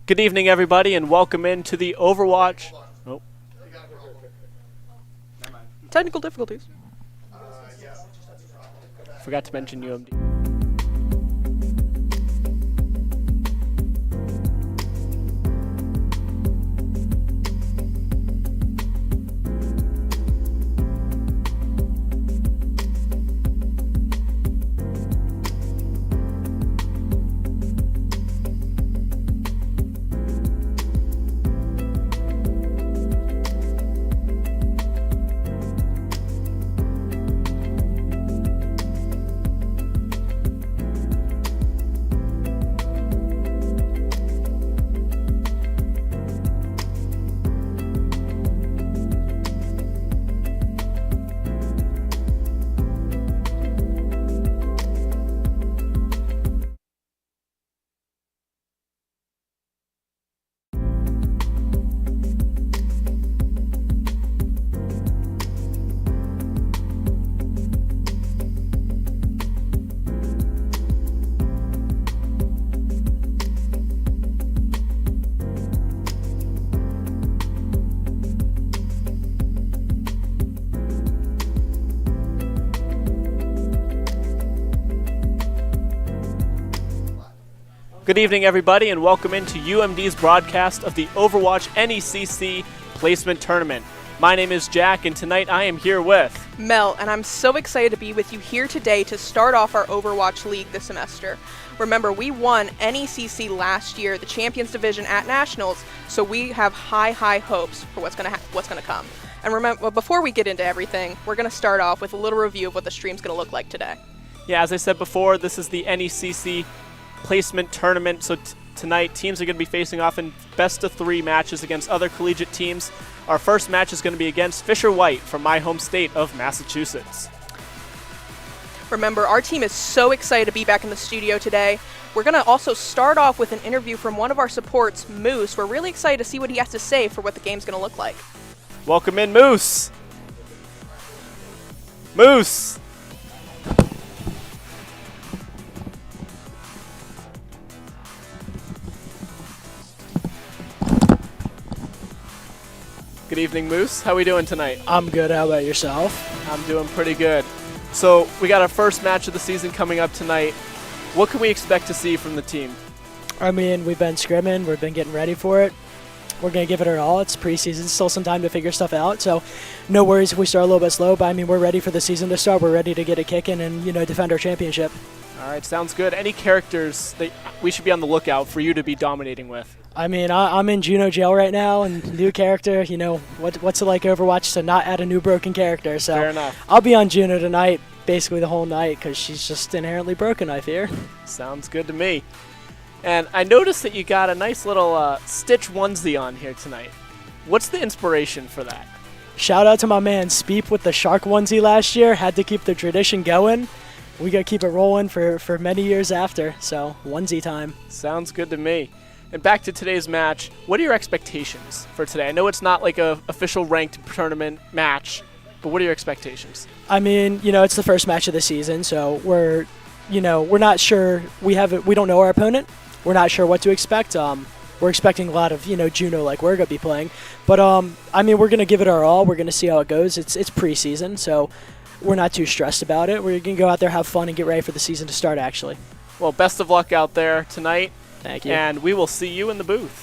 Good evening, everybody, and welcome into the Overwatch. Oh, Technical difficulties. forgot to mention UMD. Good evening, everybody, and welcome into UMD's broadcast of the Overwatch NECC Placement Tournament. My name is Jack, and tonight I am here with Mel, and I'm so excited to be with you here today to start off our Overwatch League this semester. Remember, we won NECC last year, the Champions Division at Nationals, so we have high hopes for what's gonna come. And remember, before we get into everything, we're gonna start off with a little review of what the stream's gonna look like today. Yeah, as I said before, this is the NECC Placement Tournament, so tonight teams are going to be facing off in best-of-3 matches against other collegiate teams. Our first match is going to be against Fisher White from my home state of Massachusetts. Remember, our team is so excited to be back in the studio today. We're going to also start off with an interview from one of our supports, Moose. We're really excited to see what he has to say for what the game's going to look like. Welcome in, Moose. Moose. Good evening, Moose. How are we doing tonight? I'm good. How about yourself? I'm doing pretty good. So we got our first match of the season coming up tonight. What can we expect to see from the team? I mean, we've been scrimming. We've been getting ready for it. We're going to give it our all. It's preseason. Still some time to figure stuff out. So no worries if we start a little bit slow. But, I mean, we're ready for the season to start. We're ready to get it kicking and, defend our championship. All right, sounds good. Any characters that we should be on the lookout for you to be dominating with? I mean, I'm in Juno jail right now, and new character, what's it like Overwatch to not add a new broken character? So Fair enough. I'll be on Juno tonight, basically the whole night, because she's just inherently broken, I fear. Sounds good to me. And I noticed that you got a nice little Stitch onesie on here tonight. What's the inspiration for that? Shout out to my man Speep with the shark onesie last year. Had to keep the tradition going. We got to keep it rolling for many years after, so onesie time. Sounds good to me. And back to today's match, what are your expectations for today? I know it's not like a official ranked tournament match, but what are your expectations? I mean, it's the first match of the season, so we're not sure. We don't know our opponent. We're not sure what to expect. We're expecting a lot of, Juno like we're going to be playing. But, I mean, we're going to give it our all. We're going to see how it goes. It's preseason, so we're not too stressed about it. We're going to go out there, have fun, and get ready for the season to start, actually. Well, best of luck out there tonight. Thank you. And we will see you in the booth.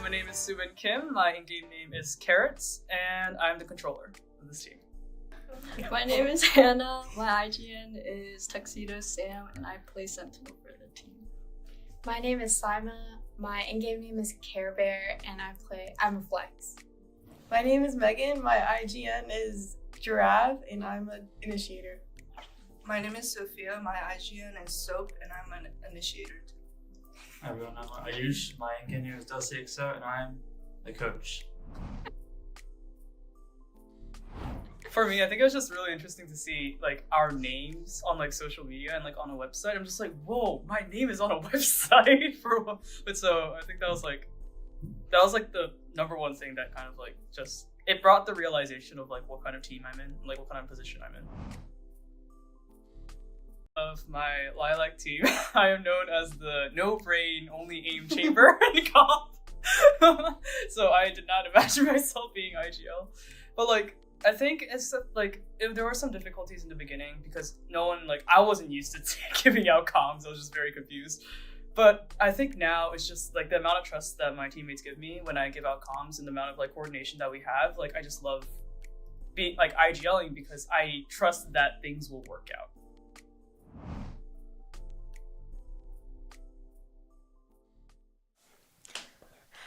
My name is Subin Kim. My in-game name is Carrots, and I'm the controller of this team. My name is Hannah. My IGN is Tuxedo Sam, and I play Sentinel for the team. My name is Sima. My in-game name is Care Bear, and I'm a flex. My name is Megan. My IGN is Giraffe, and I'm an initiator. My name is Sophia. My IGN is Soap, and I'm an initiator. Hi everyone, I'm Ayush. My in-game name is Dulcexo, and I'm the coach. For me, I think it was just really interesting to see like our names on like social media and like on a website. I'm just like, whoa, my name is on a website but so I think that was like the number one thing that kind of like just it brought the realization of like what kind of team I'm in, like what kind of position I'm in. Of my Lilac team, I am known as the no brain, only aim chamber in comp. So I did not imagine myself being IGL, but like. I think it's like there were some difficulties in the beginning because no one I wasn't used to giving out comms. I was just very confused. But I think now it's just like the amount of trust that my teammates give me when I give out comms and the amount of like coordination that we have. Like I just love being like IGLing because I trust that things will work out.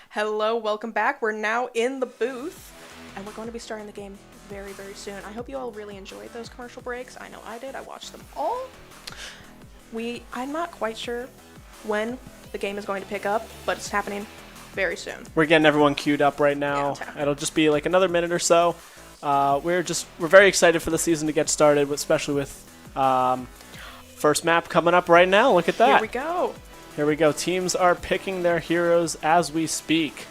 Hello, welcome back. We're now in the booth, and we're going to be starting the game very, very soon. I hope you all really enjoyed those commercial breaks. I know I did. I watched them all. I'm not quite sure when the game is going to pick up, but it's happening very soon. We're getting everyone queued up right now. Yeah, it'll just be like another minute or so. We're very excited for the season to get started, especially with first map coming up right now. Look at that. Here we go. Here we go. Teams are picking their heroes as we speak.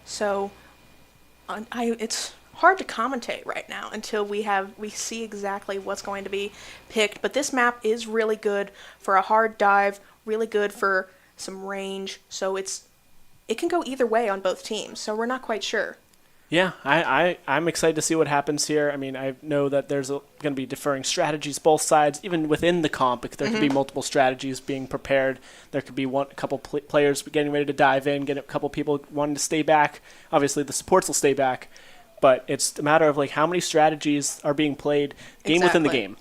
So, it's hard to commentate right now until we see exactly what's going to be picked. But this map is really good for a hard dive, really good for some range. So it can go either way on both teams. So we're not quite sure. Yeah, I'm excited to see what happens here. I mean, I know that there's going to be differing strategies, both sides, even within the comp. There could be multiple strategies being prepared. There could be a couple players getting ready to dive in, get a couple people wanting to stay back. Obviously, the supports will stay back, but it's a matter of like how many strategies are being played within the game.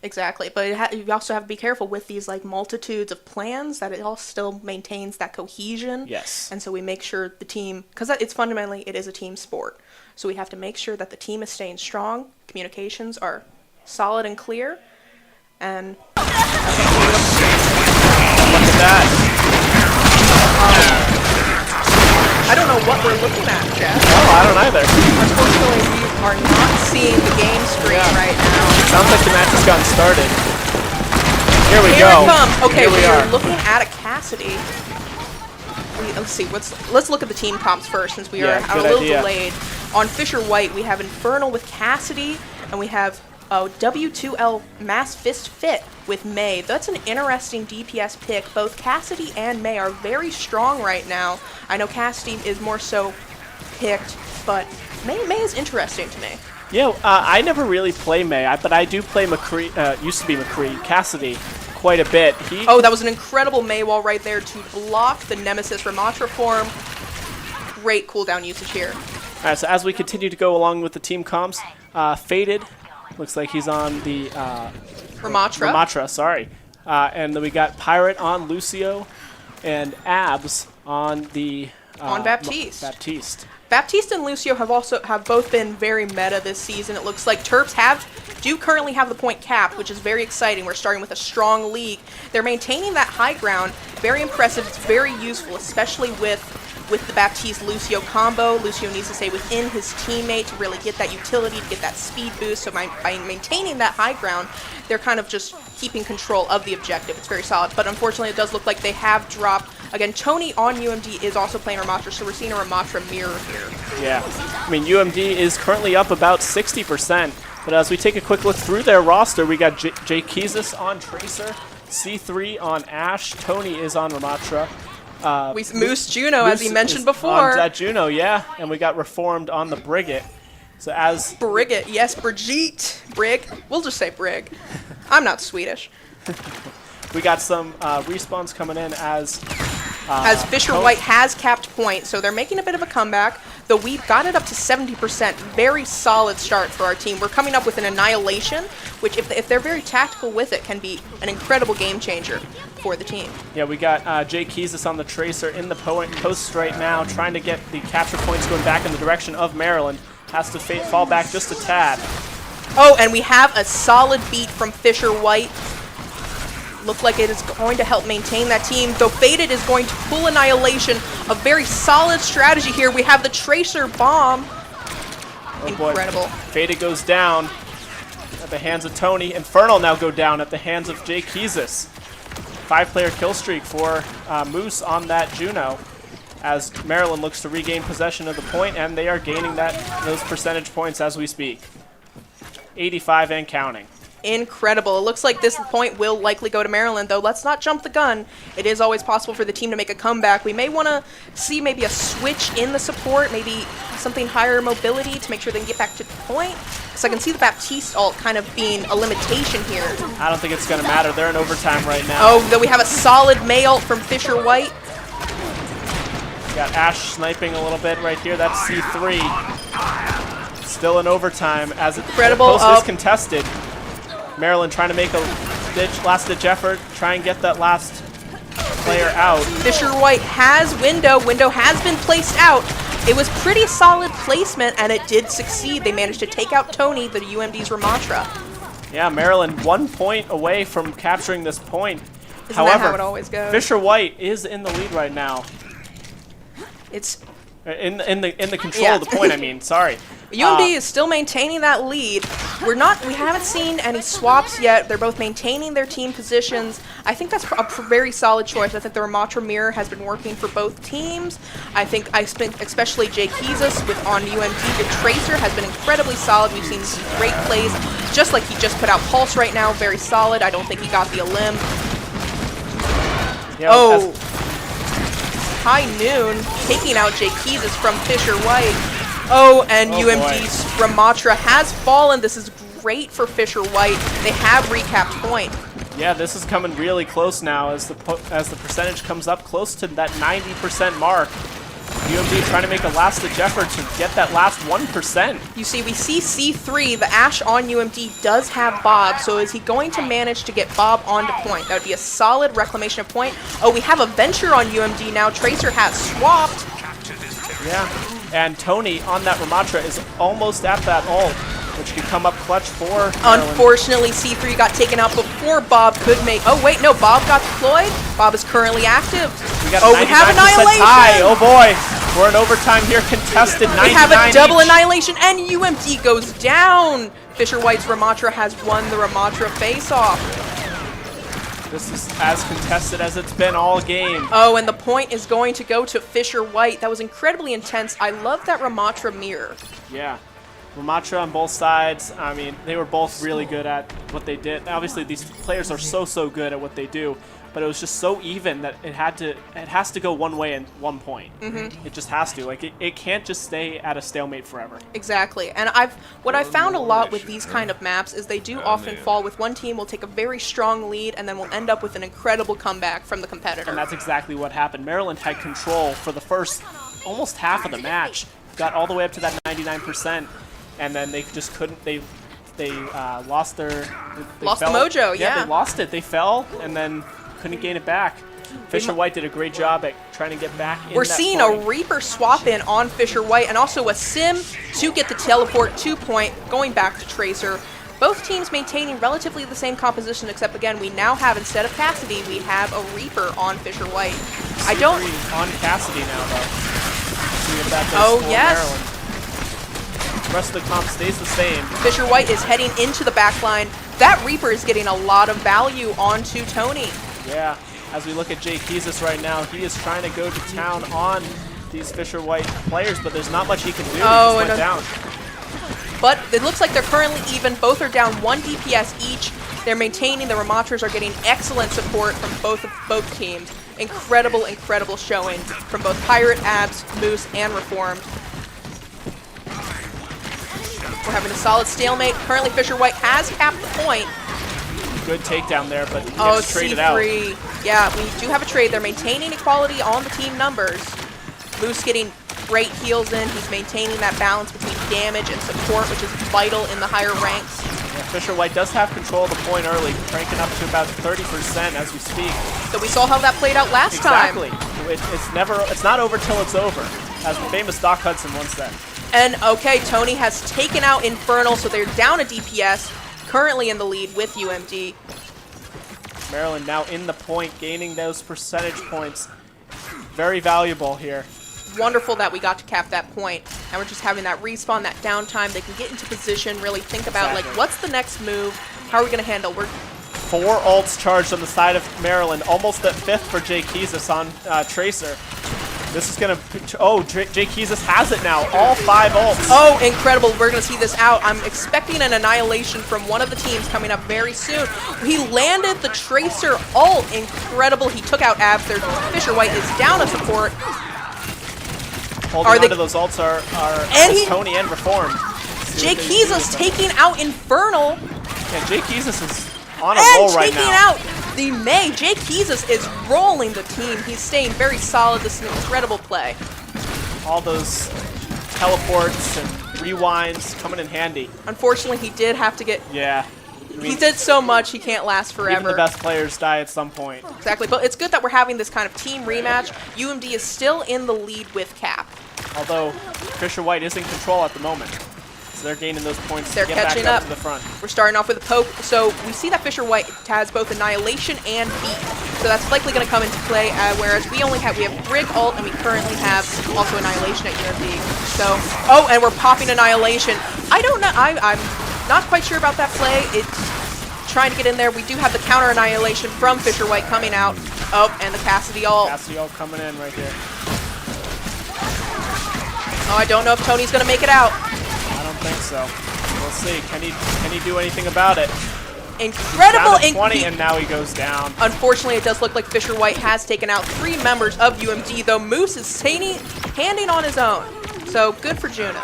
Exactly, but you also have to be careful with these like multitudes of plans that it all still maintains that cohesion. Yes. And so we make sure the team, because it's fundamentally, it is a team sport. So we have to make sure that the team is staying strong, communications are solid and clear, and... Look at that. I don't know what we're looking at, Jeff. Oh, I don't either. Unfortunately, we are not seeing the game screen right now. Sounds like the match has gotten started. Here we Here go. it comes. Okay, we are looking at a Cassidy. Let's see. Let's look at the team comps first, since we are a little delayed. On Fisher White, we have Infernal with Cassidy, and we have W2L Mass Fist Fit with May. That's an interesting DPS pick. Both Cassidy and May are very strong right now. I know Cassidy is more so picked, but May is interesting to me. Yeah, I never really play May, but I do play McCree, used to be McCree, Cassidy, quite a bit. Oh, that was an incredible May wall right there to block the Nemesis Ramatra form. Great cooldown usage here. All right, so as we continue to go along with the team comps, Faded, looks like he's on the Ramatra, sorry. And then we got Pirate on Lucio, and Abs on the on Baptiste. Baptiste and Lucio have both been very meta this season. It looks like Terps do currently have the point capped, which is very exciting. We're starting with a strong league. They're maintaining that high ground. Very impressive. It's very useful, especially with the Baptiste-Lucio combo. Lucio needs to stay within his teammate to really get that utility, to get that speed boost. So by maintaining that high ground, they're kind of just keeping control of the objective. It's very solid. But unfortunately, it does look like they have dropped. Again, Tony on UMD is also playing Ramatra, so we're seeing a Ramatra mirror here. Yeah. I mean, UMD is currently up about 60%. But as we take a quick look through their roster, we got Jay Kizis on Tracer, C3 on Ashe, Tony is on Ramatra. Moose Juno, as he mentioned before. On Juno, yeah. And we got Reformed on the Brigit. So as Brigit, yes, Brigitte. Brig. We'll just say Brig. I'm not Swedish. We got some respawns coming in as As Fisher White has capped point, so they're making a bit of a comeback, though we've got it up to 70%. Very solid start for our team. We're coming up with an annihilation, which if they're very tactical with it, can be an incredible game changer for the team. Yeah, we got Jay Kiesis on the Tracer in the post right now, trying to get the capture points going back in the direction of Maryland. Has to fall back just a tad. Oh, and we have a solid beat from Fisher White. Look like it is going to help maintain that team, though Faded is going to pull Annihilation. A very solid strategy here. We have the Tracer bomb. Oh, incredible. Boy. Faded goes down at the hands of Tony. Infernal now go down at the hands of Jay Kiesis. 5-player kill streak for Moose on that Juno, as Maryland looks to regain possession of the point, and they are gaining those percentage points as we speak. 85 and counting. Incredible. It looks like this point will likely go to Maryland, though. Let's not jump the gun. It is always possible for the team to make a comeback. We may want to see maybe a switch in the support, maybe something higher mobility to make sure they can get back to the point. Because I can see the Baptiste ult kind of being a limitation here. I don't think it's going to matter. They're in overtime right now. Oh, though we have a solid May ult from Fisher White. We got Ash sniping a little bit right here. That's C3. Still in overtime as the post is contested. Maryland trying to make a last-ditch effort, try and get that last player out. Fisher White has Window. Window has been placed out. It was pretty solid placement, and it did succeed. They managed to take out Tony, the UMD's Ramatra. Yeah, Maryland 1 point away from capturing this point. Isn't However, that how it always goes? Fisher White is in the lead right now. It's in the control of the point. I mean, sorry. UMD is still maintaining that lead. We haven't seen any swaps yet. They're both maintaining their team positions. I think that's a very solid choice. I think the Ramatra mirror has been working for both teams. I think especially Jay Kiesis on UMD. The Tracer has been incredibly solid. We've seen some great plays, just like he just put out Pulse right now. Very solid. I don't think he got the Elim. Yeah, oh. High Noon taking out Jay Kiesis from Fisher White. Oh, and UMD's Ramatra has fallen. This is great for Fisher White. They have recapped point. Yeah, this is coming really close now as the percentage comes up close to that 90% mark. UMD trying to make a last-ditch effort to get that last 1%. You see, we see C3, the Ash on UMD does have Bob, so is he going to manage to get Bob onto point? That would be a solid reclamation of point. Oh, we have a Venture on UMD now. Tracer has swapped. Yeah, and Tony on that Ramatra is almost at that ult, which could come up clutch for Maryland. Unfortunately, C3 got taken out before Bob could make... Oh, wait, no, Bob got deployed. Bob is currently active. We got we have Annihilation. Tie. Oh, boy. We're in overtime here, contested 99 We have a double each. Annihilation, and UMD goes down. Fisher White's Ramatra has won the Ramatra face-off. This is as contested as it's been all game. Oh, and the point is going to go to Fisher White. That was incredibly intense. I love that Ramatra mirror. Yeah. Ramatra on both sides. I mean, they were both really good at what they did. Obviously, these players are so good at what they do, but it was just so even that it has to go one way and 1 point. It just has to. Like it can't just stay at a stalemate forever. Exactly. And what I've found a lot with these kind of maps is they do often fall with one team will take a very strong lead and then will end up with an incredible comeback from the competitor. And that's exactly what happened. Maryland had control for the first almost half of the match. Got all the way up to that 99%, and then they just couldn't. They lost their lost the mojo. Yeah, they lost it. They fell and then couldn't gain it back. Fisher White did a great job at trying to get back in. We're seeing a Reaper swap in on Fisher White and also a Sim to get the teleport 2 point going back to Tracer. Both teams maintaining relatively the same composition, except again we now have, instead of Cassidy, we have a Reaper on Fisher White. I don't on Cassidy now though. See if that does Maryland. The rest of the comp stays the same. Fisher White is heading into the back line. That Reaper is getting a lot of value onto Tony. Yeah, as we look at Jay Kiesis right now, he is trying to go to town on these Fisher White players, but there's not much he can do. Oh, he just went down. But it looks like they're currently even. Both are down 1 DPS each. They're maintaining. The Ramatras are getting excellent support from both teams. Incredible showing from both Pirate, Abs, Moose, and Reformed. We're having a solid stalemate. Currently, Fisher White has capped the point. good takedown there, but he Oh, gets traded out. C3. Yeah, we do have a trade. They're maintaining equality on the team numbers. Moose getting great heals in. He's maintaining that balance between damage and support, which is vital in the higher ranks. Yeah, Fisher White does have control of the point early, cranking up to about 30% as we speak. So we saw how that played out last time. Exactly. It's not over till it's over, as the famous Doc Hudson once said. And okay, Tony has taken out Infernal, so they're down a DPS, currently in the lead with UMD. Maryland now in the point, gaining those percentage points. Very valuable here. Wonderful that we got to cap that point. And we're just having that respawn, that downtime. They can get into position, really think about, like, what's the next move? How are we going to handle? We're 4 ults charged on the side of Maryland, almost at 5th for Jay Keezus on Tracer. This is going to... Oh, Jay Keezus has it now. All 5 ults. Oh, incredible. We're going to see this out. I'm expecting an annihilation from one of the teams coming up very soon. He landed the Tracer ult. Incredible. He took out Abs. Their Fisher White is down a support. Holding onto those ults are Tony and Reformed. Jay Keezus taking out Infernal. Yeah, Jay Keezus is on a roll right now. And taking out the May. Jay Keezus is rolling the team. He's staying very solid. This is an incredible play. All those teleports and rewinds coming in handy. Unfortunately, he did have to get... Yeah. I mean, he did so much, he can't last forever. Even the best players die at some point. Exactly, but it's good that we're having this kind of team rematch. UMD is still in the lead with Cap. Although, Fisher White is in control at the moment. So they're gaining those points They're to get catching back up to the front. We're starting off with a poke, so we see that Fisher White has both Annihilation and Beat. So that's likely going to come into play, whereas we have Brig ult, and we currently have also Annihilation at UMD. So, oh, and we're popping Annihilation. I don't know, I'm not quite sure about that play. It's trying to get in there. We do have the counter Annihilation from Fisher White coming out. Oh, and the Cassidy ult. Cassidy ult coming in right here. Oh, I don't know if Tony's going to make it out. I don't think so. We'll see. Can he do anything about it? Incredible! Down to 20, and now he goes down. Unfortunately, it does look like Fisher White has taken out 3 members of UMD, though Moose is handing on his own. So, good for Juno.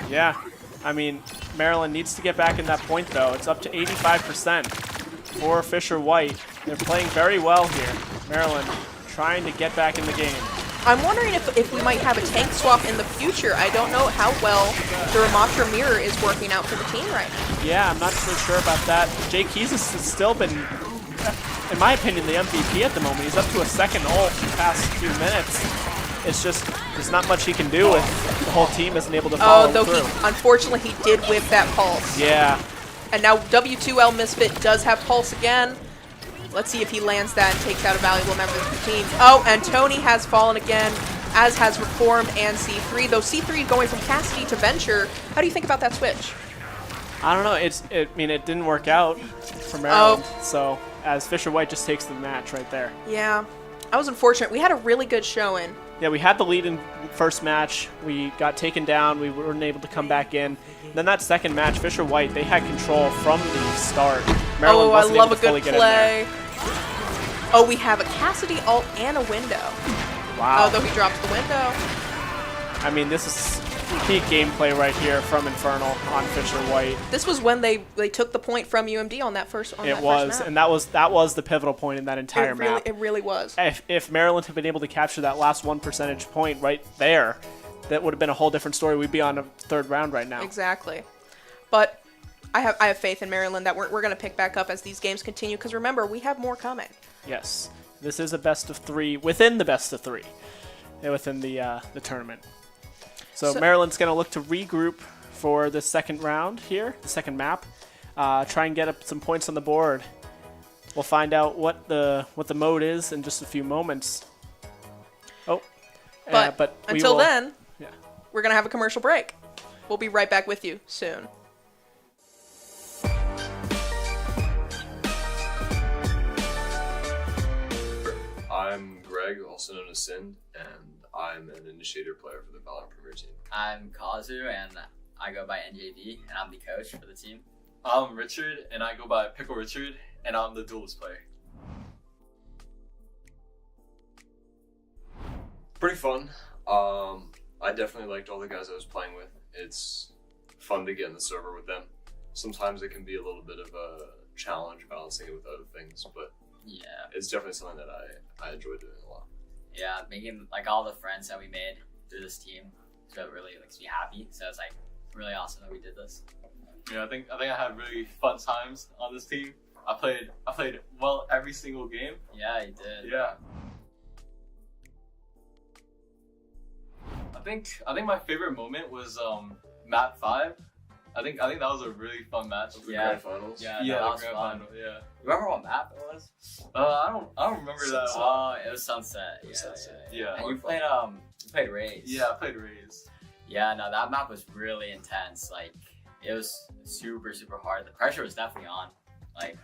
Yeah. I mean, Maryland needs to get back in that point, though. It's up to 85% for Fisher White. They're playing very well here. Maryland trying to get back in the game. I'm wondering if we might have a tank swap in the future. I don't know how well the Ramatra Mirror is working out for the team right now. Yeah, I'm not so sure about that. Jay Keezus has still been, in my opinion, the MVP at the moment. He's up to a second ult in the past few minutes. It's just, there's not much he can do if the whole team isn't able to follow through. Unfortunately, he did whip that Pulse. Yeah. And now W2L Misfit does have Pulse again. Let's see if he lands that and takes out a valuable member of the team. Oh, and Tony has fallen again, as has Reformed and C3. Though C3 going from Cassidy to Venture, how do you think about that switch? I don't know. It didn't work out for Maryland. So, as Fisher White just takes the match right there. Yeah, that was unfortunate. We had a really good showing. Yeah, we had the lead in first match. We got taken down. We weren't able to come back in. Then that second match, Fisher White, they had control from the start. Maryland I wasn't love able a to fully good get in there. play. Oh, we have a Cassidy ult and a window. Wow. Oh, though he drops the window. I mean, this is peak gameplay right here from Infernal on Fisher White. This was when they took the point from UMD on that first map. And that was the pivotal point in that entire map. It really was. If Maryland had been able to capture that last 1 percentage point right there, that would have been a whole different story. We'd be on a third round right now. Exactly. But I have faith in Maryland that we're going to pick back up as these games continue, because remember, we have more coming. Yes. This is a best of 3 within the best of 3 within the tournament. So Maryland's going to look to regroup for the second round here, the second map. Try and get up some points on the board. We'll find out what the mode is in just a few moments. Oh. But until then, we're going to have a commercial break. We'll be right back with you soon. I'm Greg, also known as Sind, and I'm an initiator player for the Valorant Premier team. I'm Kazu, and I go by NJV, and I'm the coach for the team. I'm Richard, and I go by Pickle Richard, and I'm the duelist player. Pretty fun. I definitely liked all the guys I was playing with. It's fun to get in the server with them. Sometimes it can be a little bit of a challenge balancing it with other things, but Yeah. it's definitely something that I enjoy doing a lot. Yeah, making like all the friends that we made through this team, so it really makes me happy. So it's like really awesome that we did this. Yeah, I think I had really fun times on this team. I played well every single game. Yeah, you did. Yeah. I think my favorite moment was map 5. I think that was a really fun match. The grand finals. Yeah, Yeah, that the was grand fun. final. Yeah. Remember what map it was? I don't remember that. Oh, it was Sunset. Yeah, Sunset. Yeah. And you played Rays. Yeah, I played Rays. Yeah, no, that map was really intense. Like, it was super, super hard. The pressure was definitely on. Like,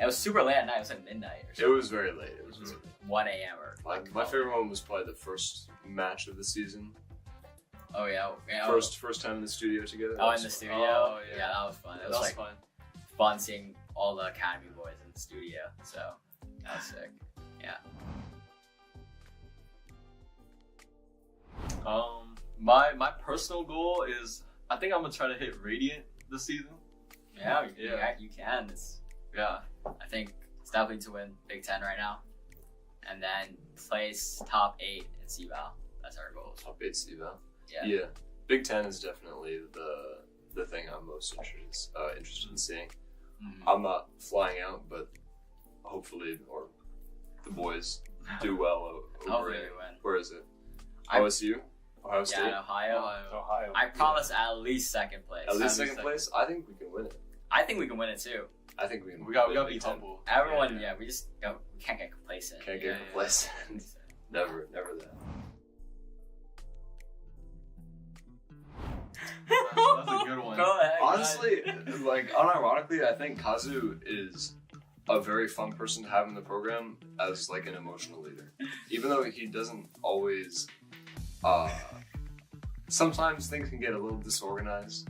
it was super late at night. It was like midnight or It something. was very late. It was 1 a.m. or like my favorite moment was probably the first match of the season. Oh yeah. First time in the studio together. Oh, in the studio. Oh, yeah. Yeah, that was fun. It That was was like fun. fun seeing all the Academy boys in the studio. So that was sick. Yeah. My personal goal is I think I'm gonna try to hit Radiant this season. Yeah, Yeah. you can. It's, Yeah. I think it's definitely to win Big Ten right now, and then place top 8 in CVAL. That's our goal. Top 8 CVAL. Yeah. Yeah. Big Ten is definitely the thing I'm most interested in seeing. Mhm. I'm not flying out, but hopefully, or the boys do well over Hopefully it. we win. Where is it? I- OSU? Ohio State? Yeah, in Ohio. Ohio. I promise at least second place. At least second place? I think we can win it. I think we can win it too. I think we can. We gotta win be Big Ten. humble. Everyone, Yeah. we just don't. We can't get complacent. Can't get Yeah, complacent. Never that. That's a good one. Go ahead. Honestly, like unironically, I think Kazu is a very fun person to have in the program as like an emotional leader. Even though he doesn't always, sometimes things can get a little disorganized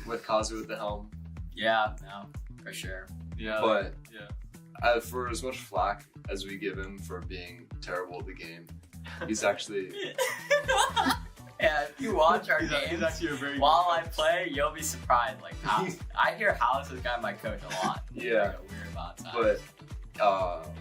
with Kazu at the helm. Yeah, no, for sure. Yeah. But yeah. For as much flack as we give him for being terrible at the game, he's actually Yeah, if you watch our He's games actually a very while I play, you'll be surprised. Like, I hear Hollis is guy my coach a lot. Yeah. Like a weird amount of time. But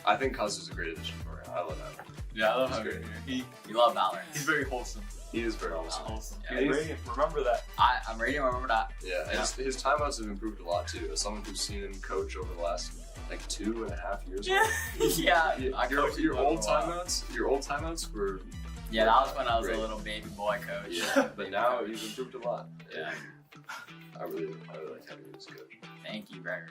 I think Kazu's a great addition for him. I love that. Yeah, I love He's having great. him here. You love Valorant. He's very wholesome. He is very awesome. Yeah, And Radiant, remember that. I'm ready to remember that. Yeah, and his timeouts have improved a lot too. As someone who's seen him coach over the last like 2.5 years. Yeah, I coached Your him old for a while. timeouts were. Yeah, that was when I was great. a little baby boy coach. Yeah, but now he's improved a lot. Yeah. I really like having him as a coach. Thank you, Gregory.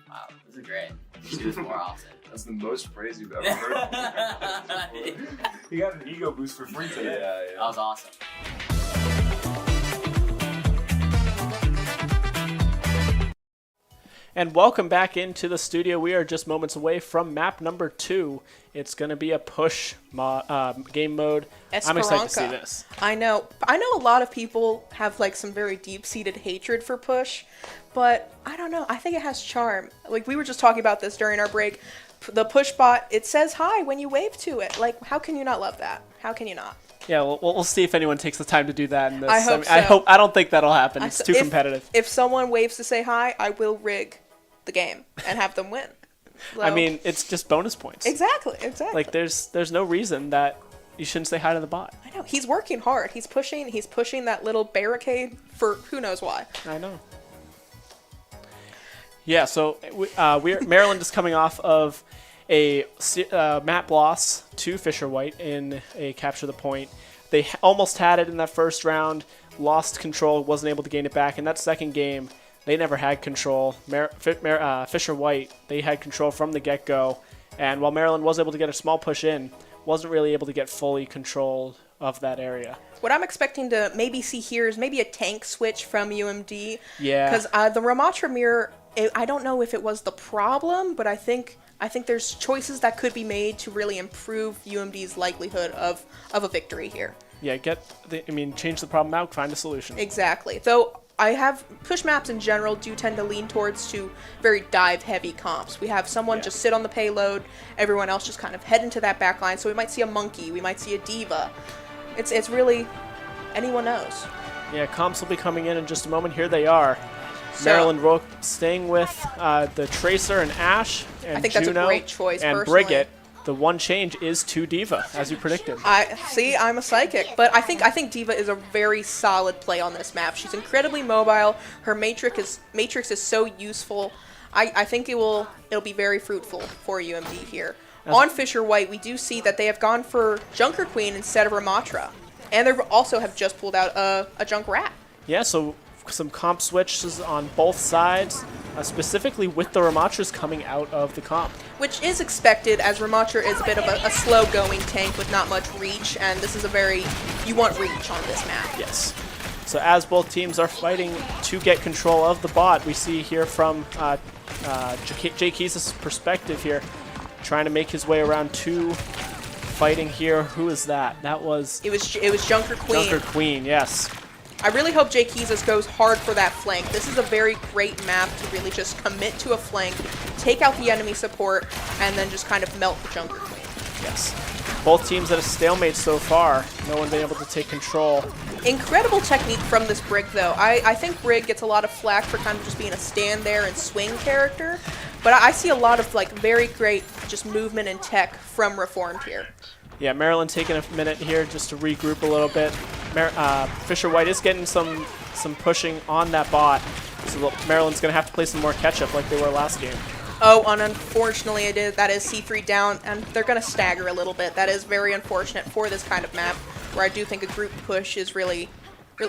Wow, this is great. We should do this more often. That's the most praise you've ever heard. He got an ego boost for free today. That was awesome. And welcome back into the studio. We are just moments away from map number 2. It's going to be a push game mode. I'm excited to see Esperanca. this. I know a lot of people have like some very deep-seated hatred for push, but I don't know. I think it has charm. Like we were just talking about this during our break. The push bot, it says hi when you wave to it. Like how can you not love that? How can you not? Yeah, we'll see if anyone takes the time to do that in this. I hope so. I don't think that'll happen. It's too competitive. If someone waves to say hi, I will rig the game and have them win. I mean, it's just bonus points. Exactly. Like there's no reason that you shouldn't say hi to the bot. I know he's working hard. He's pushing that little barricade for who knows why. I know. Yeah, so Maryland is coming off of a map loss to Fisher White in a capture the point. They almost had it in that first round, lost control, wasn't able to gain it back. In that second game, they never had control. Fisher White, they had control from the get-go, and while Maryland was able to get a small push in, wasn't really able to get fully control of that area. What I'm expecting to maybe see here is maybe a tank switch from UMD. Yeah. Because the Ramatra mirror, I don't know if it was the problem, but I think there's choices that could be made to really improve UMD's likelihood of a victory here. Yeah, change the problem out, find a solution. Exactly. Though I have push maps in general do tend to lean towards to very dive heavy comps. We have someone just sit on the payload, everyone else just kind of head into that back line. So we might see a monkey, we might see a diva. It's really anyone knows. Yeah, comps will be coming in just a moment. Here they are. So- Maryland staying with the Tracer and Ash and I think that's a Juno great choice, and personally. Brigette. The one change is to Diva, as you predicted. I'm a psychic, but I think Diva is a very solid play on this map. She's incredibly mobile. Her matrix is so useful. I think it'll be very fruitful for UMD here. On Fisher White, we do see that they have gone for Junker Queen instead of Ramatra, and they also have just pulled out a Junk Rat. Yeah, so some comp switches on both sides, specifically with the Ramatras coming out of the comp. Which is expected, as Ramatra is a bit of a slow-going tank with not much reach, and this is you want reach on this map. Yes. So as both teams are fighting to get control of the bot, we see here from Jay Keys' perspective here, trying to make his way around two, fighting here. Who is that? That was... It was Junker Queen. Junker Queen, yes. I really hope Jay Keys goes hard for that flank. This is a very great map to really just commit to a flank, take out the enemy support, and then just kind of melt the Junker Queen. Yes. Both teams at a stalemate so far. No one been able to take control. Incredible technique from this Brig, though. I think Brig gets a lot of flack for kind of just being a stand there and swing character, but I see a lot of very great just movement and tech from Reformed here. Yeah, Maryland taking a minute here just to regroup a little bit. Fisher White is getting some pushing on that bot, so Maryland's going to have to play some more catch-up like they were last game. Oh, and unfortunately that is C3 down, and they're going to stagger a little bit. That is very unfortunate for this kind of map, where I do think a group push is really...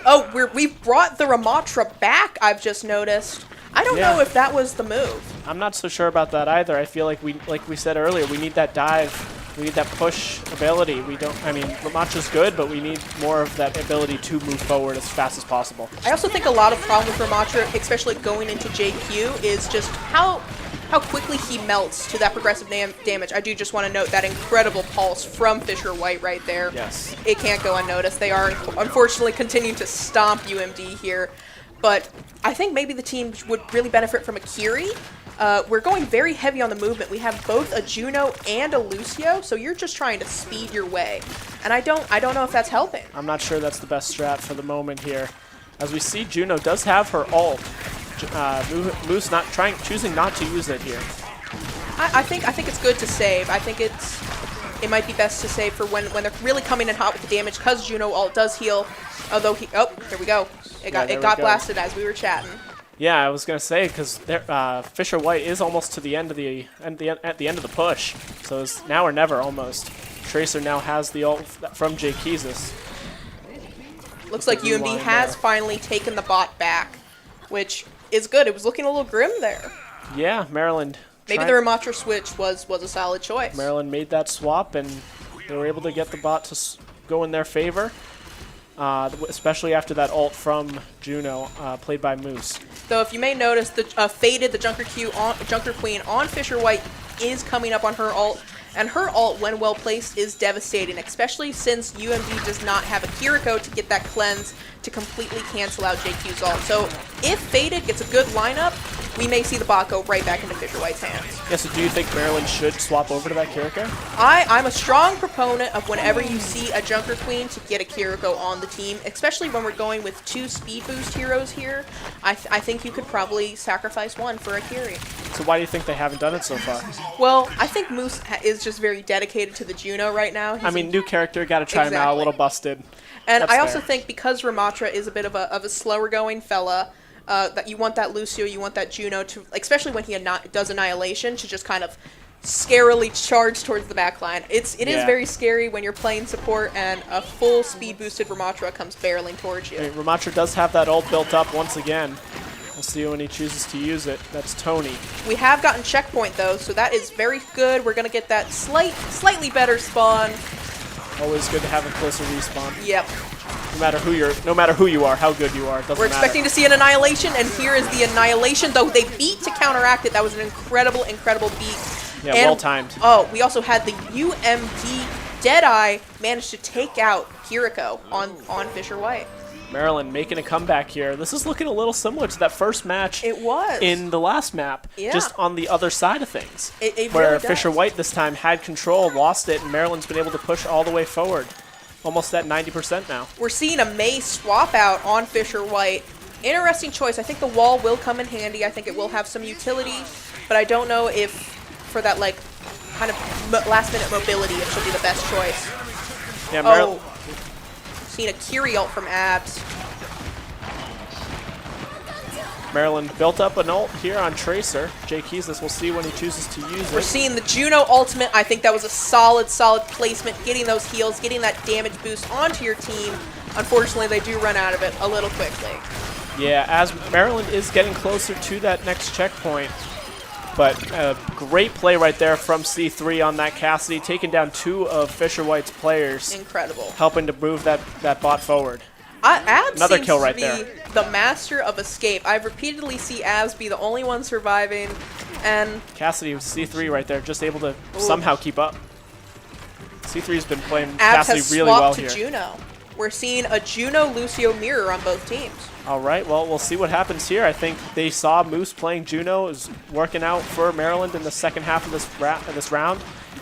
Oh, we've brought the Ramatra back, I've just noticed. I don't know if that was the move. I'm not so sure about that either. I feel like we said earlier, we need that dive. We need that push ability. Ramatra's good, but we need more of that ability to move forward as fast as possible. I also think a lot of problem with Ramatra, especially going into JQ, is just how quickly he melts to that progressive damage. I do just want to note that incredible pulse from Fisher White right there. Yes. It can't go unnoticed. They are unfortunately continuing to stomp UMD here, but I think maybe the team would really benefit from a Kiri. We're going very heavy on the movement. We have both a Juno and a Lucio, so you're just trying to speed your way. And I don't know if that's helping. I'm not sure that's the best strat for the moment here. As we see, Juno does have her ult. Moose choosing not to use it here. I think it's good to save. I think it might be best to save for when they're really coming in hot with the damage, because Juno ult does heal. Although there we go. It got blasted as we were chatting. Yeah, I was gonna say, because Fisher White is almost to the end of the end of the push, so it's now or never almost. Tracer now has the ult from Jay Keys. Looks like UMD has finally taken the bot back, which is good. It was looking a little grim there. Yeah, Maryland. Maybe the Ramatra switch was a solid choice. Maryland made that swap, and they were able to get the bot to go in their favor. Especially after that ult from Juno, played by Moose. Though, if you may notice, the Faded, the Junker Queen on Fisher White is coming up on her ult, and her ult, when well placed, is devastating, especially since UMD does not have a Kiriko to get that cleanse to completely cancel out JQ's ult. So, if Faded gets a good lineup, we may see the bot go right back into Fisher White's hands. Yeah, so do you think Maryland should swap over to that Kiriko? I'm a strong proponent of whenever you see a Junker Queen to get a Kiriko on the team, especially when we're going with two speed boost heroes here. I think you could probably sacrifice one for a Kiri. So why do you think they haven't done it so far? Well, I think Moose is just very dedicated to the Juno right now. New character, got to try him out, a little busted. And I also think because Ramatra is a bit of a slower going fella, that you want that Lucio, you want that Juno to, especially when he does Annihilation, to just kind of scarily charge towards the back line. It is very scary when you're playing support and a full speed boosted Ramatra comes barreling towards you. Ramatra does have that ult built up once again. We'll see when he chooses to use it. That's Tony. We have gotten checkpoint though, so that is very good. We're gonna get that slightly better spawn. Always good to have a closer respawn. Yep. No matter who you are, how good you are, it doesn't We're expecting to see an Annihilation, and here is the Annihilation, though they beat to counteract it. That was an incredible beat. Yeah, well timed. Oh, we also had the UMD Deadeye manage to take out Kiriko on Fisher White. Maryland making a comeback here. This is looking a little similar to that first match. It was. In the last map, just on the other side of things. It where really Fisher White this time had control, lost it, and Maryland's been able to push all the way forward. Almost at 90% now. We're seeing a Mei swap out on Fisher White. Interesting choice. I think the wall will come in handy. I think it will have some utility, but I don't know if for that like kind of last-minute mobility it should be the best choice. Yeah, oh, seen a Curie ult from Abs. Maryland built up an ult here on Tracer. Jay Keezus, we'll see when he chooses to use it. We're seeing the Juno ultimate. I think that was a solid placement, getting those heals, getting that damage boost onto your team. Unfortunately, they do run out of it a little quickly. Yeah, as Maryland is getting closer to that next checkpoint. But a great play right there from C3 on that Cassidy, taking down 2 of Fisher White's players. Incredible. Helping to move that bot forward. Abs Another seems kill right to be there. The master of escape. I've repeatedly see Abs be the only one surviving, and Cassidy with C3 right there, just able to somehow keep up. C3's been playing Abs Cassidy has really well swapped here. to Juno. We're seeing a Juno-Lucio mirror on both teams. All right, well, we'll see what happens here. I think they saw Moose playing Juno, is working out for Maryland in the second half of this round,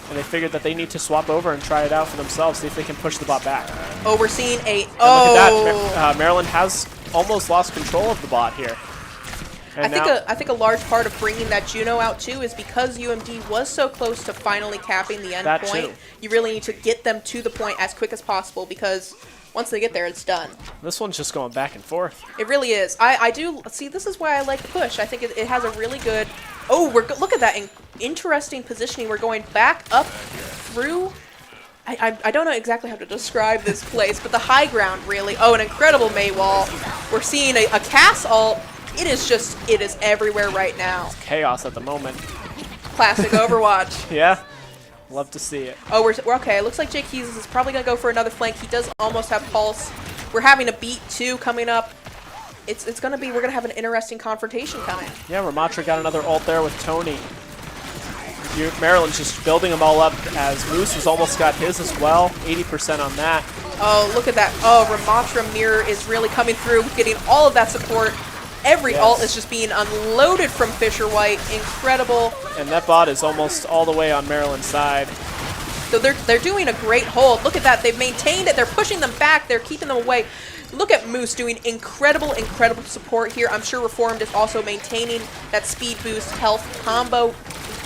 and they figured that they need to swap over and try it out for themselves, see if they can push the bot back. Oh, we're seeing a... And look at that. Maryland has almost lost control of the bot here. And I think a large part of bringing that Juno out too is because UMD was so close to finally capping the end point. You really need to get them to the point as quick as possible because once they get there, it's done. This one's just going back and forth. It really is. I do see. This is why I like the push. I think it has a really good. Oh, look at that interesting positioning. We're going back up through. I don't know exactly how to describe this place, but the high ground really. Oh, an incredible May wall. We're seeing a Cass ult. It is everywhere right now. It's chaos at the moment. Classic Overwatch. Yeah, love to see it. Oh, we're okay. It looks like Jake Keys is probably gonna go for another flank. He does almost have pulse. We're having a beat too coming up. It's gonna be. We're gonna have an interesting confrontation coming. Yeah, Ramatra got another ult there with Tony. Maryland's just building them all up as Moose has almost got his as well. 80% on that. Oh, look at that. Oh, Ramatra Mirror is really coming through, getting all of that support. Every ult is just being unloaded from Fisher White. Incredible. And that bot is almost all the way on Maryland's side. So they're doing a great hold. Look at that. They've maintained it. They're pushing them back. They're keeping them away. Look at Moose doing incredible support here. I'm sure Reformed is also maintaining that speed boost health combo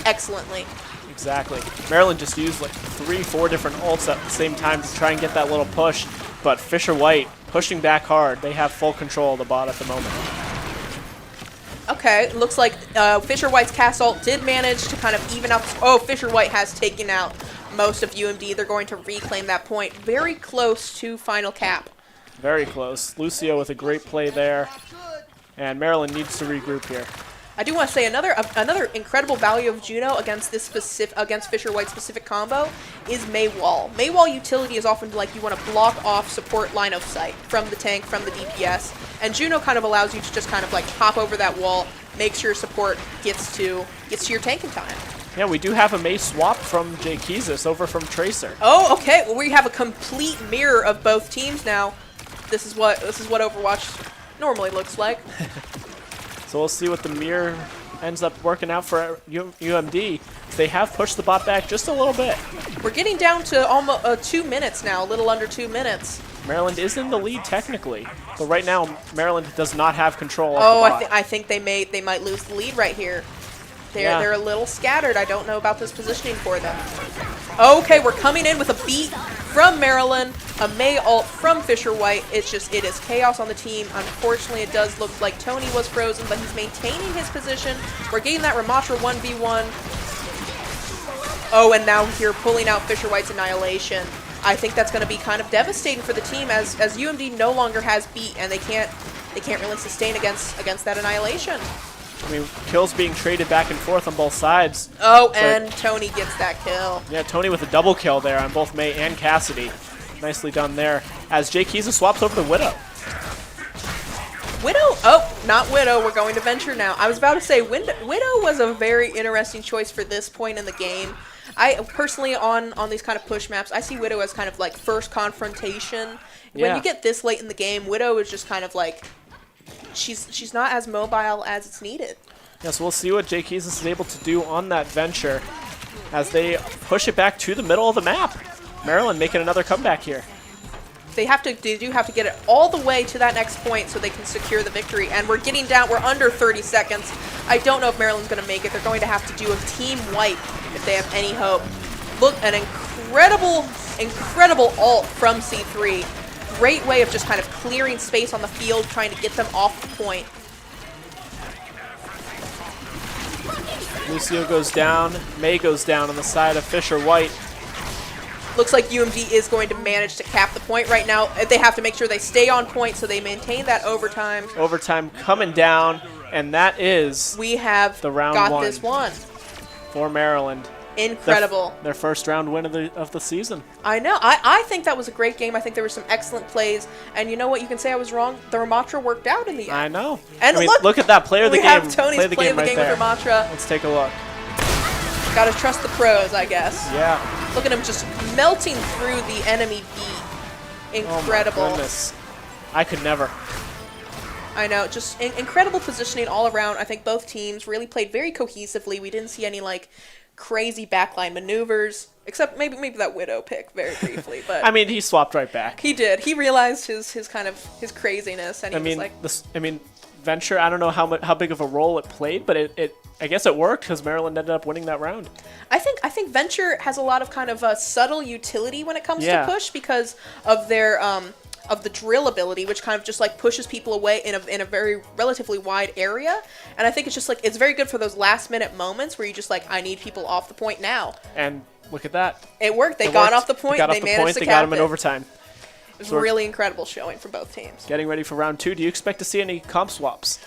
excellently. Exactly. Maryland just used like 3-4 different ults at the same time to try and get that little push. But Fisher White pushing back hard. They have full control of the bot at the moment. Okay, looks like Fisher White's cast ult did manage to kind of even out. Oh, Fisher White has taken out most of UMD. They're going to reclaim that point. Very close to final cap. Very close. Lucio with a great play there. And Maryland needs to regroup here. I do want to say another incredible value of Juno against Fisher White's specific combo is Maywall. Maywall utility is often like you want to block off support line of sight from the tank, from the DPS, and Juno kind of allows you to just kind of like hop over that wall, make sure support gets to your tank in time. Yeah, we do have a May swap from Jay Keezus over from Tracer. Oh, okay. Well, we have a complete mirror of both teams now. This is what Overwatch normally looks like. So we'll see what the mirror ends up working out for UMD. They have pushed the bot back just a little bit. We're getting down to almost 2 minutes now, a little under 2 minutes. Maryland is in the lead technically, but right now Maryland does not have control of the bot. I think they might lose the lead right here. They're a little scattered. I don't know about this positioning for them. Okay, we're coming in with a beat from Maryland, a May ult from Fisher White. It is chaos on the team. Unfortunately, it does look like Tony was frozen, but he's maintaining his position. We're getting that Ramatra 1v1. Oh, and now here pulling out Fisher White's Annihilation. I think that's going to be kind of devastating for the team as UMD no longer has beat, and they can't really sustain against that Annihilation. I mean, kills being traded back and forth on both sides. Oh, and Tony gets that kill. Yeah, Tony with a double kill there on both May and Cassidy. Nicely done there. As Jay Keezus swaps over to Widow. Widow? Oh, not Widow. We're going to Venture now. I was about to say, Widow was a very interesting choice for this point in the game. I personally, on these kind of push maps, I see Widow as kind of like first confrontation. Yeah. When you get this late in the game, Widow is just kind of like, she's not as mobile as it's needed. Yeah, so we'll see what Jay Keezus is able to do on that Venture as they push it back to the middle of the map. Maryland making another comeback here. They do have to get it all the way to that next point so they can secure the victory. And we're getting down. We're under 30 seconds. I don't know if Maryland's going to make it. They're going to have to do a team wipe if they have any hope. Look, an incredible ult from C3. Great way of just kind of clearing space on the field, trying to get them off the point. Lucio goes down. May goes down on the side of Fisher White. Looks like UMD is going to manage to cap the point right now. They have to make sure they stay on point so they maintain that overtime. Overtime coming down, and that is we have the round got one this one for Maryland. Incredible. Their first round win of the season. I know. I think that was a great game. I think there were some excellent plays. And you know what? You can say I was wrong. The Ramatra worked out in the end. I know. And I mean, look at that player of the game. We have Tony's play the game right there. with Ramatra. Let's take a look. Gotta trust the pros, I guess. Yeah. Look at him just melting through the enemy beat. Incredible. Oh my goodness. I could never. I know. Just incredible positioning all around. I think both teams really played very cohesively. We didn't see any, like, crazy backline maneuvers, except maybe that Widow pick very briefly. But I mean, he swapped right back. He did. He realized his craziness, and he was like, Venture. I don't know how big of a role it played, but I guess it worked because Maryland ended up winning that round. I think Venture has a lot of kind of a subtle utility when it comes to push because of their of the drill ability, which kind of just like pushes people away in a very relatively wide area. And I think it's just like it's very good for those last minute moments where you just like, I need people off the point now. And look at that. It worked. They got off the point. They managed to They cap got them in overtime. It was a really incredible showing from both teams. Getting ready for round 2. Do you expect to see any comp swaps?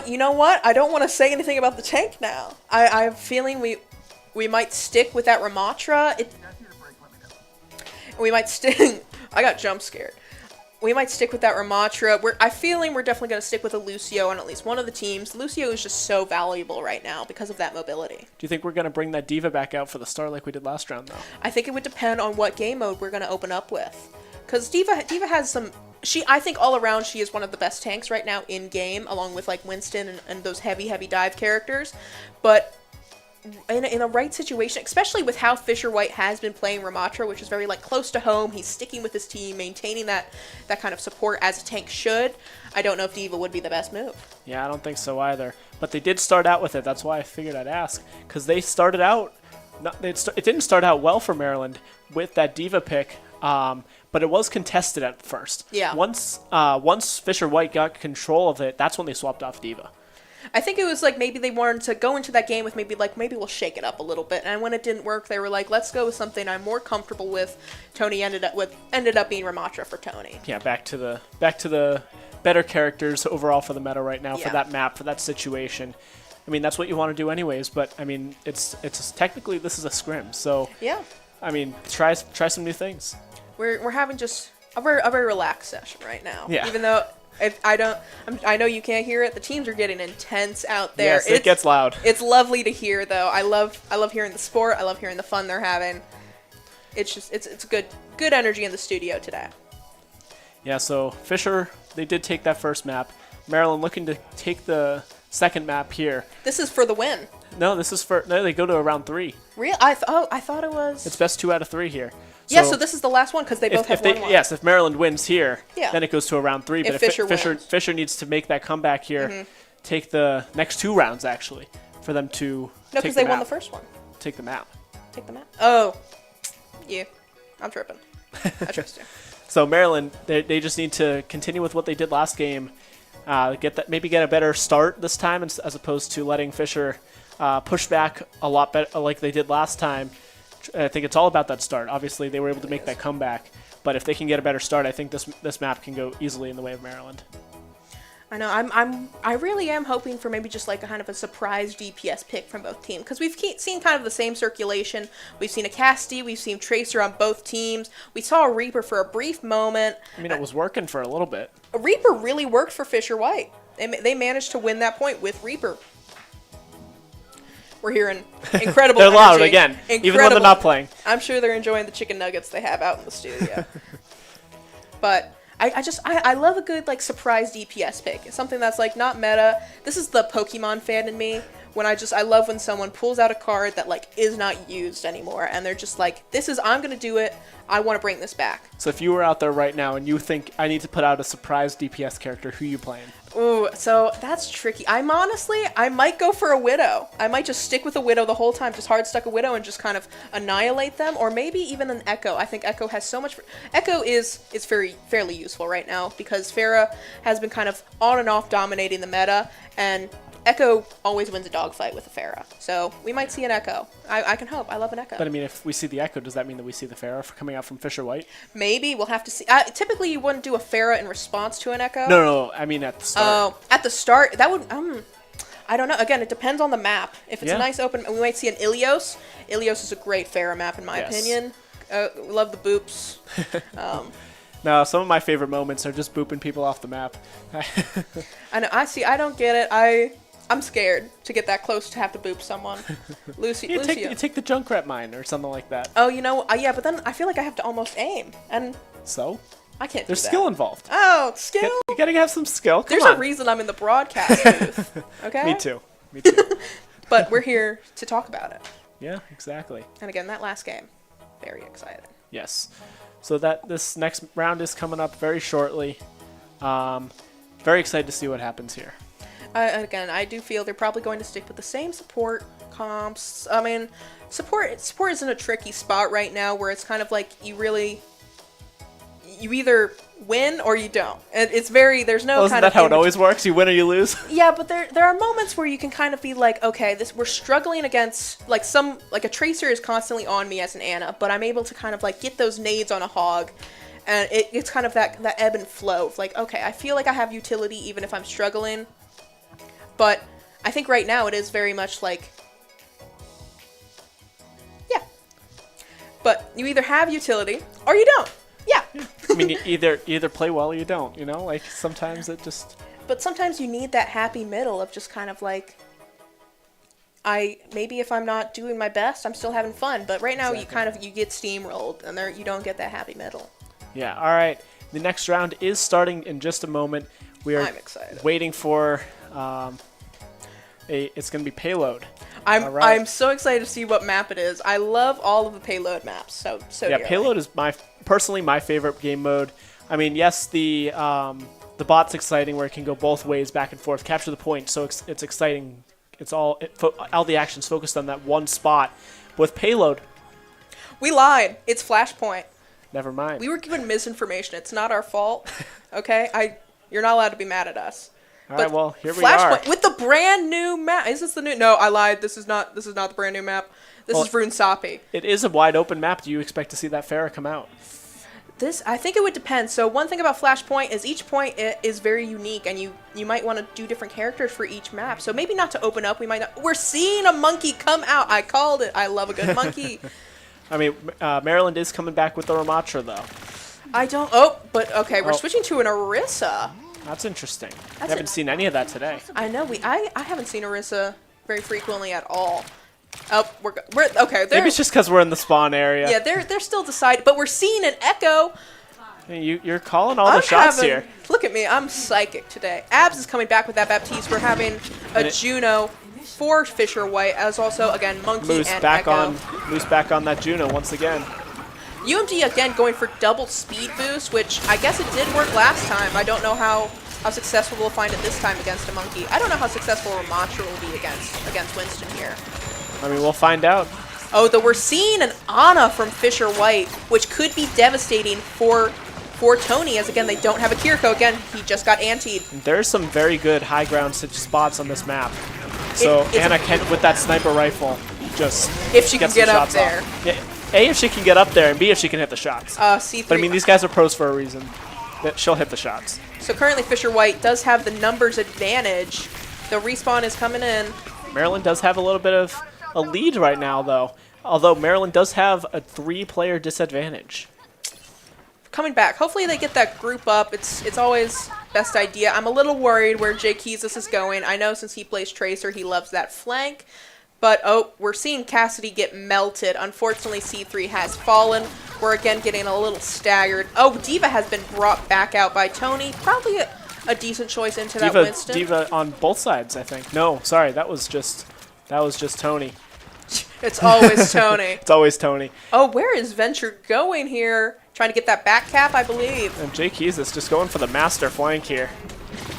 You know what? I don't want to say anything about the tank now. I have a feeling we might stick with that Ramatra. We might stick. I got jump scared. We might stick with that Ramatra. I'm feeling we're definitely going to stick with a Lucio on at least one of the teams. Lucio is just so valuable right now because of that mobility. Do you think we're going to bring that Diva back out for the start like we did last round, though? I think it would depend on what game mode we're going to open up with. Because Diva has some... I think all around she is one of the best tanks right now in game, along with like Winston and those heavy dive characters. But in a right situation, especially with how Fisher White has been playing Ramatra, which is very like close to home, he's sticking with his team, maintaining that kind of support as a tank should. I don't know if Diva would be the best move. Yeah, I don't think so either. But they did start out with it. That's why I figured I'd ask. Because they started out... it didn't start out well for Maryland with that Diva pick. But it was contested at first. Yeah. Once Fisher White got control of it, that's when they swapped off Diva. I think it was like maybe they wanted to go into that game with maybe we'll shake it up a little bit. And when it didn't work, they were like, let's go with something I'm more comfortable with. Tony ended up being Ramatra for Tony. Yeah, back to the better characters overall for the meta right now for that map, for that situation. I mean, that's what you want to do anyways, but I mean, it's technically this is a scrim, so yeah. I mean, try some new things. We're having just a very relaxed session right now. Yeah. Even though I know you can't hear it. The teams are getting intense out there. Yes, it gets loud. It's lovely to hear though. I love hearing the sport. I love hearing the fun they're having. It's just it's good energy in the studio today. Yeah. So Fisher, they did take that first map. Maryland looking to take the second map here. This is for the win. No, they go to round 3. Really? I thought it was. It's best 2 out of 3 here. Yeah, so this is the last one because they both have one. Yes, if Maryland wins here, yeah. then it goes to a round 3. But if Fisher needs to make that comeback here, take the next 2 rounds actually for them to. No, because they won the first one. Take the map. Take the map. Oh, yeah, I'm tripping. I trust you. So Maryland, they just need to continue with what they did last game. Get a better start this time as opposed to letting Fisher push back a lot better like they did last time. I think it's all about that start. Obviously, they were able to make that comeback, but if they can get a better start, I think this map can go easily in the way of Maryland. I know. I really am hoping for maybe just like a kind of a surprise DPS pick from both teams because we've seen kind of the same circulation. We've seen a Casti, we've seen Tracer on both teams. We saw a Reaper for a brief moment. I mean, it was working for a little bit. A Reaper really worked for Fisher White. They managed to win that point with Reaper. We're hearing incredible They're energy. loud again, even when they're not playing. I'm sure they're enjoying the chicken nuggets they have out in the studio. But I love a good like surprise DPS pick. It's something that's like not meta. This is the Pokemon fan in me. I love when someone pulls out a card that like is not used anymore, and they're just like, I'm gonna do it. I want to bring this back. So if you were out there right now and you think I need to put out a surprise DPS character, who you playing? Ooh, so that's tricky. I might go for a Widow. I might just stick with a Widow the whole time, just hard stuck a Widow and just kind of annihilate them, or maybe even an Echo. I think Echo has so much. Echo is fairly useful right now because Pharah has been kind of on and off dominating the meta, and Echo always wins a dogfight with a Pharah. So we might see an Echo. I can hope. I love an Echo. But I mean, if we see the Echo, does that mean that we see the Pharah coming out from Fisher White? Maybe. We'll have to see. Typically, you wouldn't do a Pharah in response to an Echo. No. I mean at the start. Oh, at the start, that would. I don't know. Again, it depends on the map. If it's a nice open, we might see an Ilios. Ilios is a great Pharah map in my opinion. Love the boops. No, some of my favorite moments are just booping people off the map. I know. I don't get it. I'm scared to get that close to have to boop someone. Lucio. You take the Junkrat mine or something like that. Oh, yeah, but then I feel like I have to almost aim, and so I can't. There's do that. skill involved. Oh, skill. You gotta have some skill. Come There's on. a reason I'm in the broadcast booth. Okay. Me too. But we're here to talk about it. Yeah, exactly. And again, that last game, very excited. Yes. So this next round is coming up very shortly. Very excited to see what happens here. Again, I do feel they're probably going to stick with the same support comps. I mean, support is in a tricky spot right now where it's kind of like you either win or you don't. There's no Isn't that how it always works? You win or you lose? Yeah, but there are moments where you can kind of be like, okay, we're struggling against like a Tracer is constantly on me as an Ana, but I'm able to kind of like get those nades on a Hog. And it's kind of that ebb and flow of like, okay, I feel like I have utility even if I'm struggling. But I think right now it is very much like, yeah. But you either have utility or you don't. Yeah. I mean, you either play well or you don't, Like, sometimes it just... But sometimes you need that happy middle of just kind of like, maybe if I'm not doing my best, I'm still having fun. But right now you get steamrolled and you don't get that happy middle. Yeah, all right. The next round is starting in just a moment. I'm excited. Waiting for... it's going to be Payload. I'm so excited to see what map it is. I love all of the Payload maps. So yeah, dearly. Payload is personally my favorite game mode. I mean, yes, the bot's exciting where it can go both ways, back and forth, capture the point. So it's exciting. It's all the action's focused on that one spot. But with Payload, we lied. It's Flashpoint. Never mind. We were given misinformation. It's not our fault. Okay, you're not allowed to be mad at us. All right, well, here we are. With the brand new map. Is this the new? No, I lied. This is not the brand new map. This is Rune Sapi. It is a wide open map. Do you expect to see that Pharah come out? I think it would depend. So one thing about Flashpoint is each point is very unique, and you might want to do different characters for each map. So maybe not to open up. We're seeing a monkey come out. I called it. I love a good monkey. I mean, Maryland is coming back with the Ramatra, though. But okay, we're switching to an Orisa. That's interesting. I haven't seen any of that today. I know. I haven't seen Orisa very frequently at all. Oh, we're okay. Maybe it's just because we're in the spawn area. Yeah, they're still deciding, but we're seeing an Echo. You're calling all the shots here. Look at me, I'm psychic today. Abs is coming back with that Baptiste. We're having a Juno for Fisher White, as also again Monkey Moose and back Echo. Moose back on that Juno once again. UMG again going for double speed boost, which I guess it did work last time. I don't know how successful we'll find it this time against a Monkey. I don't know how successful Ramatra will be against Winston here. I mean, we'll find out. Oh, though we're seeing an Ana from Fisher White, which could be devastating for Tony, as again they don't have a Kiriko. Again, he just got antied. There's some very good high ground spots on this map. So Ana can, with that sniper rifle, just if she can get up there. Yeah, A, if she can get up there, and B, if she can hit the shots. C3. But I mean, these guys are pros for a reason. That she'll hit the shots. So currently Fisher White does have the numbers advantage. The respawn is coming in. Maryland does have a little bit of a lead right now, though. Although Maryland does have a 3-player disadvantage. Coming back. Hopefully they get that group up. It's always best idea. I'm a little worried where Jay Keezus is going. I know since he plays Tracer, he loves that flank. But, we're seeing Cassidy get melted. Unfortunately, C3 has fallen. We're again getting a little staggered. Oh, D.Va has been brought back out by Tony. Probably a decent choice into that Winston. D.Va on both sides, I think. No, sorry, that was just That was just Tony. It's always Tony. It's always Tony. Oh, where is Venture going here? Trying to get that back cap, I believe. And Jake Hughes is just going for the master flank here.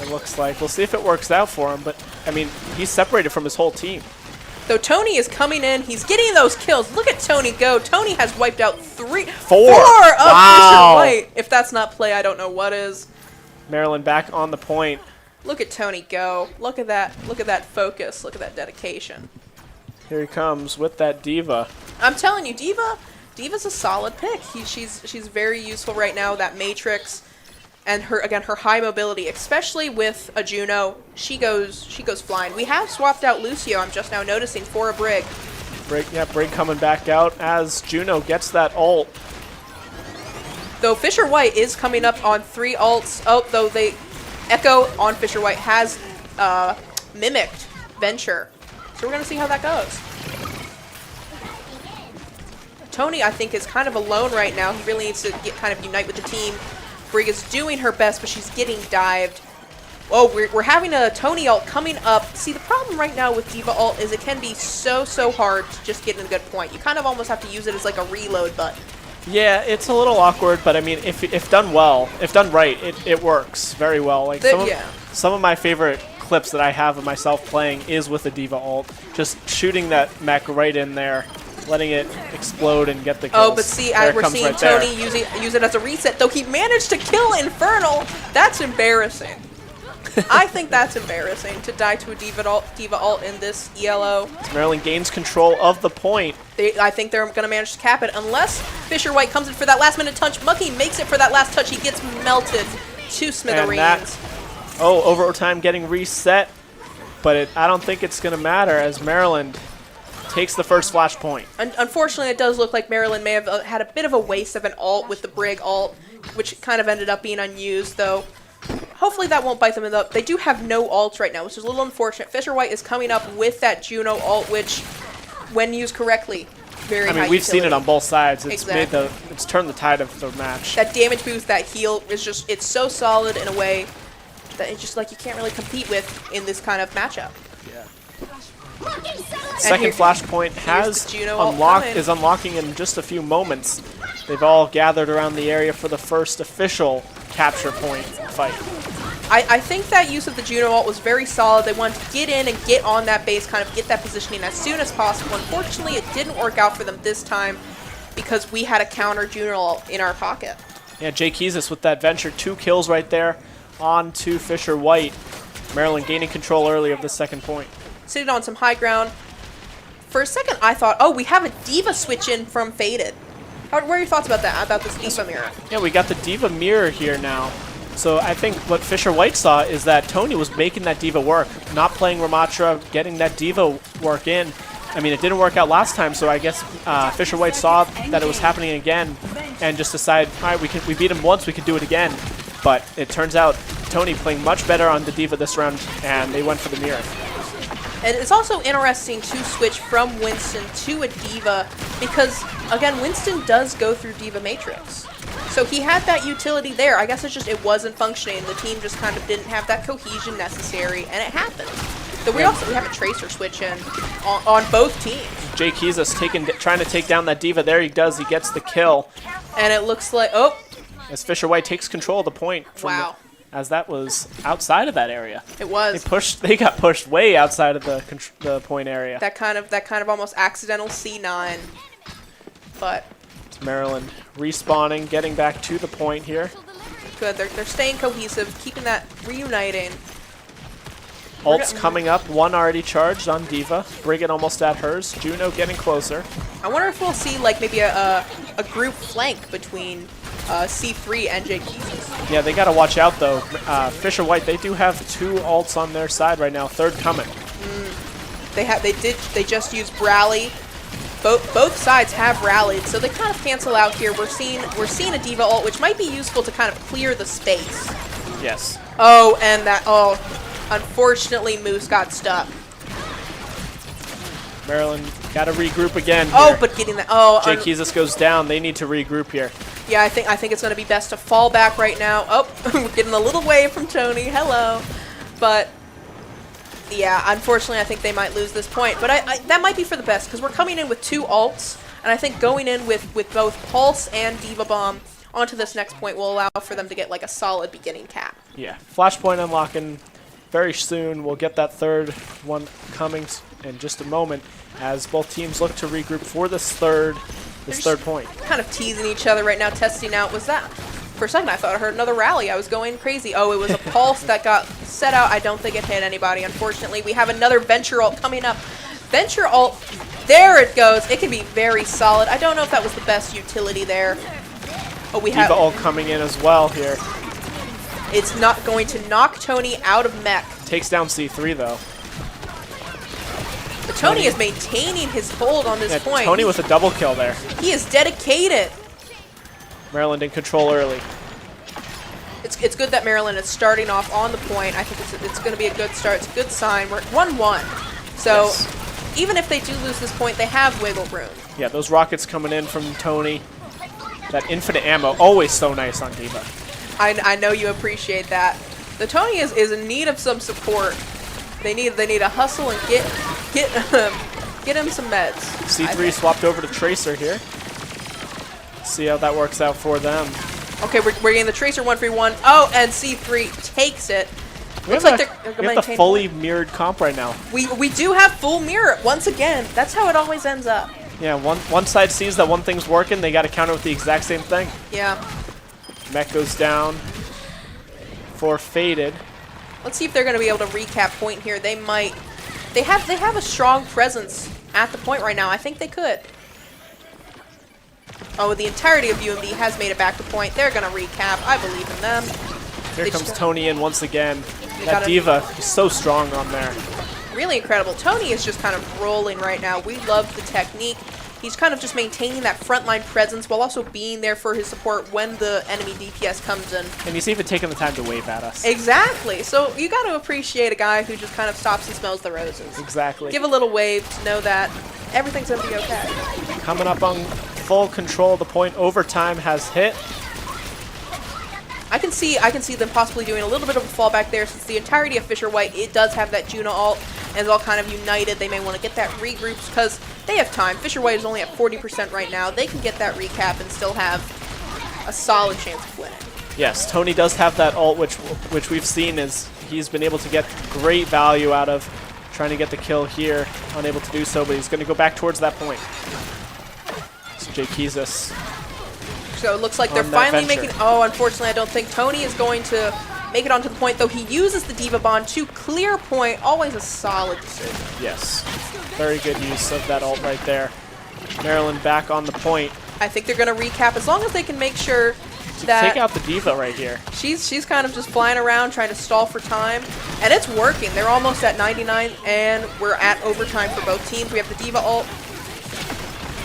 It looks like. We'll see if it works out for him, but, I mean, he's separated from his whole team. Though Tony is coming in, he's getting those kills. Look at Tony go. Tony has wiped out four of Fisher White. If that's not play, I don't know what is. Maryland back on the point. Look at Tony go. Look at that. Look at that focus. Look at that dedication. Here he comes with that Diva. I'm telling you, Diva's a solid pick. She's very useful right now. That Matrix and her high mobility, especially with a Juno, she goes flying. We have swapped out Lucio. I'm just now noticing for a Brig. Brig coming back out as Juno gets that ult. Though Fisher White is coming up on 3 ults. Oh, though they Echo on Fisher White has mimicked Venture. So we're going to see how that goes. Tony, I think, is kind of alone right now. He really needs to kind of unite with the team. Brig is doing her best, but she's getting dived. Oh, we're having a Tony ult coming up. See, the problem right now with Diva ult is it can be so hard to just get in a good point. You kind of almost have to use it as like a reload button. Yeah, it's a little awkward, but I mean, if done well, if done right, it works very well. Like some of my favorite clips that I have of myself playing is with the Diva ult, just shooting that mech right in there, letting it explode and get the kills. Oh, but see, we're seeing right Tony use it as a reset, though he managed to kill Infernal. That's embarrassing. I think that's embarrassing to die to a Diva ult in this ELO. Maryland gains control of the point. I think they're going to manage to cap it unless Fisher White comes in for that last minute touch. Mucky makes it for that last touch. He gets melted to smithereens. Overtime getting reset, but I don't think it's going to matter as Maryland takes the first flash point. Unfortunately, it does look like Maryland may have had a bit of a waste of an ult with the Brig ult, which kind of ended up being unused, though. Hopefully that won't bite them in the... They do have no ults right now, which is a little unfortunate. Fisher White is coming up with that Juno ult, which, when used correctly, very high utility. We've seen it on both sides. It's it's turned the tide of the match. That damage boost, that heal, is just... It's so solid in a way that it's just like you can't really compete with in this kind of matchup. Yeah. Second flashpoint is unlocking in just a few moments. They've all gathered around the area for the first official capture point fight. I think that use of the Juno ult was very solid. They wanted to get in and get on that base, kind of get that positioning as soon as possible. Unfortunately, it didn't work out for them this time because we had a counter Juno ult in our pocket. Yeah, Jake Hughes with that Venture, 2 kills right there on to Fisher White. Maryland gaining control early of the second point. Sitting on some high ground. For a second, I thought, oh, we have a Diva switch in from Faded. What are your thoughts about that, about this Diva mirror? Yeah, we got the Diva mirror here now. So I think what Fisher White saw is that Tony was making that Diva work, not playing Ramatra, getting that Diva work in. I mean, it didn't work out last time, so I guess Fisher White saw that it was happening again and just decided, all right, we beat him once, we can do it again. But it turns out Tony playing much better on the Diva this round, and they went for the mirror. And it's also interesting to switch from Winston to a Diva because, again, Winston does go through Diva Matrix. So he had that utility there. I guess it's just it wasn't functioning. The team just kind of didn't have that cohesion necessary, and it happened. So we have a Tracer switch in on both teams. Jake Hughes trying to take down that Diva. There he does. He gets the kill. And it looks like, oh. As Fisher White takes control of the point. As that was outside of that area. It was. They got pushed way outside of the point area. That kind of almost accidental C9. But it's Maryland respawning, getting back to the point here. Good. They're staying cohesive, keeping that reuniting. Ult's coming up. One already charged on Diva. Brigand almost at hers. Juno getting closer. I wonder if we'll see like maybe a group flank between C3 and Jake Hughes. Yeah, they got to watch out though. Fisher White, they do have 2 ults on their side right now. Third coming. They just used Rally. Both sides have rallied, so they kind of cancel out here. We're seeing a Diva ult, which might be useful to kind of clear the space. Yes. Oh, and unfortunately, Moose got stuck. Maryland got to regroup again here. Oh, but getting that. Oh, Jake Hughes goes down. They need to regroup here. Yeah, I think it's going to be best to fall back right now. Oh, we're getting a little away from Tony. Hello, but Yeah, unfortunately, I think they might lose this point. But that might be for the best, because we're coming in with 2 ults, and I think going in with both Pulse and Diva Bomb onto this next point will allow for them to get like a solid beginning cap. Yeah, Flashpoint unlocking very soon. We'll get that third one coming in just a moment as both teams look to regroup for this third point. Kind of teasing each other right now, testing out. Was that? For a second, I thought I heard another rally. I was going crazy. Oh, it was a pulse that got set out. I don't think it hit anybody, unfortunately. We have another Venture ult coming up. Venture ult, there it goes. It can be very solid. I don't know if that was the best utility there. Oh, we have Diva ult coming in as well here. It's not going to knock Tony out of mech. Takes down C3 though. But Tony is maintaining his hold on this point. Tony with a double kill there. He is dedicated. Maryland in control early. It's good that Maryland is starting off on the point. I think it's going to be a good start. It's a good sign. We're 1-1. So yes. Even if they do lose this point, they have wiggle room. Yeah, those rockets coming in from Tony. That infinite ammo, always so nice on Diva. I know you appreciate that. The Tony is in need of some support. They need a hustle and get him some meds. C3 swapped over to Tracer here. See how that works out for them. Okay, we're getting the Tracer 1v1. Oh, and C3 takes it. We have the fully mirrored comp right now. We do have full mirror once again. That's how it always ends up. Yeah, one side sees that one thing's working, they got to counter with the exact same thing. Yeah. Mech goes down for Faded. Let's see if they're going to be able to recap point here. They might. They have a strong presence at the point right now. I think they could. Oh, the entirety of UMD has made it back to point. They're going to recap. I believe in them. Here comes Tony in once again. That Diva is so strong on there. Really incredible. Tony is just kind of rolling right now. We love the technique. He's kind of just maintaining that frontline presence while also being there for his support when the enemy DPS comes in. And he's even taking the time to wave at us. Exactly. So you got to appreciate a guy who just kind of stops and smells the roses. Exactly. Give a little wave to know that everything's going to be okay. Coming up on full control, the point overtime has hit. I can see them possibly doing a little bit of a fallback there since the entirety of Fisher White, it does have that Juno ult and is all kind of united. They may want to get that regroups because they have time. Fisher White is only at 40% right now. They can get that recap and still have a solid chance of winning. Yes, Tony does have that ult, which we've seen is he's been able to get great value out of trying to get the kill here. Unable to do so, but he's going to go back towards that point. It's Jay Kizis. So it looks like they're finally making... Oh, unfortunately, I don't think Tony is going to make it onto the point, though he uses the Diva Bond to clear point. Always a solid decision. Yes. Very good use of that ult right there. Maryland back on the point. I think they're going to recap as long as they can make sure that... Take out the Diva right here. She's kind of just flying around trying to stall for time. And it's working. They're almost at 99, and we're at overtime for both teams. We have the Diva ult.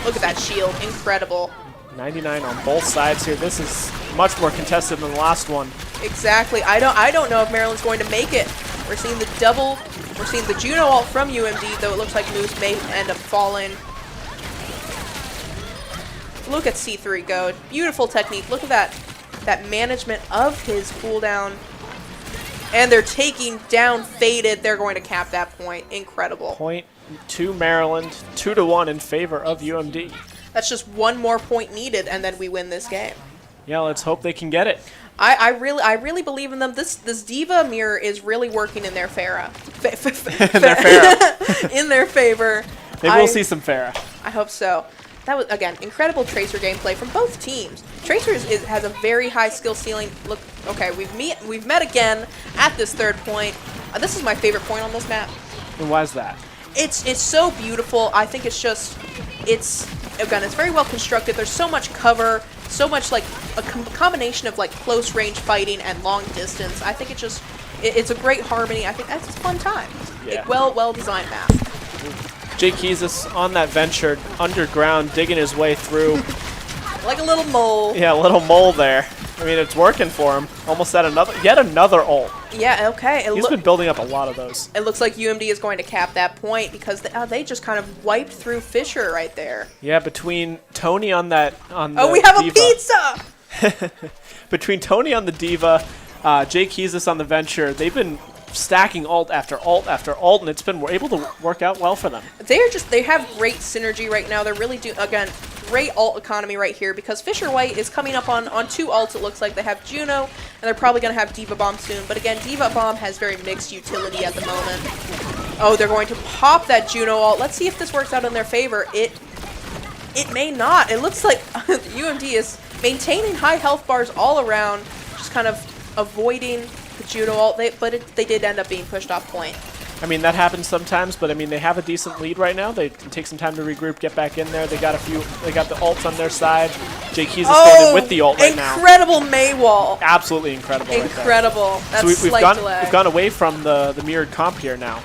Look at that shield. Incredible. 99 on both sides here. This is much more contested than the last one. Exactly. I don't know if Maryland's going to make it. We're seeing the double. We're seeing the Juno ult from UMD, though it looks like Moose may end up falling. Look at C3 go. Beautiful technique. Look at that management of his cooldown. And they're taking down Faded. They're going to cap that point. Incredible. Point to Maryland. 2-1 in favor of UMD. That's just one more point needed, and then we win this game. Yeah, let's hope they can get it. I really believe in them. This Diva mirror is really working in their favor. In their favor. Maybe we'll see some Farah. I hope so. That was, again, incredible Tracer gameplay from both teams. Tracer has a very high skill ceiling. Look, okay, we've met again at this third point. This is my favorite point on this map. And why is that? It's so beautiful. I think it's very well constructed. There's so much cover, so much like a combination of like close range fighting and long distance. I think it's a great harmony. I think that's a fun time. Yeah. Well designed map. Jay Kizis on that venture underground, digging his way through. Like a little mole. Yeah, a little mole there. I mean, it's working for him. Almost at yet another ult. Yeah, okay. He's been building up a lot of those. It looks like UMD is going to cap that point because they just kind of wiped through Fisher right there. Yeah, between Tony on that we have Diva. A pizza! Between Tony on the Diva, Jay Kizis on the venture, they've been stacking ult after ult after ult, and it's been able to work out well for them. They have great synergy right now. They're really again, great ult economy right here because Fisher White is coming up on 2 ults. It looks like they have Juno, and they're probably going to have Diva Bomb soon. But again, Diva Bomb has very mixed utility at the moment. Oh, they're going to pop that Juno ult. Let's see if this works out in their favor. It may not. It looks like UMD is maintaining high health bars all around, just kind of avoiding the Juno ult. They did end up being pushed off point. I mean, that happens sometimes, but I mean, they have a decent lead right now. They can take some time to regroup, get back in there. They got the ults on their side. Jake Keys is going in with the ult right now. Incredible Mei wall. Absolutely incredible. Incredible. Right there. That's So delay. we've gone away from the mirrored comp here now.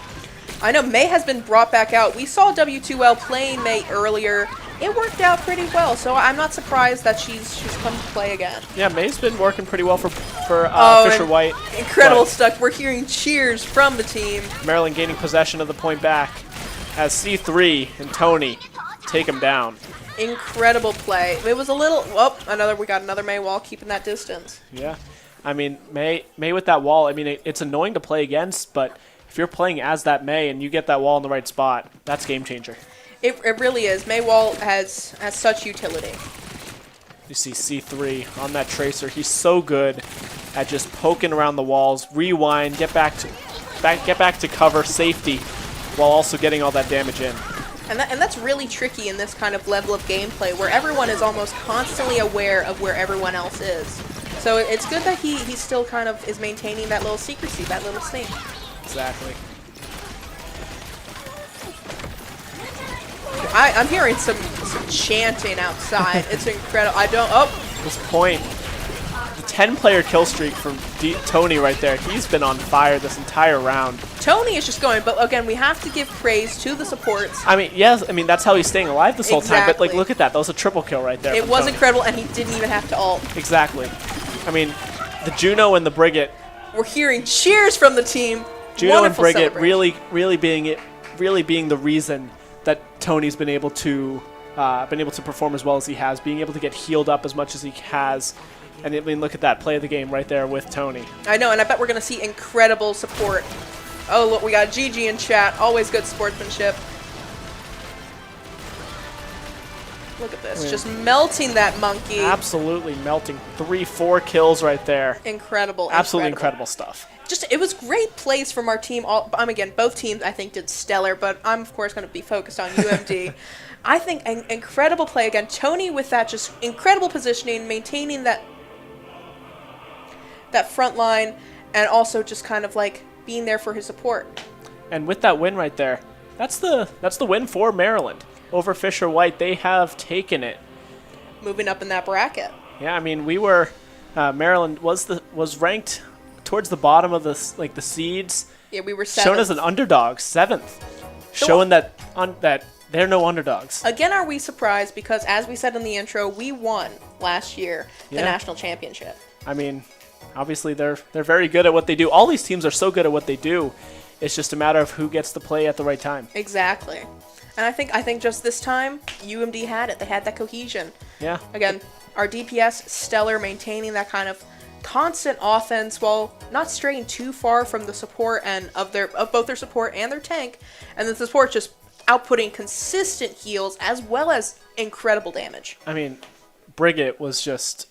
I know Mei has been brought back out. We saw W2L playing Mei earlier. It worked out pretty well, so I'm not surprised that she's come to play again. Yeah, Mei's been working pretty well for Fisher White. Incredible stuff. We're hearing cheers from the team. Maryland gaining possession of the point back as C3 and Tony take him down. Incredible play. It was a little. We got another Mei wall keeping that distance. Yeah, I mean Mei with that wall. I mean it's annoying to play against, but if you're playing as that Mei and you get that wall in the right spot, that's game changer. It really is. Mei wall has such utility. You see C3 on that tracer. He's so good at just poking around the walls, rewind, get back to cover, safety, while also getting all that damage in. And that's really tricky in this kind of level of gameplay where everyone is almost constantly aware of where everyone else is. So it's good that he still kind of is maintaining that little secrecy, that little sneak. Exactly. I'm hearing some chanting outside. It's incredible. This point, the 10-player kill streak from Tony right there. He's been on fire this entire round. Tony is just going, but again, we have to give praise to the supports. I mean, yes, I mean that's how he's staying alive this whole time. But like, Exactly. look at that. That was a triple kill right there. It from was Tony. incredible, and he didn't even have to ult. Exactly. I mean, the Juno and the Brigette. We're hearing cheers from the team. Juno Wonderful and Brigette celebration. really being the reason that Tony's been able to perform as well as he has, being able to get healed up as much as he has. And I mean, look at that play of the game right there with Tony. I know, and I bet we're going to see incredible support. Oh, look, we got GG in chat. Always good sportsmanship. Look at this. Just melting that monkey. Absolutely melting. 3-4 kills right there. Incredible. Absolutely incredible stuff. It was great plays from our team. Again, both teams I think did stellar, but I'm of course going to be focused on UMD. I think an incredible play again. Tony with that just incredible positioning, maintaining that front line, and also just kind of like being there for his support. And with that win right there, that's the win for Maryland over Fisher White. They have taken it. Moving up in that bracket. Yeah, I mean Maryland was ranked towards the bottom of the seeds. Yeah, we were 7th. Shown as an underdog, 7th, showing that they're no underdogs. Again, are we surprised? Because as we said in the intro, we won last year the national championship. I mean, obviously they're very good at what they do. All these teams are so good at what they do. It's just a matter of who gets to play at the right time. Exactly. And I think just this time, UMD had it. They had that cohesion. Yeah. Again, our DPS stellar, maintaining that kind of constant offense while not straying too far from the support and of both their support and their tank, and the support just outputting consistent heals as well as incredible damage. I mean, Brigette was just.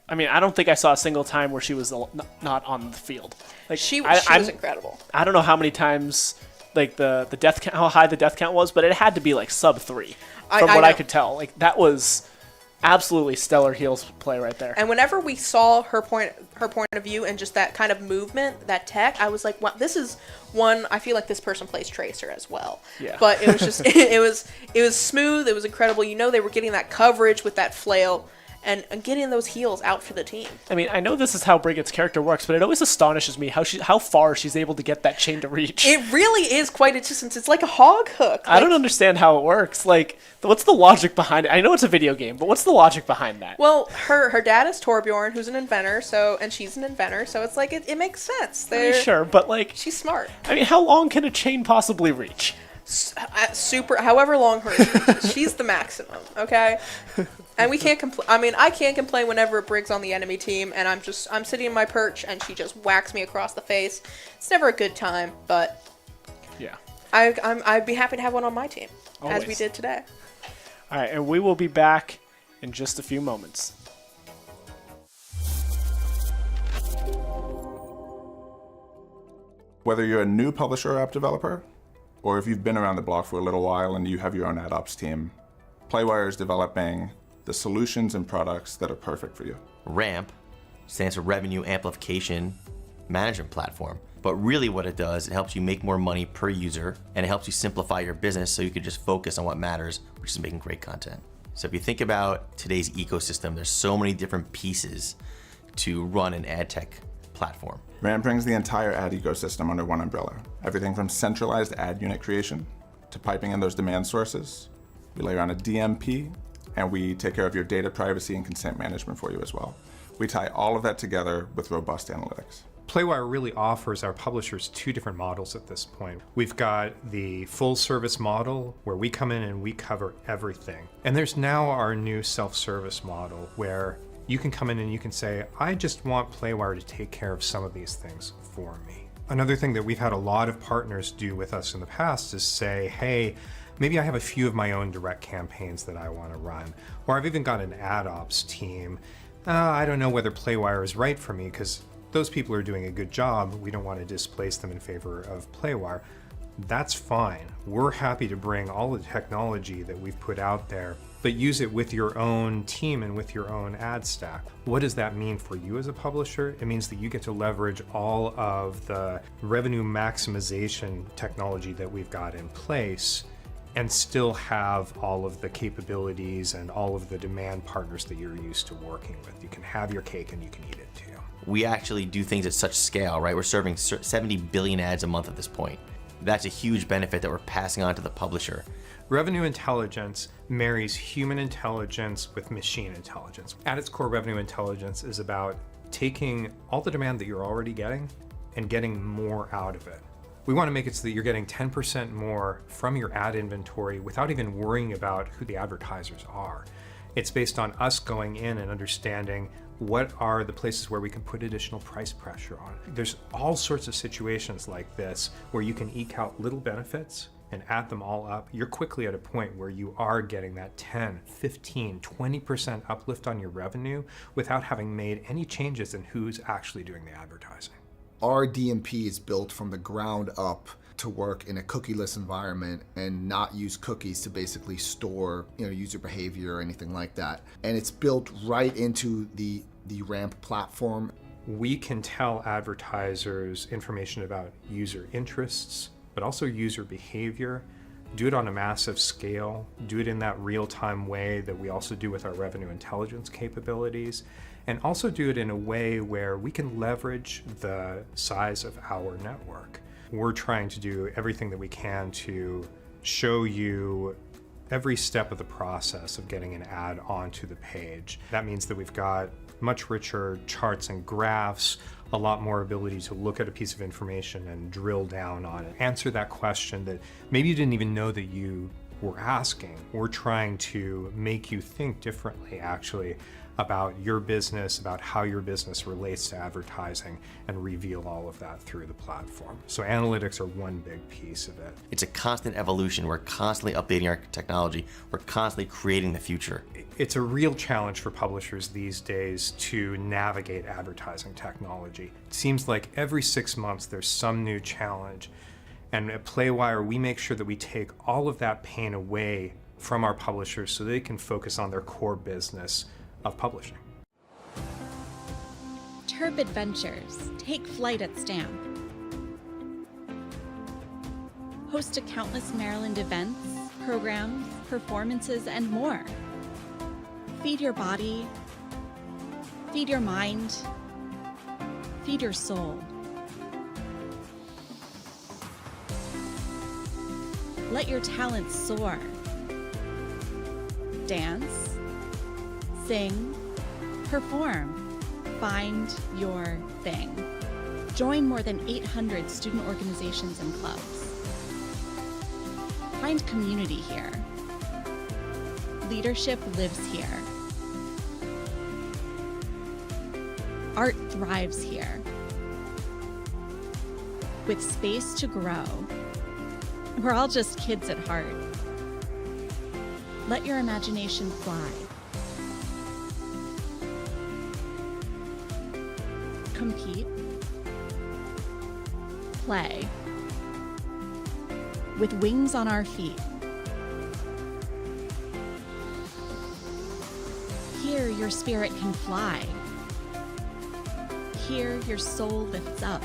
I mean, I don't think I saw a single time where she was not on the field. Like she was incredible. I don't know how many times, like the death count, how high the death count was, but it had to be like sub 3 from what I could tell. Like that was absolutely stellar heals play right there. And whenever we saw her point of view and just that kind of movement, that tech, I was like, wow, this is one. I feel like this person plays Tracer as well. Yeah. But it was just it was smooth. It was incredible. You know, they were getting that coverage with that flail. And getting those heals out for the team. I mean, I know this is how Brigitte's character works, but it always astonishes me how far she's able to get that chain to reach. It really is quite a distance. It's like a hog hook. I don't understand how it works. Like, what's the logic behind it? I know it's a video game, but what's the logic behind that? Well, her dad is Torbjorn, who's an inventor, and she's an inventor, so it's like it makes sense. Sure, but like she's smart. I mean, how long can a chain possibly reach? super, however long her is. She's the maximum, okay? And we can't complain. I mean, I can't complain whenever Brig's on the enemy team, and I'm sitting in my perch, and she just whacks me across the face. It's never a good time, but Yeah. I'd be happy to have one on my team, as we Always. did today. All right, and we will be back in just a few moments. Whether you're a new publisher or app developer, or if you've been around the block for a little while and you have your own ad ops team, Playwire is developing the solutions and products that are perfect for you. RAMP stands for Revenue Amplification Management Platform. But really what it does, it helps you make more money per user, and it helps you simplify your business so you can just focus on what matters, which is making great content. So if you think about today's ecosystem, there's so many different pieces to run an ad tech platform. RAMP brings the entire ad ecosystem under one umbrella. Everything from centralized ad unit creation to piping in those demand sources. We layer on a DMP, and we take care of your data privacy and consent management for you as well. We tie all of that together with robust analytics. Playwire really offers our publishers two different models at this point. We've got the full service model where we come in and we cover everything. And there's now our new self-service model where you can come in and you can say, I just want Playwire to take care of some of these things for me. Another thing that we've had a lot of partners do with us in the past is say, hey, maybe I have a few of my own direct campaigns that I want to run. Or I've even got an ad ops team. I don't know whether Playwire is right for me because those people are doing a good job. We don't want to displace them in favor of Playwire. That's fine. We're happy to bring all the technology that we've put out there, but use it with your own team and with your own ad stack. What does that mean for you as a publisher? It means that you get to leverage all of the revenue maximization technology that we've got in place and still have all of the capabilities and all of the demand partners that you're used to working with. You can have your cake and you can eat it too. We actually do things at such scale, right? We're serving 70 billion ads a month at this point. That's a huge benefit that we're passing on to the publisher. Revenue intelligence marries human intelligence with machine intelligence. At its core, revenue intelligence is about taking all the demand that you're already getting and getting more out of it. We want to make it so that you're getting 10% more from your ad inventory without even worrying about who the advertisers are. It's based on us going in and understanding what are the places where we can put additional price pressure on. There's all sorts of situations like this where you can eke out little benefits and add them all up. You're quickly at a point where you are getting that 10, 15, 20% uplift on your revenue without having made any changes in who's actually doing the advertising. Our DMP is built from the ground up to work in a cookieless environment and not use cookies to basically store, user behavior or anything like that. And it's built right into the RAMP platform. We can tell advertisers information about user interests, but also user behavior, do it on a massive scale, do it in that real-time way that we also do with our revenue intelligence capabilities, and also do it in a way where we can leverage the size of our network. We're trying to do everything that we can to show you every step of the process of getting an ad onto the page. That means that we've got much richer charts and graphs, a lot more ability to look at a piece of information and drill down on it. Answer that question that maybe you didn't even know that you were asking. We're trying to make you think differently, actually, about your business, about how your business relates to advertising, and reveal all of that through the platform. So analytics are one big piece of it. It's a constant evolution. We're constantly updating our technology. We're constantly creating the future. It's a real challenge for publishers these days to navigate advertising technology. It seems like every 6 months there's some new challenge. And at Playwire, we make sure that we take all of that pain away from our publishers so they can focus on their core business of publishing. Terp Adventures. Take flight at Stamp. Host to countless Maryland events, programs, performances, and more. Feed your body. Feed your mind. Feed your soul. Let your talents soar. Dance. Sing, perform, find your thing. Join more than 800 student organizations and clubs. Find community here. Leadership lives here. Art thrives here. With space to grow. We're all just kids at heart. Let your imagination fly. Compete. Play. With wings on our feet. Here your spirit can fly. Here your soul lifts up.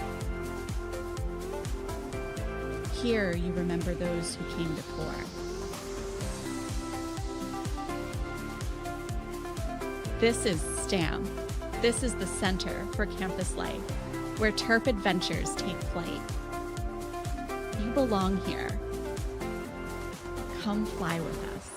Here you remember those who came before. This is STAM. This is the Center for Campus Life, where Terp adventures take flight. You belong here. Come fly with us.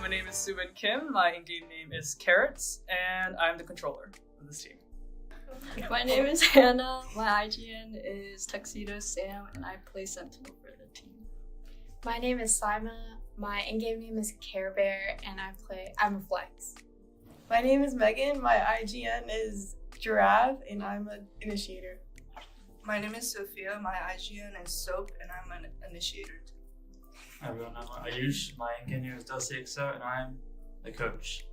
my name is Subin Kim. My in-game name is Carrots, and I'm the controller of this team. My name is Hannah. My IGN is Tuxedo Sam, and I play Sentinel for the team. My name is Saima. My in-game name is Care Bear, and I'm a flex. My name is Megan. My IGN is Giraffe, and I'm an initiator. My name is Sophia. My IGN is Soap, and I'm an initiator. Hi everyone, I'm Ayush. My in-game name is Exo, and I'm the coach.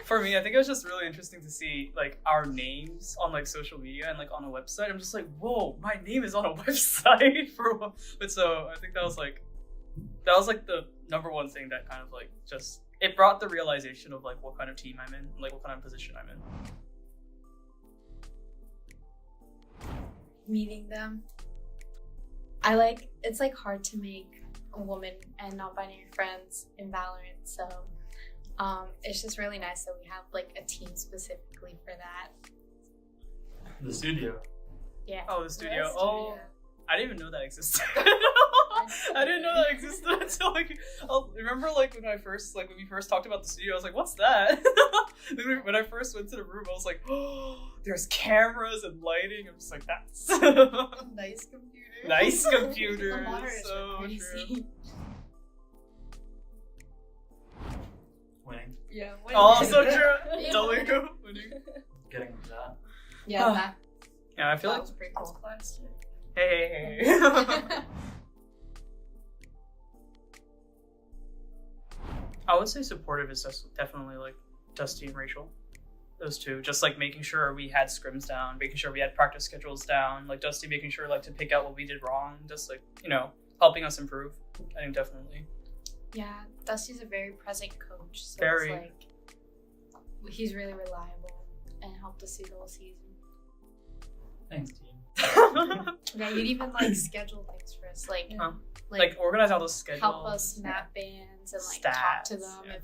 For me, I think it was just really interesting to see like our names on like social media and like on a website. I'm just like, whoa, my name is on a website but so I think that was like the number one thing that kind of like just it brought the realization of like what kind of team I'm in, like what kind of position I'm in. Meeting them. It's like hard to make a woman and non-binary friends in Valorant, so it's just really nice that we have like a team specifically for that. The studio. Yeah. Oh, the studio. The Oh, studio. I didn't even know that existed. I didn't know that existed until like remember like when we first talked about the studio. I was like, "What's that?" When I first went to the room, I was like, "Oh, there's cameras and lighting." I'm just like, "That's Nice computer." Nice computer. The monitors So are crazy. true. Winning. Yeah. Oh, so true. Yeah. W winning. Getting to that. Yeah, that Yeah, I feel like was pretty cool. hey. I would say supportive is definitely like Dusty and Rachel. Those two, just like making sure we had scrims down, making sure we had practice schedules down, like Dusty making sure like to pick out what we did wrong, just like, helping us improve. I think definitely. Yeah, Dusty's a very present coach, so Very. it's like he's really reliable and helped us through the whole season. Thanks, team. Yeah, you'd even like schedule things for us, Like organize all those schedules. help us map bands and like talk to Stats, them yeah. if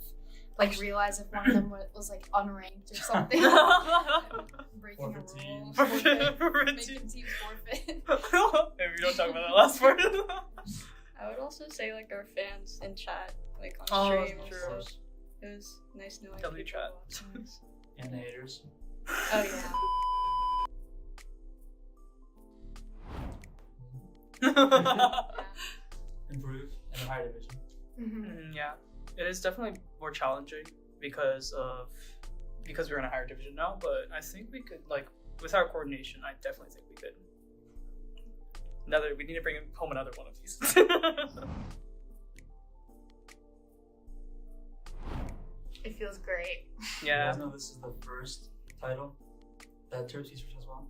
like realize if one of them was like unranked or something. Breaking Forfeit a rule. teams. Forfeit Making teams forfeit. Maybe we don't talk about that last part. I would also say like our fans in chat, like on Oh, stream. true. Also, it was nice knowing W people chat. watching us. And the haters. Oh yeah. Improve in the higher division. Yeah, it is definitely more challenging because we're in a higher division now. But I think we could with our coordination, I definitely think we could. We need to bring home another one of these. It feels great. Yeah. You guys know this is the first title that Terps Esports has won.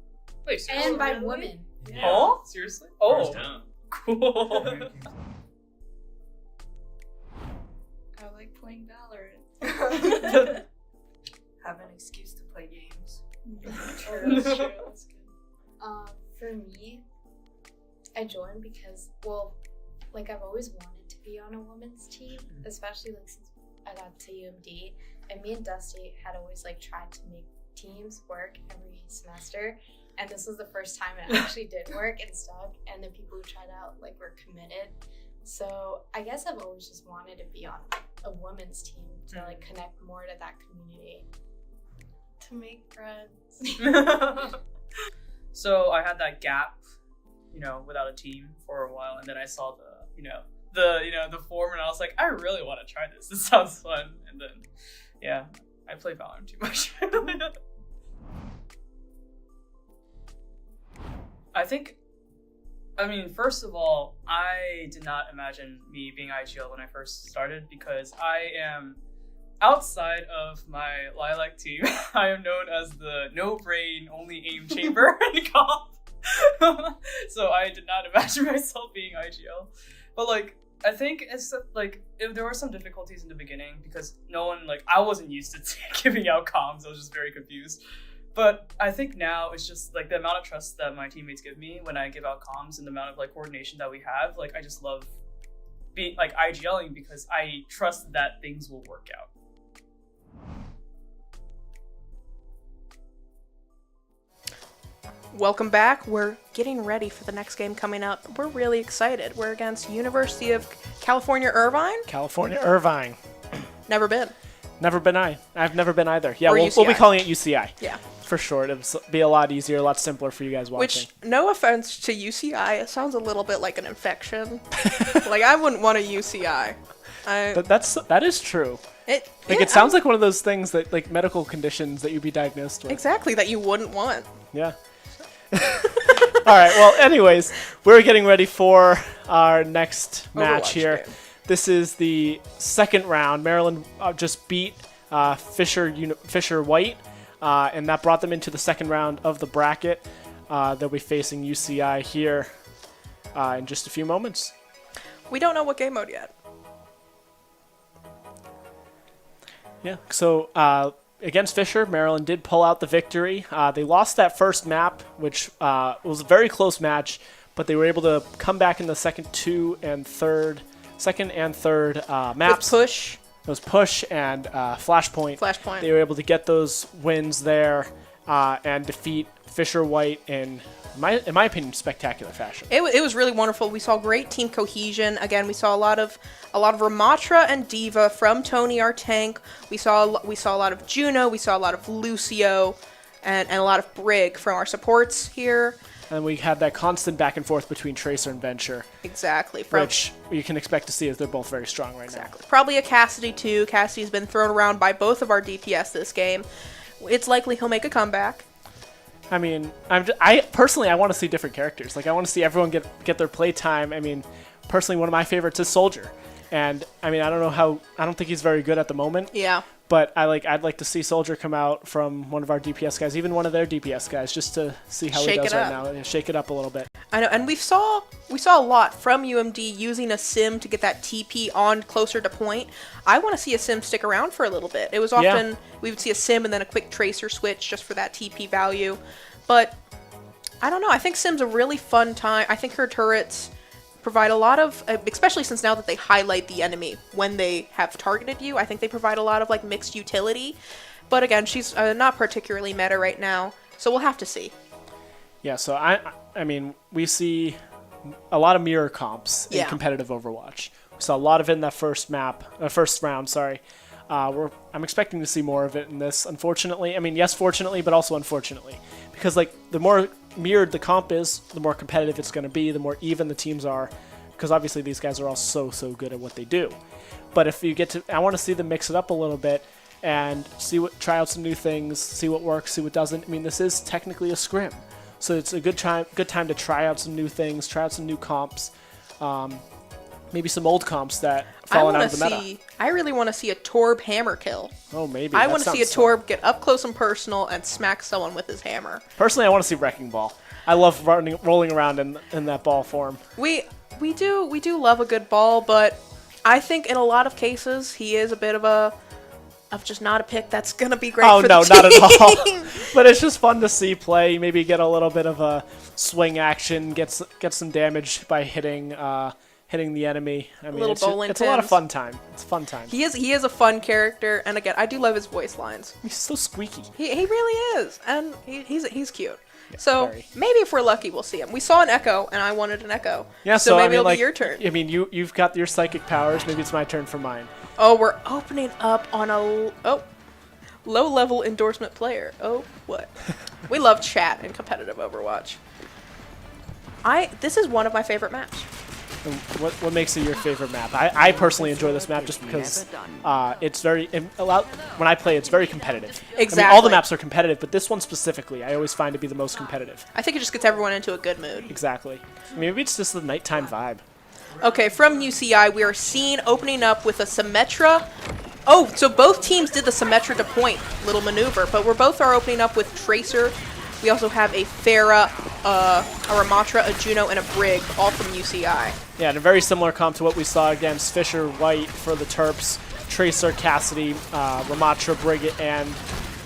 Wait, seriously? And by Really? women. Yeah. Oh, seriously? Oh, First down. cool. I like playing Valorant. Have an excuse to play games. That's true. That's good. For me, I joined because, I've always wanted to be on a women's team, especially since I got to UMD, and me and Dusty had always tried to make teams work every semester, and this was the first time it actually did work and stuck, and the people who tried out were committed. So I guess I've always just wanted to be on a women's team to connect more to that community. To make friends. So I had that gap, without a team for a while, and then I saw the form, and I was like, I really want to try this. This sounds fun. And then, yeah, I play Valorant too much. First of all, I did not imagine me being IGL when I first started, because I am, outside of my Lilac team, I am known as the no-brain, only aim chamber in comp. So I did not imagine myself being IGL. But I think there were some difficulties in the beginning because no one, I wasn't used to giving out comms. I was just very confused. But I think now it's just the amount of trust that my teammates give me when I give out comms and the amount of coordination that we have. I just love being IGLing because I trust that things will work out. Welcome back. We're getting ready for the next game coming up. We're really excited. We're against University of California Irvine? California Irvine. Never been. Never been I've never been either. Yeah, Or we'll be UCI. calling it UCI. Yeah. For sure. It'll be a lot easier, a lot simpler for you guys watching. Which, no offense to UCI, it sounds a little bit like an infection. Like, I wouldn't want a UCI. That is true. It sounds like one of those things that, like, medical conditions that you'd be diagnosed with. Exactly, that you wouldn't want. Yeah. All right. Well, anyways, we're getting ready for our next match Overwatch here. game. This is the second round. Maryland just beat Fisher White, and that brought them into the second round of the bracket. They'll be facing UCI here in just a few moments. We don't know what game mode yet. Yeah. So against Fisher, Maryland did pull out the victory. They lost that first map, which was a very close match, but they were able to come back in the second and third maps. With push. It was push and Flashpoint. Flashpoint. They were able to get those wins there and defeat Fisher White in my opinion, spectacular fashion. It was really wonderful. We saw great team cohesion. Again, we saw a lot of Ramatra and Diva from Tony, our tank. We saw a lot of Juno. We saw a lot of Lucio, and a lot of Brig from our supports here. And we had that constant back and forth between Tracer and Venture. Exactly. Which you can expect to see as they're both very strong right now. Probably a Cassidy too. Cassidy's been thrown around by both of our DPS this game. It's likely he'll make a comeback. I mean, I personally want to see different characters. Like, I want to see everyone get their play time. I mean, personally, one of my favorites is Soldier. And I mean, I don't think he's very good at the moment. Yeah. But I'd like to see Soldier come out from one of our DPS guys, even one of their DPS guys, just to see how he does right now. Yeah, shake it up a little bit. I know, and we saw a lot from UMD using a sim to get that TP on closer to point. I want to see a sim stick around for a little bit. It was often we would see a sim and then a quick Tracer switch just for that TP value. But I don't know. I think sim's a really fun time. I think her turrets provide a lot of, especially since now that they highlight the enemy when they have targeted you, I think they provide a lot of like mixed utility. But again, she's not particularly meta right now, so we'll have to see. Yeah, so I mean, we see a lot of mirror comps in competitive Overwatch. We saw a lot of it in that first round, sorry. I'm expecting to see more of it in this, unfortunately. I mean, yes, fortunately, but also unfortunately. Because, like, the more mirrored the comp is, the more competitive it's going to be, the more even the teams are. Because, obviously, these guys are all so good at what they do. But if you get to... I want to see them mix it up a little bit and try out some new things, see what works, see what doesn't. I mean, this is technically a scrim. So it's a good time to try out some new things, try out some new comps. Maybe some old comps that fallen out of the meta. I really want to see a Torb hammer kill. Oh, maybe. I want to see a Torb get up close and personal and smack someone with his hammer. Personally, I want to see Wrecking Ball. I love rolling around in that ball form. We do love a good ball, but I think in a lot of cases he is a bit of just not a pick that's gonna be great. Oh for no, the team. not at all. But it's just fun to see play. Maybe get a little bit of a swing action, get some damage by hitting the enemy. I mean, it's a lot of fun time. It's a fun time. He is a fun character, and again, I do love his voice lines. He's so squeaky. He really is, and he's cute. Yeah, so maybe if we're lucky, we'll see him. We saw an Echo, and I wanted an Echo. Yeah, so maybe it'll like, be your turn. I mean, you've got your psychic powers. Maybe it's my turn for mine. Oh, we're opening up on a low-level endorsement player. Oh, what? We love chat in competitive Overwatch. This is one of my favorite maps. What makes it your favorite map? I personally enjoy this map just because it's very when I play, it's very competitive. Exactly. I mean, all the maps are competitive, but this one specifically, I always find to be the most competitive. I think it just gets everyone into a good mood. Exactly. Maybe it's just the nighttime vibe. Okay, from UCI, we are seen opening up with a Symmetra. Oh, so both teams did the Symmetra to point little maneuver, but we're both opening up with Tracer. We also have a Pharah, a Ramatra, a Juno, and a Brig, all from UCI. Yeah, and a very similar comp to what we saw against Fisher White for the Terps. Tracer, Cassidy, Ramatra, Brig, and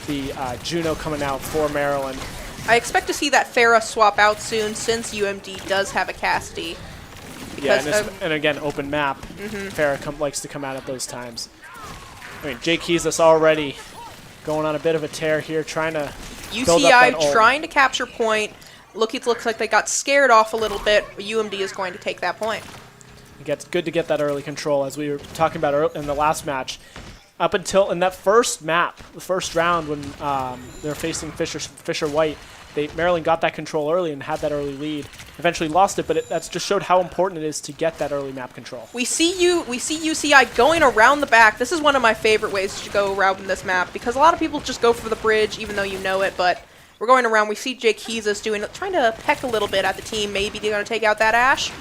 the Juno coming out for Maryland. I expect to see that Pharah swap out soon since UMD does have a Cassidy. Because, and again, open map. Pharah likes to come out at those times. I mean, Jake Keezus already going on a bit of a tear here, trying to build up that ult. Trying to capture point. It looks like they got scared off a little bit. UMD is going to take that point. It's good to get that early control, as we were talking about in the last match. Up until in that first map, the first round when they were facing Fisher White, Maryland got that control early and had that early lead. Eventually lost it, but that's just showed how important it is to get that early map control. We see UCI going around the back. This is one of my favorite ways to go around in this map, because a lot of people just go for the bridge, even though you know it, but we're going around. We see Jake Heezus trying to peck a little bit at the team. Maybe they're going to take out that Ashe.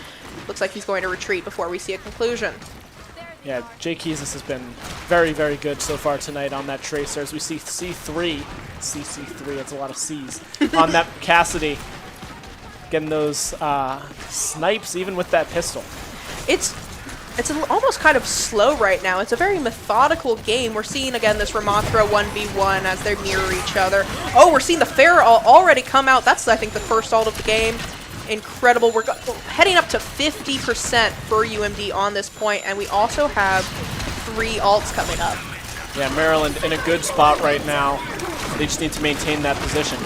Looks like he's going to retreat before we see a conclusion. Yeah, Jake Heezus has been very, very good so far tonight on that Tracer. As we see CC3, that's a lot of C's, on that Cassidy. Getting those snipes even with that pistol. It's almost kind of slow right now. It's a very methodical game. We're seeing, again, this Ramothra 1v1 as they mirror each other. Oh, we're seeing the Pharah ult already come out. That's, I think, the first ult of the game. Incredible. We're heading up to 50% for UMD on this point, and we also have 3 ults coming up. Yeah, Maryland in a good spot right now. They just need to maintain that position.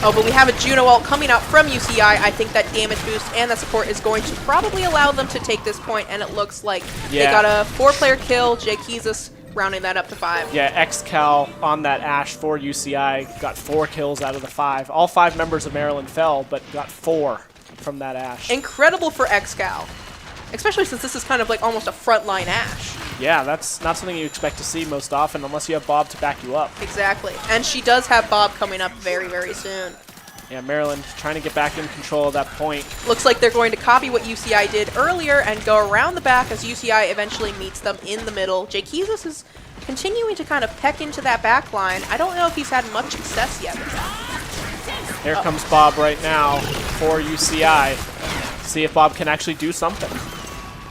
Oh, but we have a Juno ult coming out from UCI. I think that damage boost and that support is going to probably allow them to take this point, and it looks like they got a 4-player kill. Jake Heezus rounding that up to 5. Yeah, XCal on that Ashe for UCI got 4 kills out of the 5. All 5 members of Maryland fell, but got 4 from that Ashe. Incredible for XCal, especially since this is kind of like almost a frontline Ashe. Yeah, that's not something you expect to see most often unless you have Bob to back you up. Exactly, and she does have Bob coming up very, very soon. Yeah, Maryland trying to get back in control of that point. Looks like they're going to copy what UCI did earlier and go around the back as UCI eventually meets them in the middle. Jake Heezus is continuing to kind of peck into that back line. I don't know if he's had much success yet with that. Here comes Bob right now for UCI. See if Bob can actually do something.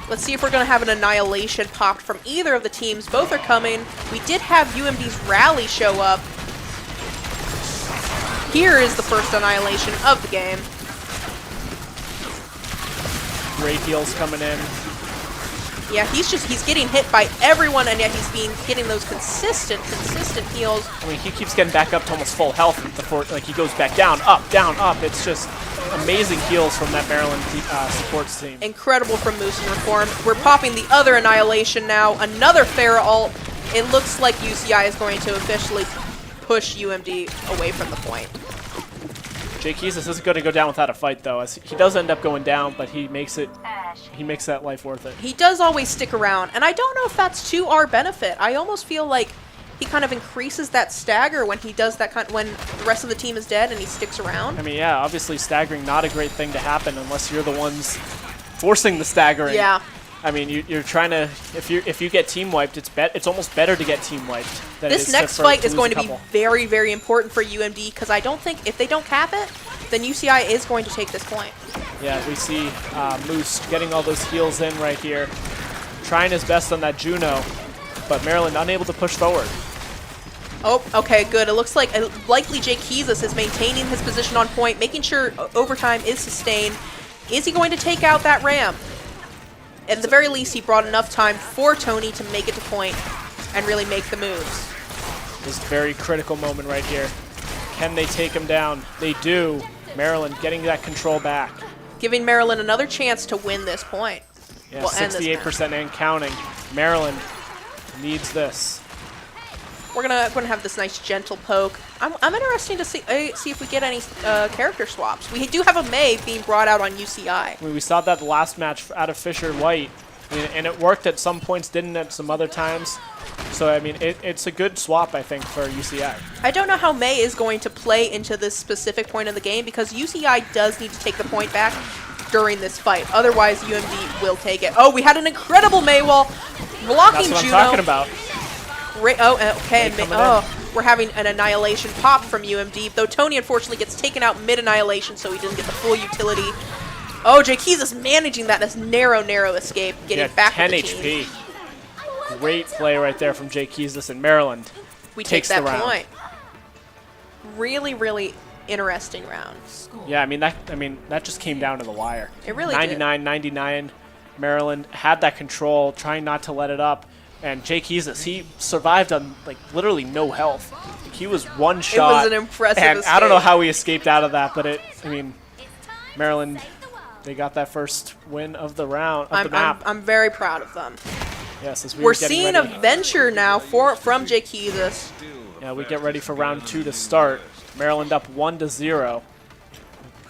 Let's see if we're going to have an annihilation popped from either of the teams. Both are coming. We did have UMD's rally show up. Here is the first annihilation of the game. Great heals coming in. Yeah, he's getting hit by everyone, and yet he's getting those consistent heals. I mean, he keeps getting back up to almost full health before, like, he goes back down, up. It's just amazing heals from that Maryland supports team. Incredible from Moose and Reform. We're popping the other annihilation now. Another Pharah ult. It looks like UCI is going to officially push UMD away from the point. Jake Heezus isn't going to go down without a fight, though, as he does end up going down, but he makes that life worth it. He does always stick around, and I don't know if that's to our benefit. I almost feel like he kind of increases that stagger when he does that when the rest of the team is dead and he sticks around. I mean, yeah, obviously staggering not a great thing to happen unless you're the ones forcing the staggering. Yeah. I mean, you're trying to, if you get team wiped, it's almost better to get team wiped. This next fight is going to be very, very important for UMD, because I don't think if they don't cap it, then UCI is going to take this point. Yeah, we see Moose getting all those heals in right here, trying his best on that Juno, but Maryland unable to push forward. Oh, okay, good. It looks like likely Jake Heezus is maintaining his position on point, making sure overtime is sustained. Is he going to take out that ramp? At the very least, he brought enough time for Tony to make it to point and really make the moves. This is a very critical moment right here. Can they take him down? They do. Maryland getting that control back. Giving Maryland another chance to win this point. Yeah, 68% and counting. Maryland needs this. We're gonna have this nice gentle poke. I'm interested to see if we get any character swaps. We do have a Mei being brought out on UCI. I mean, we saw that the last match out of Fisher White, and it worked at some points, didn't at some other times. So I mean, it's a good swap, I think, for UCI. I don't know how Mei is going to play into this specific point of the game, because UCI does need to take the point back during this fight. Otherwise, UMD will take it. Oh, we had an incredible Mei wall blocking That's what Juno. I'm talking about. Okay. We're having an annihilation pop from UMD, though Tony unfortunately gets taken out mid-annihilation, so he doesn't get the full utility. Oh, Jake Heezus managing that narrow escape, getting back 10 with the team. HP. Great play right there from Jake Heezus in Maryland. We takes take that the round. point. Really, really interesting round. Yeah, I mean that just came down to the wire. It really 99-99. Maryland had that control, trying not to let it up. And Jake Heezus, he survived on like literally no health. He was one shot. It was an impressive and escape. I don't know how he escaped out of that, but Maryland, They got that first win of the round, of the map. I'm very proud of them. Yes, as We're getting seeing ready. a venture now from Jakeezus. Yeah, we get ready for round 2 to start. Maryland up 1-0.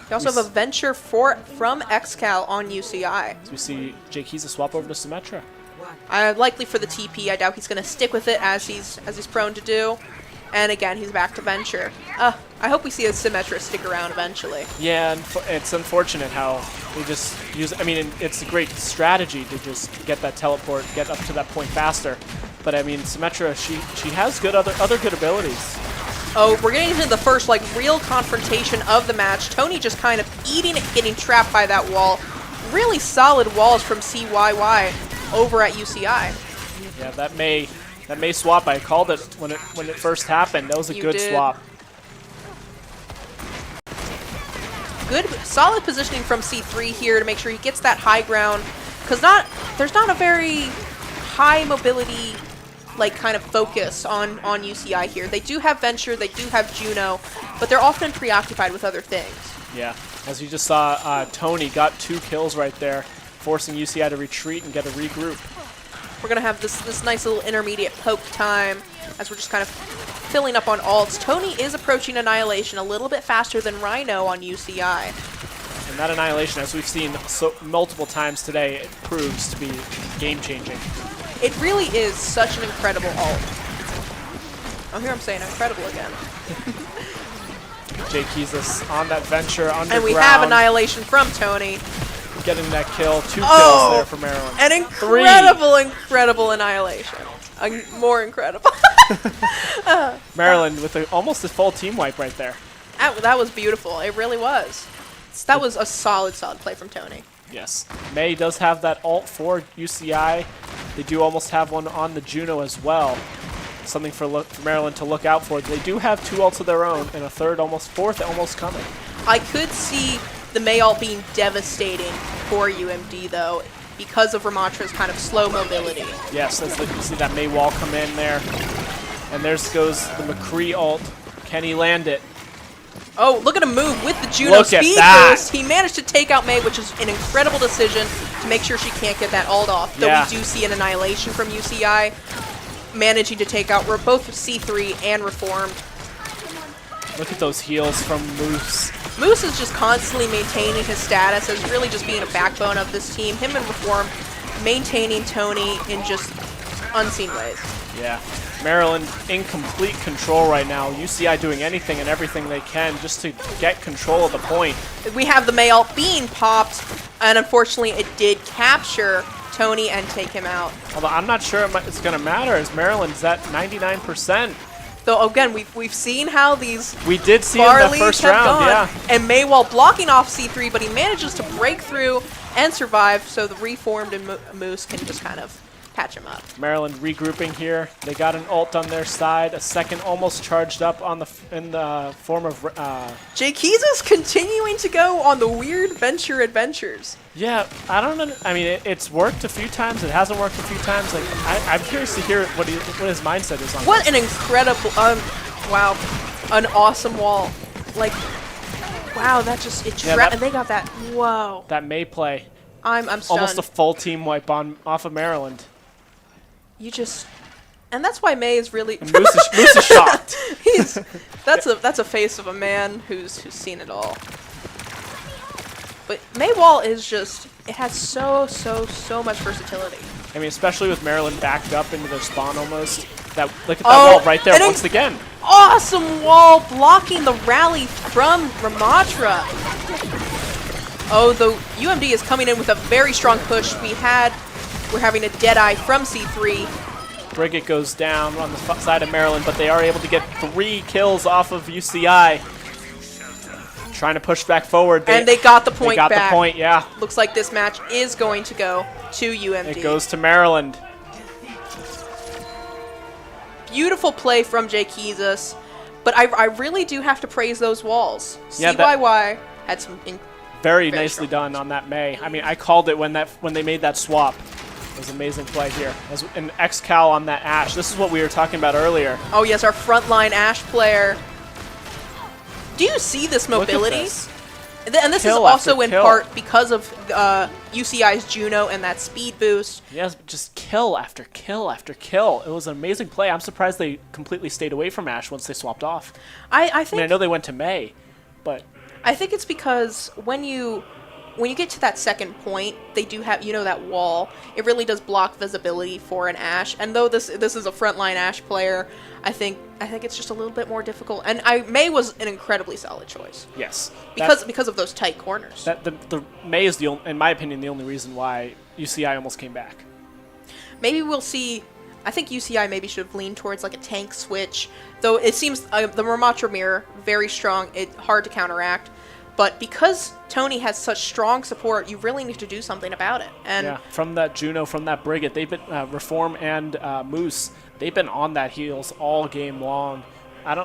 We also have a venture from XCal on UCI. So we see Jakeezus swap over to Symmetra. Likely for the TP. I doubt he's going to stick with it as he's prone to do. And again, he's back to venture. I hope we see a Symmetra stick around eventually. Yeah, and it's unfortunate how they just use. I mean, it's a great strategy to just get that teleport, get up to that point faster. But I mean, Symmetra, she has good other good abilities. Oh, we're getting into the first real confrontation of the match. Tony just kind of eating it, getting trapped by that wall. Really solid walls from CYY over at UCI. Yeah, that May swap, I called it when it first happened. That was a good swap. Good, solid positioning from C3 here to make sure he gets that high ground, because there's not a very high mobility kind of focus on UCI here. They do have Venture, they do have Juno, but they're often preoccupied with other things. Yeah, as you just saw, Tony got 2 kills right there, forcing UCI to retreat and get a regroup. We're going to have this nice little intermediate poke time as we're just kind of filling up on ults. Tony is approaching Annihilation a little bit faster than Rhino on UCI. And that Annihilation, as we've seen multiple times today, it proves to be game-changing. It really is such an incredible ult. Oh, here I'm saying incredible again. Jakeezus on that venture underground. And we have Annihilation from Tony. Getting that kill. 2 kills there for Maryland. An incredible Annihilation. More incredible. Maryland with almost a full team wipe right there. That was beautiful. It really was. That was a solid play from Tony. Yes. May does have that ult for UCI. They do almost have one on the Juno as well. Something for Maryland to look out for. They do have 2 ults of their own and a fourth almost coming. I could see the May ult being devastating for UMD though, because of Ramatra's kind of slow mobility. Yes, as you see that May wall come in there. And there goes the McCree ult. Can he land it? Oh, look at him move with the Juno speed boost. He managed to take out May, which is an incredible decision to make sure she can't get that ult off. Though we do see an Annihilation from UCI, managing to take out both C3 and Reformed. Look at those heals from Moose. Moose is just constantly maintaining his status as really just being a backbone of this team. Him and Reform maintaining Tony in just unseen ways. Yeah. Maryland in complete control right now. UCI doing anything and everything they can just to get control of the point. We have the May ult being popped, and unfortunately it did capture Tony and take him out. Although I'm not sure it's going to matter as Maryland's at 99%. Though again, we've seen how these we did see in the first round, yeah. And May while blocking off C3, but he manages to break through and survive, so the Reformed and Moose can just kind of patch him up. Maryland regrouping here. They got an ult on their side. A second almost charged up on in the form of Jakeezus continuing to go on the weird venture adventures. Yeah, I don't know. I mean, it's worked a few times. It hasn't worked a few times. Like, I'm curious to hear what his mindset is on What this. an incredible, wow, an awesome wall. Like, wow, that just, and they got that, whoa. That May play. I'm stunned. Almost a full team wipe off of Maryland. And that's why May is really. Moose is shocked. That's a face of a man who's seen it all. But May wall is just, it has so much versatility. I mean, especially with Maryland backed up into their spawn almost. Look at that wall right there once again. Awesome wall blocking the rally from Ramatra. Oh, the UMD is coming in with a very strong push. We're having a Deadeye from C3. Frigate goes down on the side of Maryland, but they are able to get 3 kills off of UCI. Trying to push back forward. And they got the point back. They got the point, yeah. Looks like this match is going to go to UMD. It goes to Maryland. Beautiful play from Jakeezus, but I really do have to praise those walls. Yeah, CYY had some very nicely done on that May. I mean, I called it when they made that swap. It was an amazing play here. As an X-Cal on that Ashe. This is what we were talking about earlier. Oh yes, our frontline Ashe player. Do you see this mobility? And this is Kill also after in kill. part because of UCI's Juno and that speed boost. Yes, but just kill after kill after kill. It was an amazing play. I'm surprised they completely stayed away from Ash once they swapped off. I think I know they went to May, but I think it's because when you get to that second point, they do have, that wall. It really does block visibility for an Ashe. And though this is a frontline Ashe player, I think it's just a little bit more difficult. And May was an incredibly solid choice. yes, Because of those tight corners. the May is in my opinion, the only reason why UCI almost came back. Maybe we'll see. I think UCI maybe should have leaned towards like a tank switch, though it seems the Ramatra mirror very strong. It's hard to counteract, but because Tony has such strong support, you really need to do something about it. And yeah, from that Juno, from that Brigade, they've been Reform and Moose. They've been on that heels all game long. Tony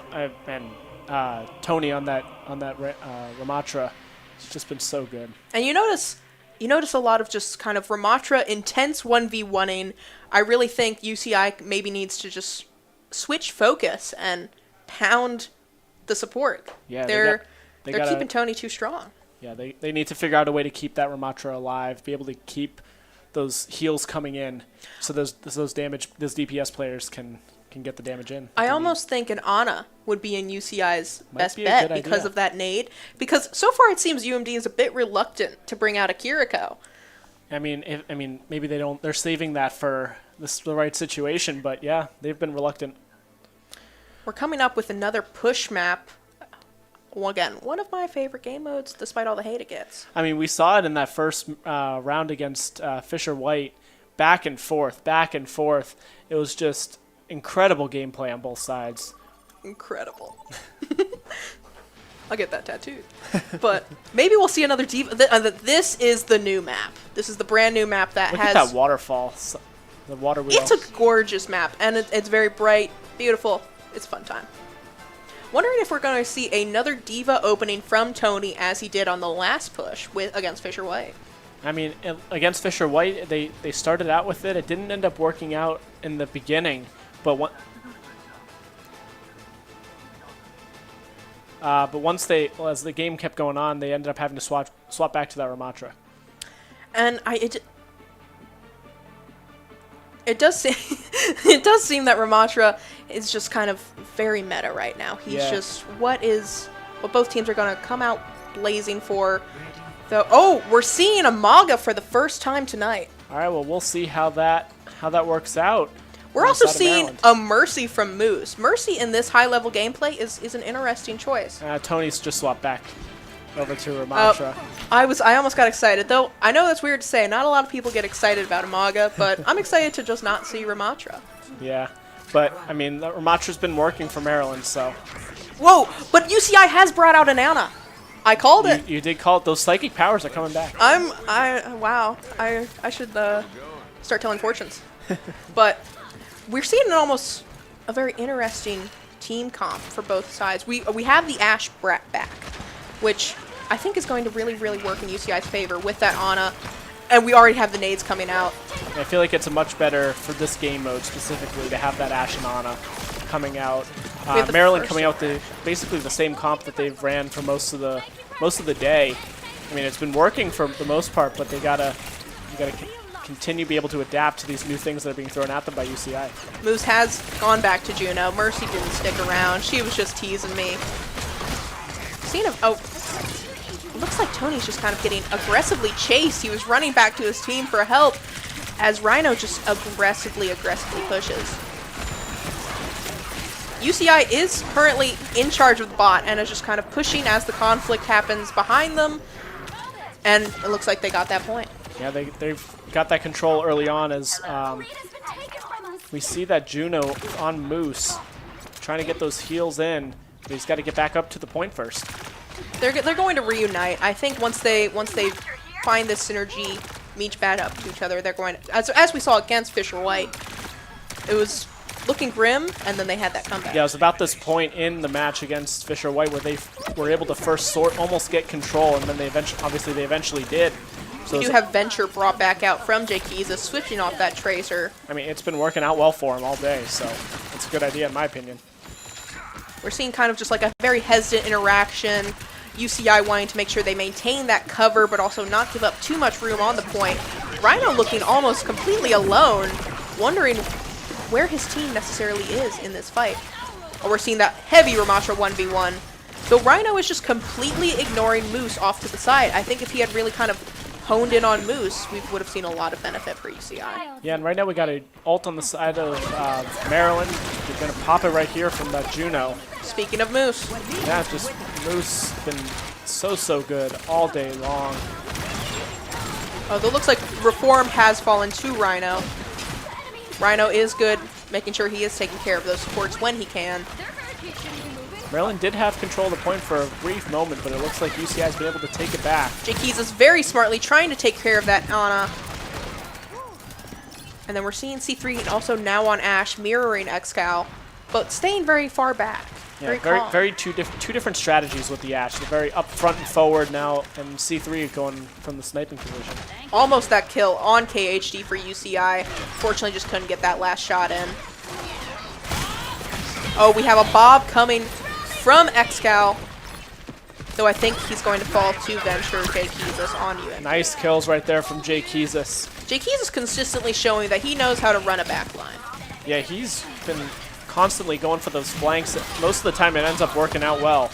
on that Ramatra, it's just been so good. And you notice a lot of just kind of Ramatra intense 1v1ing. I really think UCI maybe needs to just switch focus and pound the support. Yeah, they're gotta- keeping Tony too strong. Yeah, they need to figure out a way to keep that Ramatra alive, be able to keep those heals coming in, so those DPS players can get the damage in. I almost think an Ana would be in UCI's Might best be a bet good because idea. of that nade. Because so far it seems UMD is a bit reluctant to bring out a Kiriko. I mean, maybe they don't. They're saving that for the right situation, but yeah, they've been reluctant. We're coming up with another push map. Well, again, one of my favorite game modes, despite all the hate it gets. I mean, we saw it in that first round against Fisher White, back and forth. It was just incredible gameplay on both sides. Incredible. I'll get that tattooed. But maybe we'll see another Diva. This is the new map. This is the brand new map that Look has... at that waterfall. The water wheel. It's a gorgeous map, and it's very bright, beautiful. It's a fun time. Wondering if we're going to see another Diva opening from Tony as he did on the last push against Fisher White. I mean, against Fisher White, they started out with it. It didn't end up working out in the beginning, but once as the game kept going on, they ended up having to swap back to that Ramatra. And it does seem that Ramatra is just kind of very meta right now. He's just what both teams are going to come out blazing for. We're seeing a Maga for the first time tonight. All right, well, we'll see how that works out. We're also seeing a Mercy from Moose. Mercy in this high-level gameplay is an interesting choice. Tony's just swapped back over to Ramatra. I almost got excited, though. I know that's weird to say. Not a lot of people get excited about Amaga, but I'm excited to just not see Ramatra. Yeah, but I mean, Ramatra's been working for Maryland, so. Whoa! But UCI has brought out an Ana. I called it. You did call it. Those psychic powers are coming back. Wow. I should start telling fortunes. But we're seeing almost a very interesting team comp for both sides. We have the Ashe Brat back, which I think is going to really, really work in UCI's favor with that Ana. And we already have the nades coming out. I feel like it's a much better for this game mode specifically to have that Ashe and Ana coming out. Maryland coming out with basically the same comp that they've ran for most of the day. I mean, it's been working for the most part, but you gotta continue to be able to adapt to these new things that are being thrown at them by UCI. Moose has gone back to Juno. Mercy didn't stick around. She was just teasing me. It looks like Tony's just kind of getting aggressively chased. He was running back to his team for help as Rhino just aggressively pushes. UCI is currently in charge of the bot and is just kind of pushing as the conflict happens behind them. And it looks like they got that point. Yeah, they've got that control early on as we see that Juno on Moose trying to get those heals in. But he's got to get back up to the point first. They're going to reunite. I think once they find this synergy, meet back up to each other, they're going to, as we saw against Fisher White, it was looking grim, and then they had that comeback. Yeah, it was about this point in the match against Fisher White where they were able to first almost get control, and then they eventually did. So we do have Venture brought back out from Jakiza, switching off that Tracer. I mean, it's been working out well for him all day, so it's a good idea in my opinion. We're seeing kind of just like a very hesitant interaction. UCI wanting to make sure they maintain that cover, but also not give up too much room on the point. Rhino looking almost completely alone, wondering where his team necessarily is in this fight. Oh, we're seeing that heavy Ramattra 1v1. So Rhino is just completely ignoring Moose off to the side. I think if he had really kind of honed in on Moose, we would have seen a lot of benefit for UCI. Yeah, and right now we got an ult on the side of Maryland. We're going to pop it right here from that Juno. Speaking of Moose. Yeah, just Moose been so good all day long. Oh, it looks like Reform has fallen to Rhino. Rhino is good, making sure he is taking care of those supports when he can. Maryland did have control of the point for a brief moment, but it looks like UCI has been able to take it back. Jakees is very smartly trying to take care of that Ana. And then we're seeing C3 also now on Ashe, mirroring Xcal, but staying very far back. Yeah, very two different strategies with the Ashe. They're very up front and forward now, and C3 going from the sniping position. Almost that kill on KHD for UCI. Fortunately, just couldn't get that last shot in. Oh, we have a Bob coming from Xcal, though I think he's going to fall to Venture Jay Keezus on you. Nice kills right there from Jay Keezus. Jay Keezus consistently showing that he knows how to run a backline. Yeah, he's been constantly going for those flanks. Most of the time it ends up working out well.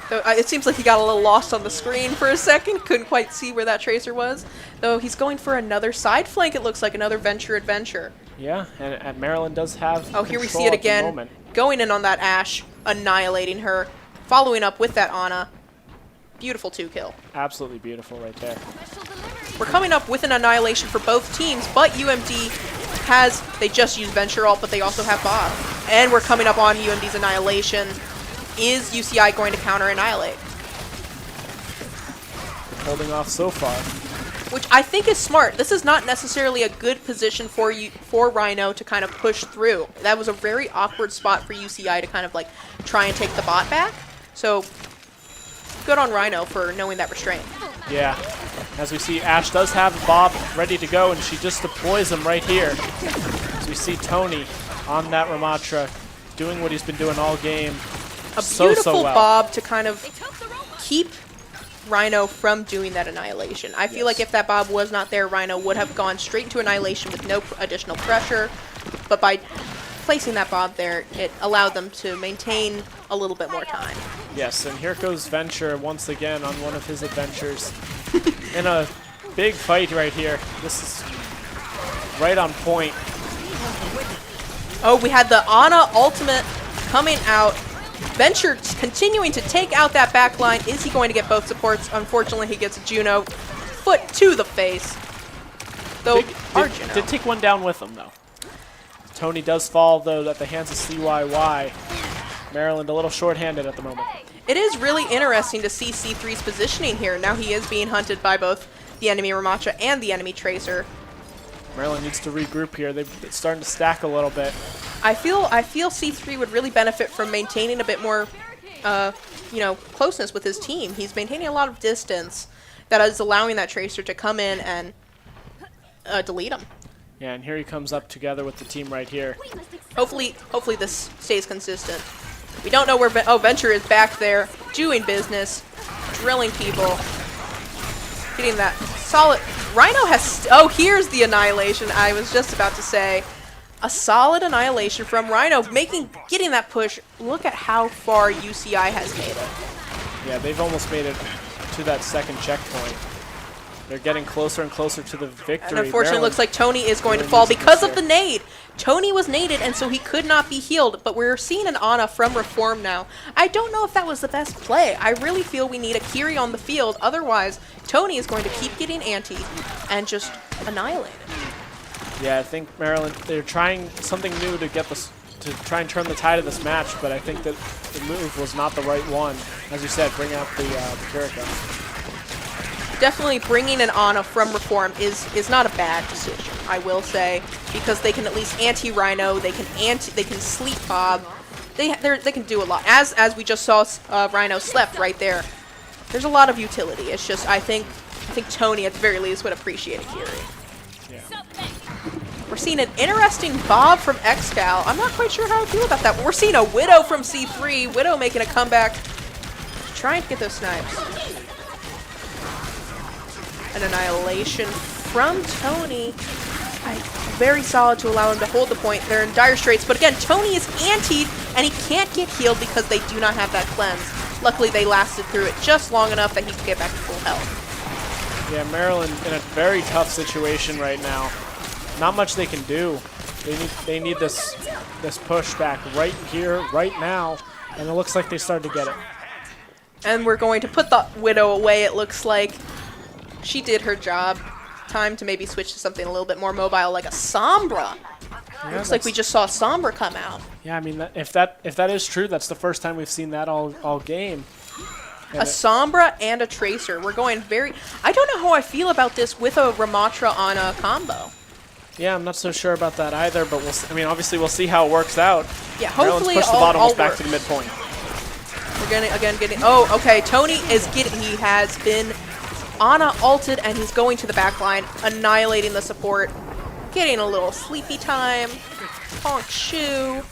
So, it seems like he got a little lost on the screen for a second. Couldn't quite see where that Tracer was. Though he's going for another side flank, it looks like, another Venture adventure. Yeah, and Maryland does have Oh, here we see it again. Going in on that Ashe, annihilating her. Following up with that Ana. Beautiful 2-kill. Absolutely beautiful right there. We're coming up with an annihilation for both teams, but UMD has, they just used Venture ult, but they also have Bob. And we're coming up on UMD's annihilation. Is UCI going to counter annihilate? Holding off so far. Which I think is smart. This is not necessarily a good position for Rhino to kind of push through. That was a very awkward spot for UCI to kind of like try and take the bot back. So good on Rhino for knowing that restraint. Yeah. As we see, Ashe does have Bob ready to go, and she just deploys him right here. As we see Tony on that Ramattra doing what he's been doing all game. A beautiful well. Bob to kind of keep Rhino from doing that annihilation. I feel like if that Bob was not there, Rhino would have gone straight into annihilation with no additional pressure. But by placing that Bob there, it allowed them to maintain a little bit more time. Yes, and here goes Venture once again on one of his adventures. In a big fight right here. This is right on point. Oh, we had the Ana ultimate coming out. Venture continuing to take out that back line. Is he going to get both supports? Unfortunately, he gets a Juno foot to the face. Though, did take one down with him, though. Tony does fall, though, at the hands of CYY. Maryland a little short-handed at the moment. It is really interesting to see C3's positioning here. Now he is being hunted by both the enemy Ramattra and the enemy Tracer. Maryland needs to regroup here. They're starting to stack a little bit. I feel C3 would really benefit from maintaining a bit more, closeness with his team. He's maintaining a lot of distance that is allowing that Tracer to come in and delete him. Yeah, and here he comes up together with the team right here. Hopefully this stays consistent. We don't know where Venture is back there, doing business, drilling people, getting that solid. Rhino has. Oh, here's the annihilation. I was just about to say. A solid annihilation from Rhino, getting that push. Look at how far UCI has made it. Yeah, they've almost made it to that second checkpoint. They're getting closer and closer to the victory. And unfortunately, it looks like Tony is going to fall because of the nade. Tony was naded, and so he could not be healed. But we're seeing an Ana from Reform now. I don't know if that was the best play. I really feel we need a Kiri on the field. Otherwise, Tony is going to keep getting anti and just annihilate it. Yeah, I think Maryland, they're trying something new to get this, to try and turn the tide of this match, but I think that the move was not the right one. As you said, bring out the Kirika. Definitely bringing an Ana from Reform is not a bad decision, I will say, because they can at least anti-Rhino, they can sleep Bob, they can do a lot. As we just saw Rhino slept right there. There's a lot of utility. It's just I think Tony at the very least would appreciate a Kiri. Yeah. We're seeing an interesting Bob from Xcal. I'm not quite sure how I feel about that, but we're seeing a Widow from C3. Widow making a comeback trying to get those snipes. An annihilation from Tony. Very solid to allow him to hold the point. They're in dire straits, but again, Tony is antied, and he can't get healed because they do not have that cleanse. Luckily, they lasted through it just long enough that he could get back to full health. Yeah, Maryland in a very tough situation right now. Not much they can do. They need this pushback right here, right now, and it looks like they started to get it. And we're going to put the Widow away, it looks like. She did her job. Time to maybe switch to something a little bit more mobile, like a Sombra. Yeah, Looks like we just saw a Sombra come out. Yeah, I mean, if that is true, that's the first time we've seen that all game. And A Sombra and a Tracer. We're going very... I don't know how I feel about this with a Ramatra on a combo. Yeah, I'm not so sure about that either, but obviously we'll see how it works out. Yeah, hopefully push the bot almost back to the midpoint. We're getting... Oh, okay. Tony is getting... He has been... Ana ulted, and he's going to the back line, annihilating the support. Getting a little sleepy time. Honk shoe.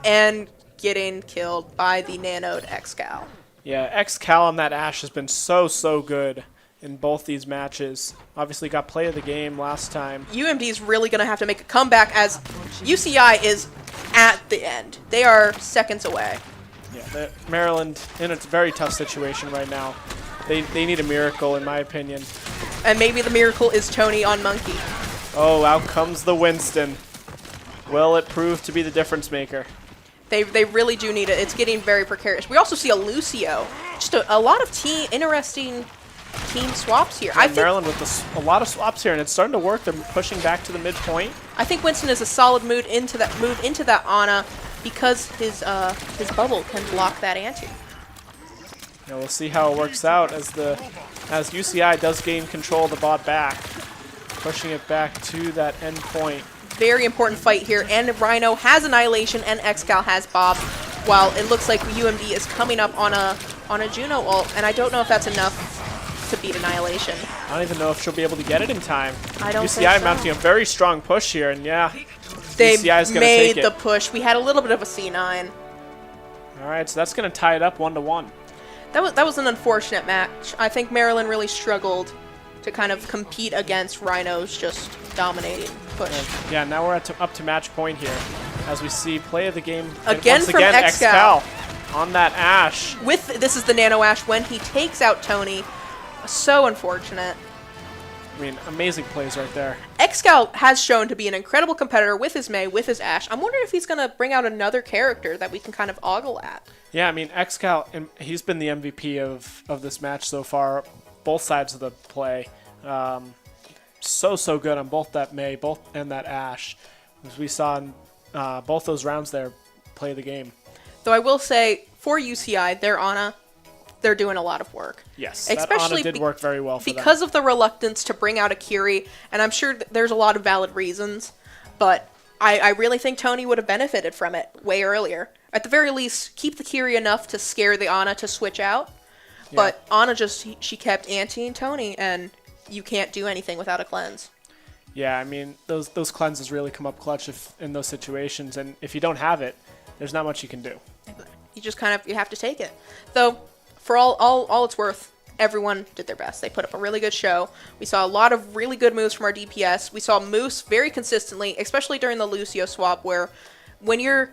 And getting killed by the nanoed Xcal. Yeah, Xcal on that Ashe has been so good in both these matches. Obviously got play of the game last time. UMD is really going to have to make a comeback as UCI is at the end. They are seconds away. Yeah, Maryland in a very tough situation right now. They need a miracle, in my opinion. And maybe the miracle is Tony on Monkey. Oh, out comes the Winston. Will it prove to be the difference maker? They really do need it. It's getting very precarious. We also see a Lucio. Just a lot of interesting team swaps here. Yeah, Maryland with a lot of swaps here, and it's starting to work. They're pushing back to the midpoint. I think Winston is a solid move into that Ana because his bubble can block that anti. Yeah, we'll see how it works out as UCI does gain control of the bot back, pushing it back to that end point. Very important fight here, and Rhino has Annihilation and Xcal has Bob, while it looks like UMD is coming up on a Juno ult, and I don't know if that's enough to beat Annihilation. I don't even know if she'll be able to get it in time. I don't UCI think so. mounting a very strong push here, and yeah, They UCI is going to made take it. the push. We had a little bit of a C9. All right, so that's going to tie it up 1-1. That was an unfortunate match. I think Maryland really struggled to kind of compete against Rhino's just dominating push. Yeah, now we're up to match point here as we see play of the game. Again once from again, Xcal. on that Ashe. This is the Nano Ashe when he takes out Tony. So unfortunate. I mean, amazing plays right there. Xcal has shown to be an incredible competitor with his Mei, with his Ashe. I'm wondering if he's going to bring out another character that we can kind of ogle at. Yeah, I mean, Xcal, and he's been the MVP of this match so far, both sides of the play. So good on both that Mei, and that Ashe. As we saw in both those rounds there, play the game. Though I will say, for UCI, they're doing a lot of work. Yes, especially that Ana did work very well for them. Because of the reluctance to bring out a Kiri, and I'm sure there's a lot of valid reasons, but I really think Tony would have benefited from it way earlier. At the very least, keep the Kiri enough to scare the Ana to switch out, but Ana she kept anteing Tony, and you can't do anything without a cleanse. Yeah, I mean, those cleanses really come up clutch in those situations, and if you don't have it, there's not much you can do. You just you have to take it. Though, for all it's worth, everyone did their best. They put up a really good show. We saw a lot of really good moves from our DPS. We saw Moose very consistently, especially during the Lucio swap, where when your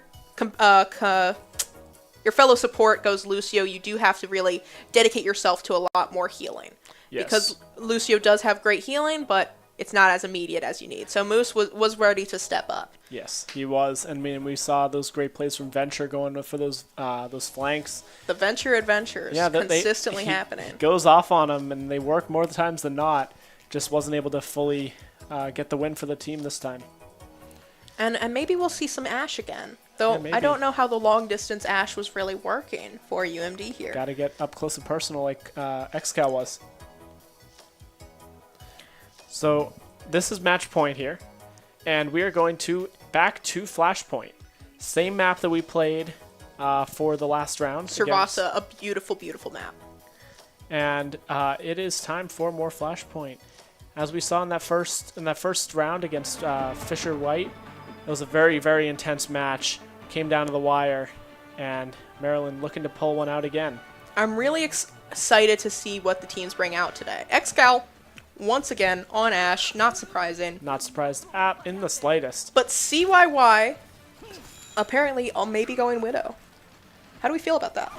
fellow support goes Lucio, you do have to really dedicate yourself to a lot more healing. Yes. Because Lucio does have great healing, but it's not as immediate as you need. So Moose was ready to step up. Yes, he was. And I mean, we saw those great plays from Venture going for those flanks. The Venture adventures consistently happening. Goes off on them, and they work more times than not. Just wasn't able to fully get the win for the team this time. And maybe we'll see some Ashe again. Though I don't know how the long distance Ashe was really working for UMD here. Got to get up close and personal like Xcal was. So this is match point here, and we are going back to Flashpoint. Same map that we played for the last round. Servasa, a beautiful, beautiful map. And it is time for more Flashpoint. As we saw in that first round against Fisher White, it was a very, very intense match. Came down to the wire, and Maryland looking to pull one out again. I'm really excited to see what the teams bring out today. Excal, once again, on Ash. Not surprising. Not surprised in the slightest. But CYY, apparently, maybe going Widow. How do we feel about that?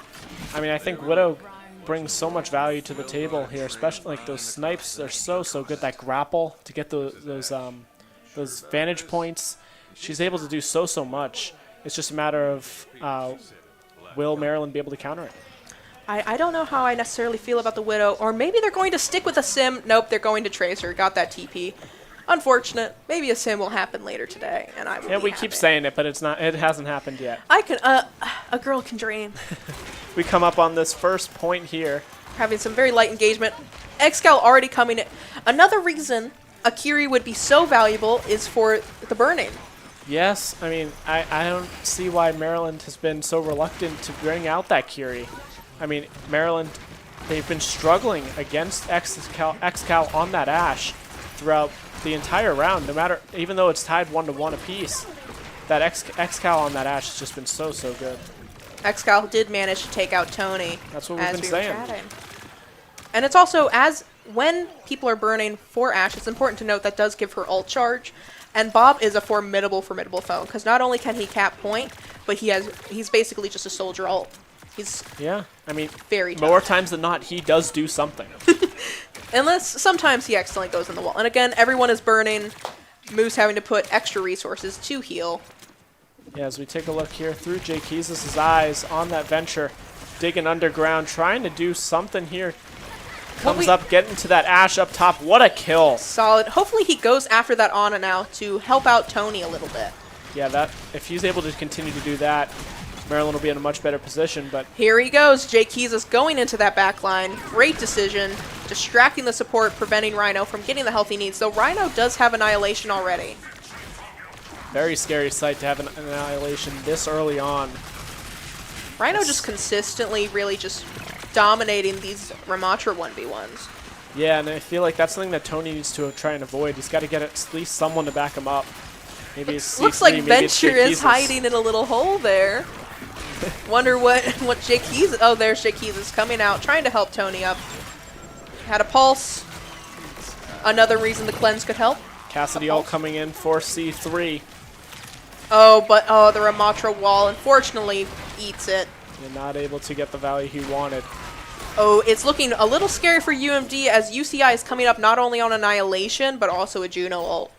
I mean, I think Widow brings so much value to the table here, especially like those snipes are so good. That grapple to get those vantage points, she's able to do so much. It's just a matter of will Maryland be able to counter it? I don't know how I necessarily feel about the Widow, or maybe they're going to stick with a sim. Nope, they're going to Tracer. Got that TP. Unfortunate. Maybe a sim will happen later today, and I will. Yeah, we keep saying it, but it's not. It hasn't happened yet. I can. A girl can dream. We come up on this first point here. Having some very light engagement. Excal already coming in. Another reason Akiri would be so valuable is for the burning. Yes, I mean, I don't see why Maryland has been so reluctant to bring out that Curie. I mean, Maryland, they've been struggling against Excal on that Ashe throughout the entire round, no matter, even though it's tied 1-1 apiece. That Excal on that Ashe has just been so good. Excal did manage to take out Tony. That's what we've been saying. And it's also, when people are burning for Ashe, it's important to note that does give her ult charge. And Bob is a formidable foe, because not only can he cap point, but he's basically just a soldier ult. Yeah, I mean, very tough. More times than not, he does do something. Unless sometimes he accidentally goes in the wall. And again, everyone is burning. Moose having to put extra resources to heal. Yeah, as we take a look here through Jake Keys' eyes on that venture, digging underground, trying to do something here. Comes up, getting to that Ashe up top. What a kill. Solid. Hopefully he goes after that Ana now to help out Tony a little bit. Yeah, if he's able to continue to do that, Maryland will be in a much better position. But here he goes. Jake Keys is going into that back line. Great decision. Distracting the support, preventing Rhino from getting the health he needs. Though Rhino does have Annihilation already. Very scary sight to have an Annihilation this early on. Rhino just consistently really just dominating these Ramatra 1v1s. Yeah, and I feel like that's something that Tony needs to try and avoid. He's got to get at least someone to back him up. Maybe it's C3, looks like maybe Venture is hiding in a little hole there. Wonder what Jake Keys... Oh, there's Jake Keys is coming out, trying to help Tony up. Had a pulse. Another reason the cleanse could help. Cassidy all coming in for C3. Oh, but the Ramatra wall unfortunately eats it. You're not able to get the value he wanted. Oh, it's looking a little scary for UMD as UCI is coming up not only on Annihilation, but also a Juno ult.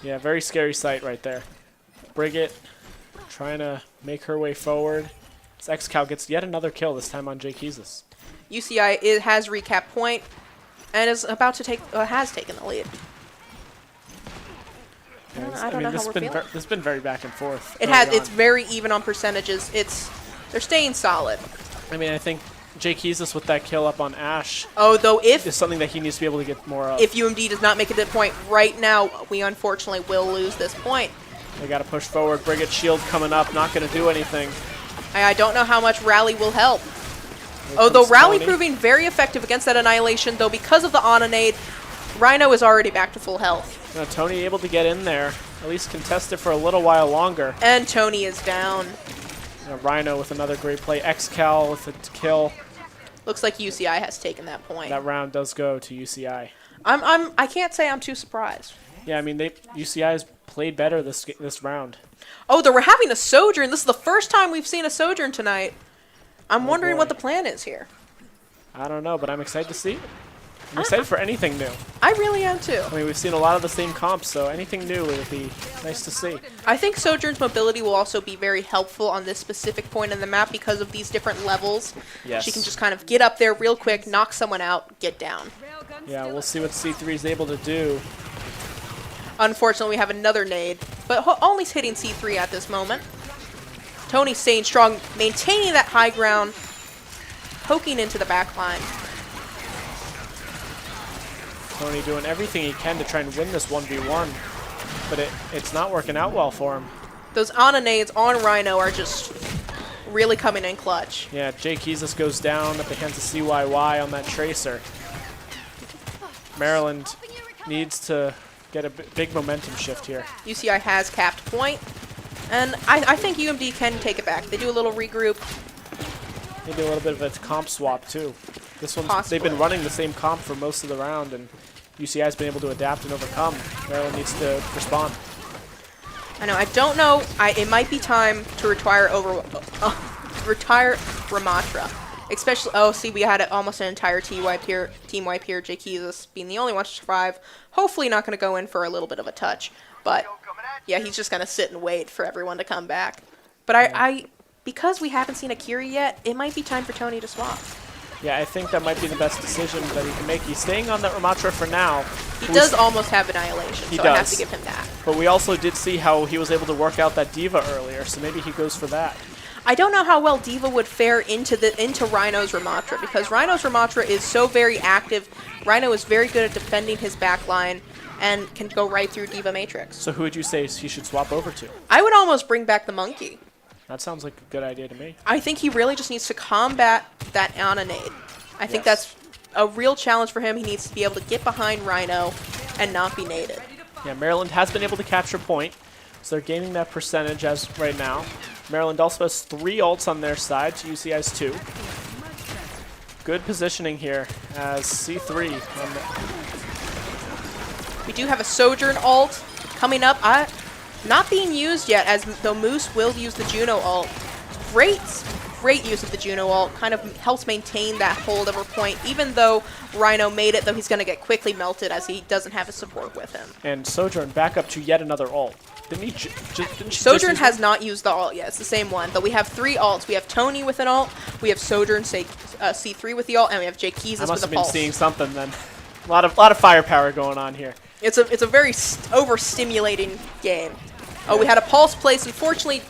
Yeah, very scary sight right there. Brigit trying to make her way forward. This Excal gets yet another kill, this time on Jake Keys. UCI has recap point and is about to has taken the lead. I don't know how we're feeling. This has been very back and forth. It's very even on percentages. They're staying solid. I mean, I think Jake Keys with that kill up on Ashe. Oh, though is something that he needs to be able to get more of. If UMD does not make it to the point right now, we unfortunately will lose this point. They got to push forward. Brigit shield coming up, not going to do anything. I don't know how much Rally will help. Though Rally proving very effective against that Annihilation, though because of the Ana nade, Rhino is already back to full health. Now, Tony able to get in there, at least contest it for a little while longer. And Tony is down. Rhino with another great play. Excal with a kill. Looks like UCI has taken that point. That round does go to UCI. I can't say I'm too surprised. Yeah, I mean UCI has played better this round. Oh, we're having a Sojourn. This is the first time we've seen a Sojourn tonight. I'm wondering what the plan is here. I don't know, but I'm excited to see it. I'm excited for anything new. I really am too. I mean, we've seen a lot of the same comps, so anything new would be nice to see. I think Sojourn's mobility will also be very helpful on this specific point in the map because of these different levels. Yes. She can just kind of get up there real quick, knock someone out, get down. Yeah, we'll see what C3 is able to do. Unfortunately, we have another nade, but only hitting C3 at this moment. Tony staying strong, maintaining that high ground, poking into the back line. Tony doing everything he can to try and win this 1v1, but it's not working out well for him. Those Ana nades on Rhino are just really coming in clutch. Yeah, Jake Keys goes down at the hands of CYY on that Tracer. Maryland needs to get a big momentum shift here. UCI has capped point, and I think UMD can take it back. They do a little regroup. Maybe a little bit of a comp swap too. This one, Possibly. they've been running the same comp for most of the round, and UCI's been able to adapt and overcome. Maryland needs to respond. I know. I don't know. It might be time to retire retire Ramatra. Especially, oh, see, we had almost an entire team wipe here. Jaykeezus being the only one to survive. Hopefully not going to go in for a little bit of a touch. But, yeah, he's just going to sit and wait for everyone to come back. But because we haven't seen Akiri yet, it might be time for Tony to swap. Yeah, I think that might be the best decision that he can make. He's staying on that Ramatra for now. He does almost have Annihilation, so I have to give him that. But we also did see how he was able to work out that Diva earlier, so maybe he goes for that. I don't know how well Diva would fare into Rhino's Ramatra, because Rhino's Ramatra is so very active. Rhino is very good at defending his backline and can go right through Diva Matrix. So who would you say he should swap over to? I would almost bring back the Monkey. That sounds like a good idea to me. I think he really just needs to combat that Ana nade. I think that's a real challenge for him. He needs to be able to get behind Rhino and not be naded. Yeah, Maryland has been able to capture point, so they're gaining that percentage as right now. Maryland also has 3 ults on their side to UCI's 2. Good positioning here as C3. We do have a Sojourn ult coming up. Not being used yet, as though Moose will use the Juno ult. Great use of the Juno ult. Kind of helps maintain that holdover point, even though Rhino made it, though he's going to get quickly melted as he doesn't have his support with him. And Sojourn back up to yet another ult. Sojourn has not used the ult yet. It's the same one, but we have 3 ults. We have Tony with an ult, we have Sojourn C3 with the ult, and we have Jaykeezus with a pulse. I must have been seeing something then. A lot of firepower going on here. It's a very overstimulating game. Oh, we had a pulse place. Unfortunately,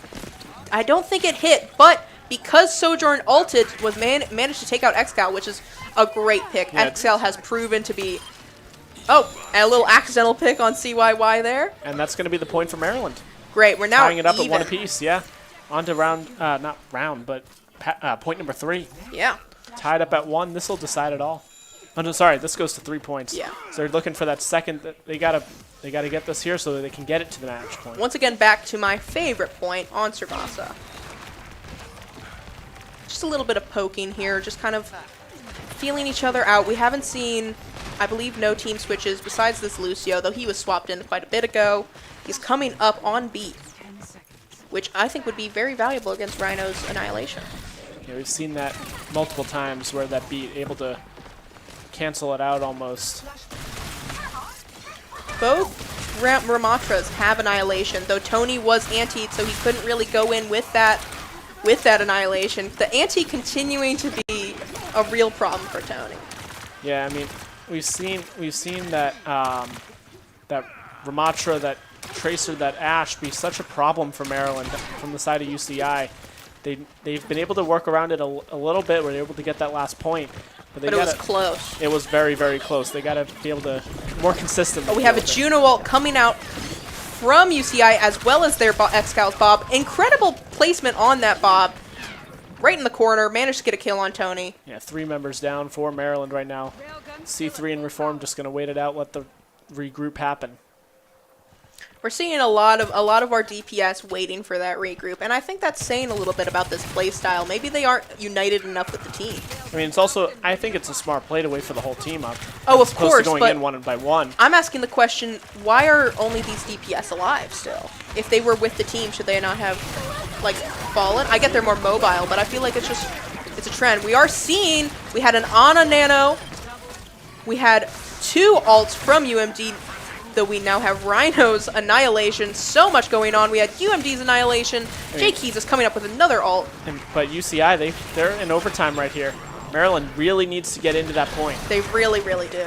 I don't think it hit, but because Sojourn ulted, was managed to take out Excal, which is a great pick. Yeah. Excal has proven to be... Oh, and a little accidental pick on CYY there. And that's going to be the point for Maryland. Great, we're now tying it up even. at 1 apiece, yeah. On to round, not round, but point number 3. Yeah. Tied up at 1. This will decide it all. Oh, no, sorry, this goes to 3 points. Yeah. So they're looking for that second. They gotta get this here so that they can get it to the match point. Once again, back to my favorite point on Tsubasa. Just a little bit of poking here, just kind of feeling each other out. We haven't seen, I believe, no team switches besides this Lucio, though he was swapped in quite a bit ago. He's coming up on beat, which I think would be very valuable against Rhino's Annihilation. Yeah, we've seen that multiple times where that beat able to cancel it out almost. Both Ramatras have Annihilation, though Tony was antied, so he couldn't really go in with that Annihilation. The anti continuing to be a real problem for Tony. Yeah, I mean, we've seen that that Ramatra, that Tracer, that Ashe be such a problem for Maryland from the side of UCI. They've been able to work around it a little bit where they're able to get that last point. But it was close. It was very, very close. They got to be able to more consistently. Oh, we have a Juno ult coming out from UCI as well as their Excal's Bob. Incredible placement on that Bob. Right in the corner. Managed to get a kill on Tony. Yeah, 3 members down for Maryland right now. C3 and Reform just going to wait it out, let the regroup happen. We're seeing a lot of our DPS waiting for that regroup, and I think that's saying a little bit about this play style. Maybe they aren't united enough with the team. I mean, it's also, I think it's a smart play to wait for the whole team up. Oh, of As course, opposed to going in one by one. I'm asking the question, why are only these DPS alive still? If they were with the team, should they not have, like, fallen? I get they're more mobile, but I feel like it's a trend. We are seeing, we had an Ana Nano, we had 2 ults from UMD, though we now have Rhino's Annihilation. So much going on. We had UMD's Annihilation. Jaykeezus is coming up with another ult. But UCI, they're in overtime right here. Maryland really needs to get into that point. They really, really do.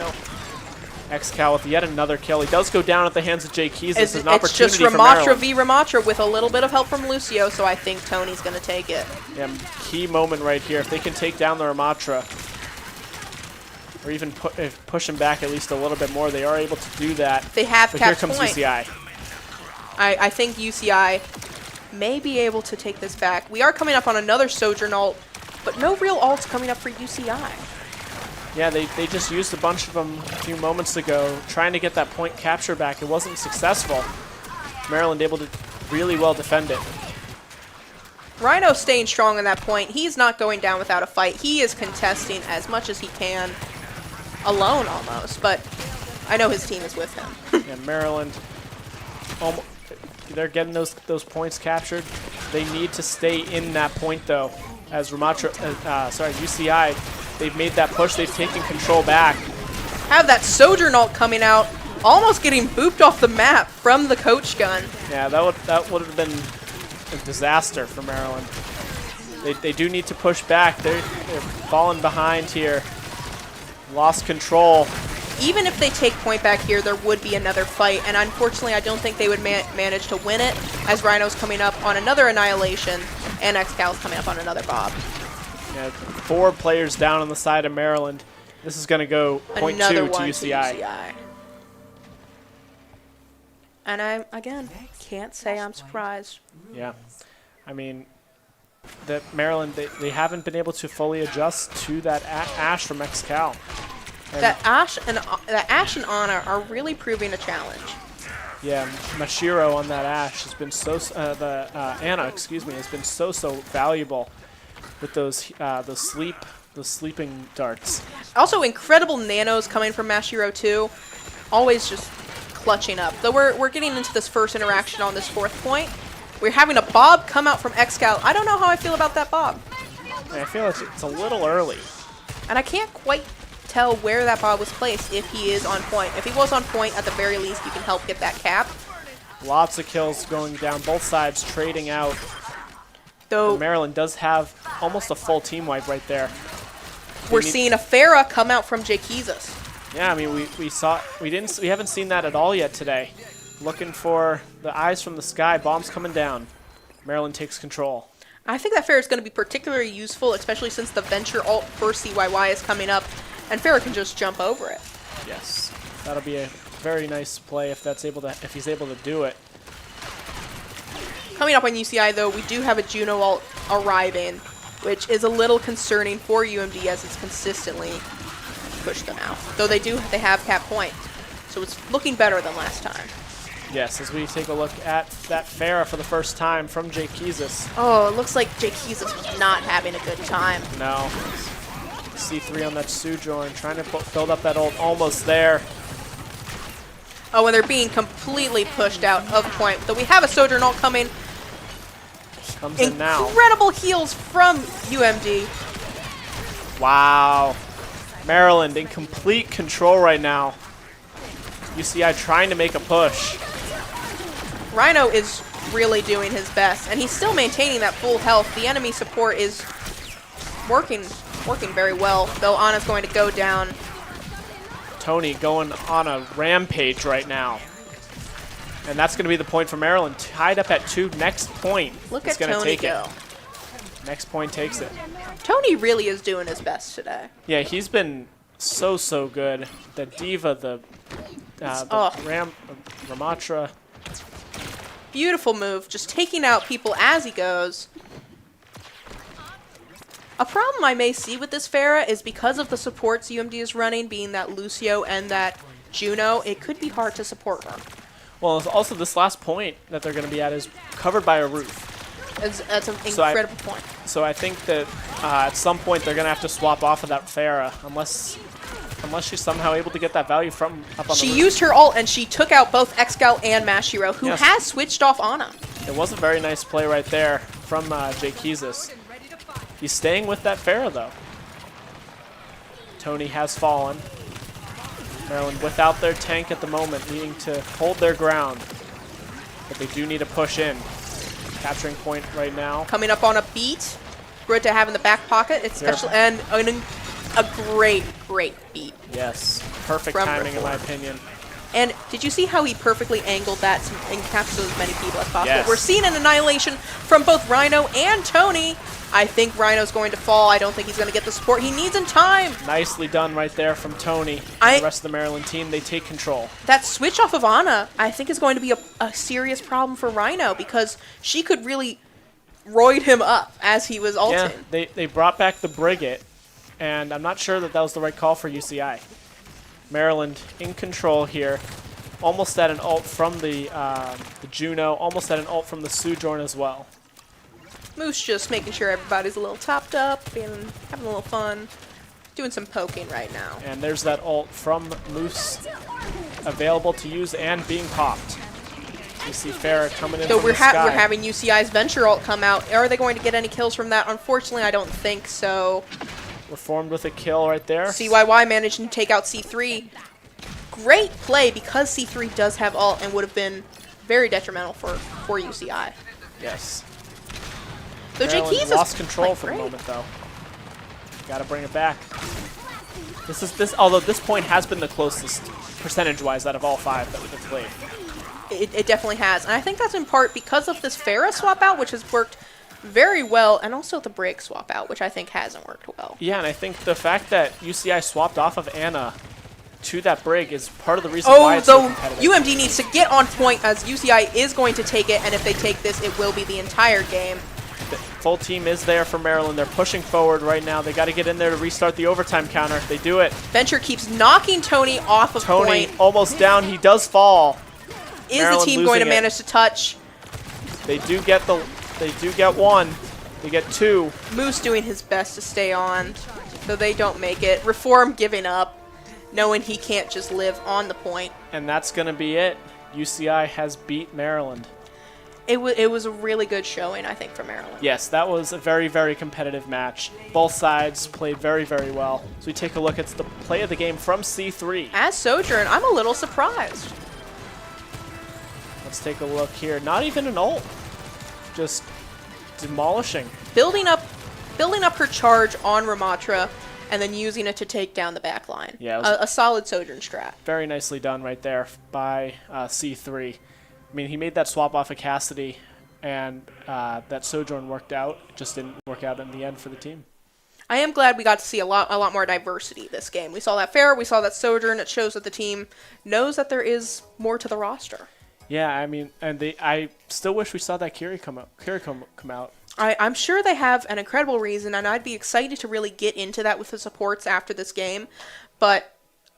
Excal with yet another kill. He does go down at the hands of Jaykeezus. It's an opportunity It's just for Ramatra Maryland. v Ramatra with a little bit of help from Lucio, so I think Tony's going to take it. Yeah, key moment right here. If they can take down the Ramatra, or even push him back at least a little bit more, they are able to do that. They have but here capped comes point. UCI. I think UCI may be able to take this back. We are coming up on another Sojourn ult, but no real ults coming up for UCI. Yeah, they just used a bunch of them a few moments ago, trying to get that point capture back. It wasn't successful. Maryland able to really well defend it. Rhino staying strong on that point. He's not going down without a fight. He is contesting as much as he can, alone almost, but I know his team is with him. And Maryland, they're getting those points captured. They need to stay in that point though. As UCI, they've made that push. They've taken control back. Have that Sojourn ult coming out, almost getting booped off the map from the coach gun. Yeah, that would have been a disaster for Maryland. They do need to push back. They're falling behind here. Lost control. Even if they take point back here, there would be another fight, and unfortunately I don't think they would manage to win it, as Rhino's coming up on another Annihilation, and XCal's coming up on another Bob. Yeah, 4 players down on the side of Maryland. This is going to go point 2 to UCI. And I, again, can't say I'm surprised. Yeah. I mean, that Maryland, they haven't been able to fully adjust to that Ashe from XCal. That Ashe and Ana are really proving a challenge. Yeah, Mashiro on that Ashe has been Ana, excuse me, has been so valuable with those sleeping darts. Also, incredible nanos coming from Mashiro too. Always just clutching up. Though we're getting into this first interaction on this 4th point. We're having a Bob come out from XCal. I don't know how I feel about that Bob. I feel it's a little early. And I can't quite tell where that Bob was placed if he is on point. If he was on point, at the very least, you can help get that cap. Lots of kills going down, both sides trading out. Though but Maryland does have almost a full team wipe right there. We're seeing a Farah come out from Jakeezus. Yeah, I mean we haven't seen that at all yet today. Looking for the eyes from the sky, bombs coming down. Maryland takes control. I think that Farah is going to be particularly useful, especially since the Venture ult for CYY is coming up, and Farah can just jump over it. Yes, that'll be a very nice play if he's able to do it. Coming up on UCI though, we do have a Juno ult arriving, which is a little concerning for UMD as it's consistently pushed them out. Though they have cap point, so it's looking better than last time. Yes, as we take a look at that Farah for the first time from Jakeezus. Oh, it looks like Jakeezus was not having a good time. No. C3 on that Sojourn, trying to build up that ult, almost there. Oh, and they're being completely pushed out of point. Though we have a Sojourn ult coming. Comes in now. Incredible heals from UMD. Wow. Maryland in complete control right now. UCI trying to make a push. Rhino is really doing his best, and he's still maintaining that full health. The enemy support is working very well, though Ana's going to go down. Tony going on a rampage right now. And that's going to be the point for Maryland. Tied up at 2. Next point. Look is at gonna Tony take go. It. Next point takes it. Tony really is doing his best today. Yeah, he's been so good. The Diva, the Ramatra. Beautiful move, just taking out people as he goes. A problem I may see with this Farah is because of the supports UMD is running, being that Lucio and that Juno, it could be hard to support her. Well, also this last point that they're going to be at is covered by a roof. That's an incredible point. So I think that at some point they're going to have to swap off of that Farah, unless she's somehow able to get that value from up on the roof. She used her ult and she took out both XCal and Mashiro, who has switched off Ana. It was a very nice play right there from Jakeezus. He's staying with that Farah though. Tony has fallen. Maryland without their tank at the moment, needing to hold their ground. But they do need to push in. Capturing point right now. Coming up on a beat. Good to have in the back pocket, especially, and a great beat. Yes, perfect timing in my opinion. And did you see how he perfectly angled that to encapsulate as many people as possible? Yes. We're seeing an annihilation from both Rhino and Tony. I think Rhino's going to fall. I don't think he's going to get the support he needs in time. Nicely done right there from Tony. The rest of the Maryland team, they take control. That switch off of Ana, I think, is going to be a serious problem for Rhino because she could really roid him up as he was ulting. Yeah, they brought back the Brigade, and I'm not sure that was the right call for UCI. Maryland in control here. Almost at an ult from the Juno, almost at an ult from the Sojourn as well. Moose just making sure everybody's a little topped up, having a little fun, doing some poking right now. And there's that ult from Moose available to use and being popped. You see Farah coming in So from we're the sky. having UCI's Venture ult come out. Are they going to get any kills from that? Unfortunately, I don't think so. Reformed with a kill right there. CYY managed to take out C3. Great play because C3 does have ult and would have been very detrimental for UCI. Yes. So Maryland JK's lost control for the moment, though. Got to bring it back. Although this point has been the closest percentage-wise out of all 5 that we've played. It definitely has. And I think that's in part because of this Farah swap out, which has worked very well, and also the break swap out, which I think hasn't worked well. Yeah, and I think the fact that UCI swapped off of Anna to that break is part of the reason why it's so competitive. UMD needs to get on point as UCI is going to take it, and if they take this, it will be the entire game. The full team is there for Maryland. They're pushing forward right now. They got to get in there to restart the overtime counter. They do it. Venture keeps knocking Tony off of Tony point. almost down. He does fall. Is Maryland the team going to losing manage to touch? They do get one. They get 2. Moose doing his best to stay on, so they don't make it. Reform giving up, knowing he can't just live on the point. And that's going to be it. UCI has beat Maryland. It was a really good showing, I think, for Maryland. Yes, that was a very, very competitive match. Both sides played very, very well. So we take a look at the play of the game from C3. As Sojourn, I'm a little surprised. Let's take a look here. Not even an ult. Just demolishing. Building up her charge on Ramatra and then using it to take down the back line. Yeah, a solid Sojourn strat. Very nicely done right there by C3. I mean, he made that swap off of Cassidy, and that Sojourn worked out. It just didn't work out in the end for the team. I am glad we got to see a lot more diversity this game. We saw that Farah, we saw that Sojourn. It shows that the team knows that there is more to the roster. Yeah, I mean, and I still wish we saw that Kiri come out. I'm sure they have an incredible reason, and I'd be excited to really get into that with the supports after this game. But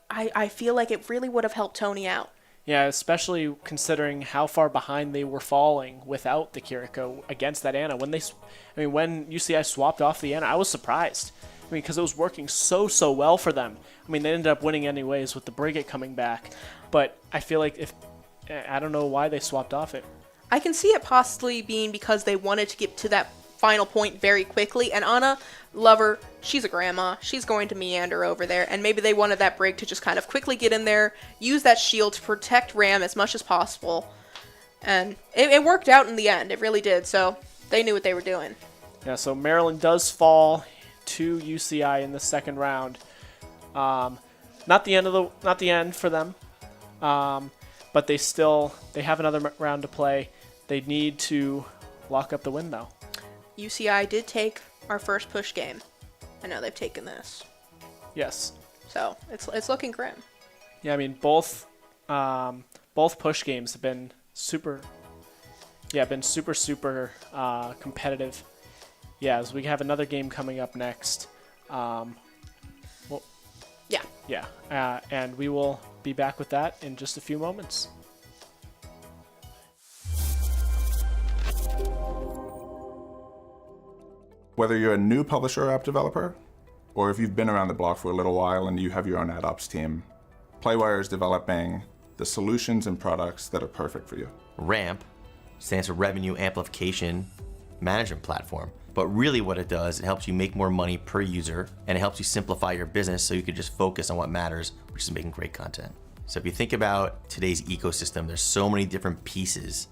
I feel like it really would have helped Tony out. Yeah, especially considering how far behind they were falling without the Kiriko against that Ana. When UCI swapped off the Ana, I was surprised. I mean, because it was working so well for them. I mean, they ended up winning anyways with the Brigade coming back. But I feel like I don't know why they swapped off it. I can see it possibly being because they wanted to get to that final point very quickly, and Ana, lover, she's a grandma, she's going to meander over there, and maybe they wanted that Brig to just kind of quickly get in there, use that shield to protect Ram as much as possible, and it worked out in the end, it really did, so they knew what they were doing. Yeah, so Maryland does fall to UCI in the second round. Not the end for them, but they have another round to play. They need to lock up the win though. UCI did take our first push game. I know they've taken this. Yes. So it's looking grim. Yeah, I mean both push games have been super competitive. Yeah, as we have another game coming up next. And we will be back with that in just a few moments. Whether you're a new publisher or app developer, or if you've been around the block for a little while and you have your own ad ops team, Playwire is developing the solutions and products that are perfect for you. RAMP stands for Revenue Amplification Management Platform. But really what it does, it helps you make more money per user, and it helps you simplify your business so you can just focus on what matters, which is making great content. So if you think about today's ecosystem, there's so many different pieces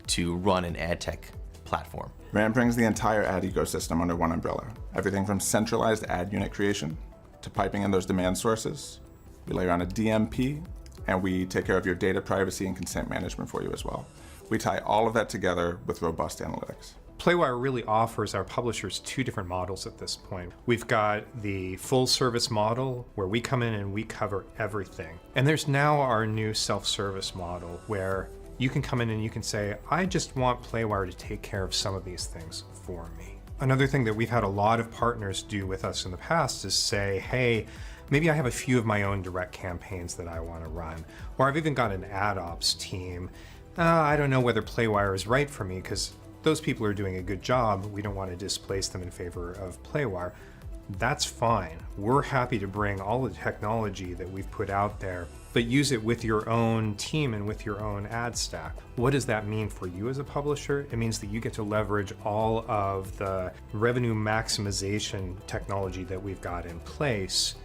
to run an ad tech platform. RAMP brings the entire ad ecosystem under one umbrella. Everything from centralized ad unit creation to piping in those demand sources. We layer on a DMP, and we take care of your data privacy and consent management for you as well. We tie all of that together with robust analytics. Playwire really offers our publishers 2 different models at this point. We've got the full service model where we come in and we cover everything. And there's now our new self-service model where you can come in and you can say, I just want Playwire to take care of some of these things for me. Another thing that we've had a lot of partners do with us in the past is say, hey, maybe I have a few of my own direct campaigns that I want to run. Or I've even got an ad ops team. I don't know whether Playwire is right for me because those people are doing a good job. We don't want to displace them in favor of Playwire. That's fine. We're happy to bring all the technology that we've put out there, but use it with your own team and with your own ad stack. What does that mean for you as a publisher? It means that you get to leverage all of the revenue maximization technology that we've got in place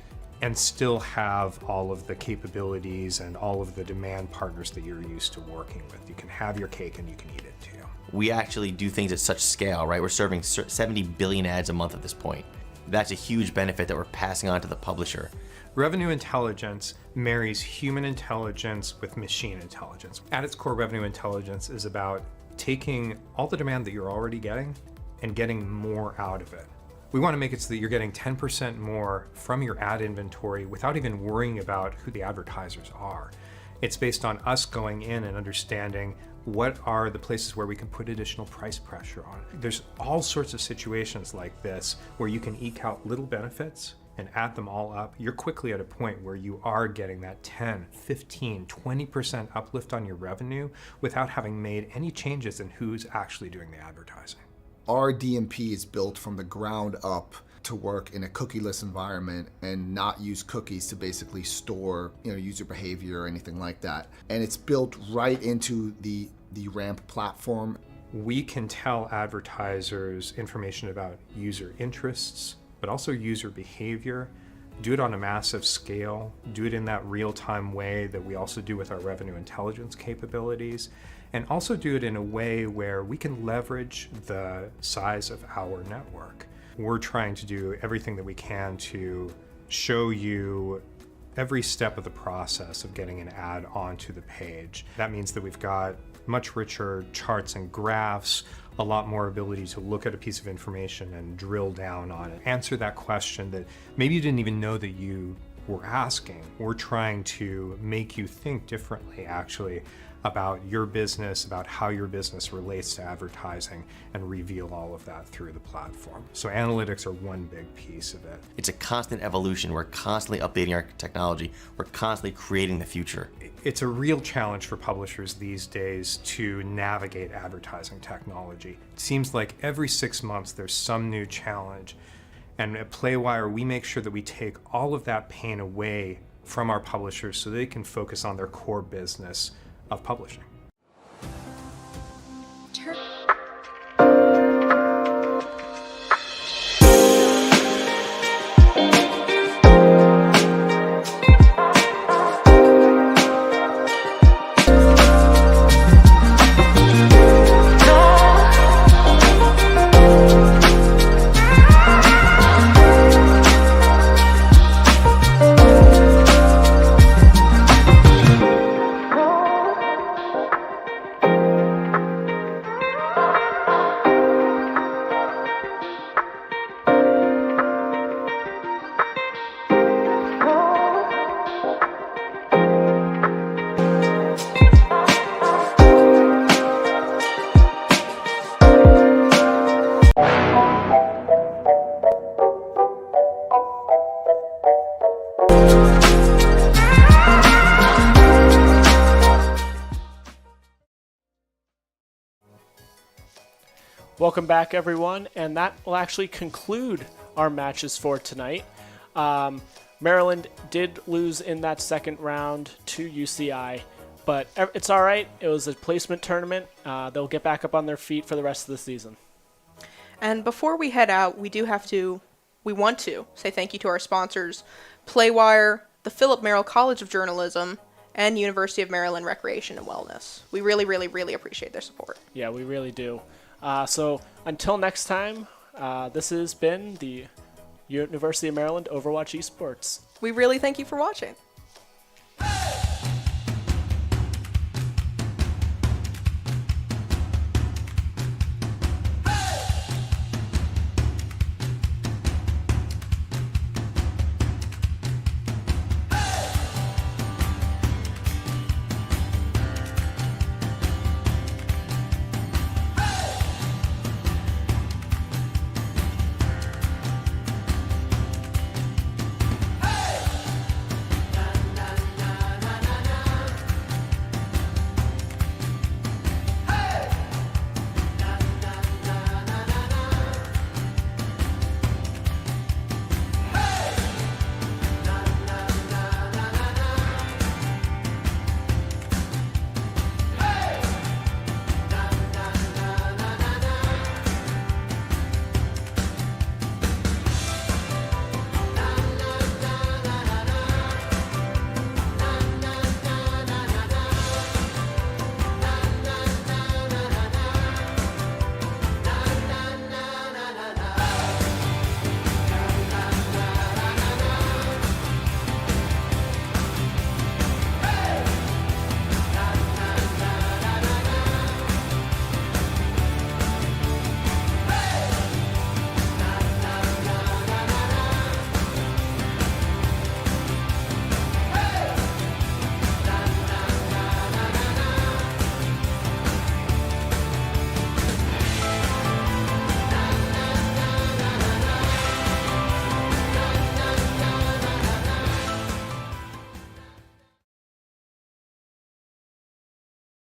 and still have all of the capabilities and all of the demand partners that you're used to working with. You can have your cake and you can eat it too. We actually do things at such scale, right? We're serving 70 billion ads a month at this point. That's a huge benefit that we're passing on to the publisher. Revenue intelligence marries human intelligence with machine intelligence. At its core, revenue intelligence is about taking all the demand that you're already getting and getting more out of it. We want to make it so that you're getting 10% more from your ad inventory without even worrying about who the advertisers are. It's based on us going in and understanding what are the places where we can put additional price pressure on. There's all sorts of situations like this where you can eke out little benefits and add them all up. You're quickly at a point where you are getting that 10, 15, 20% uplift on your revenue without having made any changes in who's actually doing the advertising. Our DMP is built from the ground up to work in a cookieless environment and not use cookies to basically store, user behavior or anything like that. And it's built right into the RAMP platform. We can tell advertisers information about user interests, but also user behavior, do it on a massive scale, do it in that real-time way that we also do with our revenue intelligence capabilities, and also do it in a way where we can leverage the size of our network. We're trying to do everything that we can to show you every step of the process of getting an ad onto the page. That means that we've got much richer charts and graphs, a lot more ability to look at a piece of information and drill down on it. Answer that question that maybe you didn't even know that you were asking. We're trying to make you think differently, actually, about your business, about how your business relates to advertising, and reveal all of that through the platform. So analytics are one big piece of it. It's a constant evolution. We're constantly updating our technology. We're constantly creating the future. It's a real challenge for publishers these days to navigate advertising technology. It seems like every 6 months there's some new challenge. And at Playwire, we make sure that we take all of that pain away from our publishers so they can focus on their core business of publishing. Welcome back, everyone, and that will actually conclude our matches for tonight. Maryland did lose in that second round to UCI, but it's all right. It was a placement tournament. They'll get back up on their feet for the rest of the season. And before we head out, we want to say thank you to our sponsors, Playwire, the Philip Merrill College of Journalism, and University of Maryland Recreation and Wellness. We really, really, really appreciate their support. Yeah, we really do. So until next time, this has been the University of Maryland Overwatch Esports. We really thank you for watching.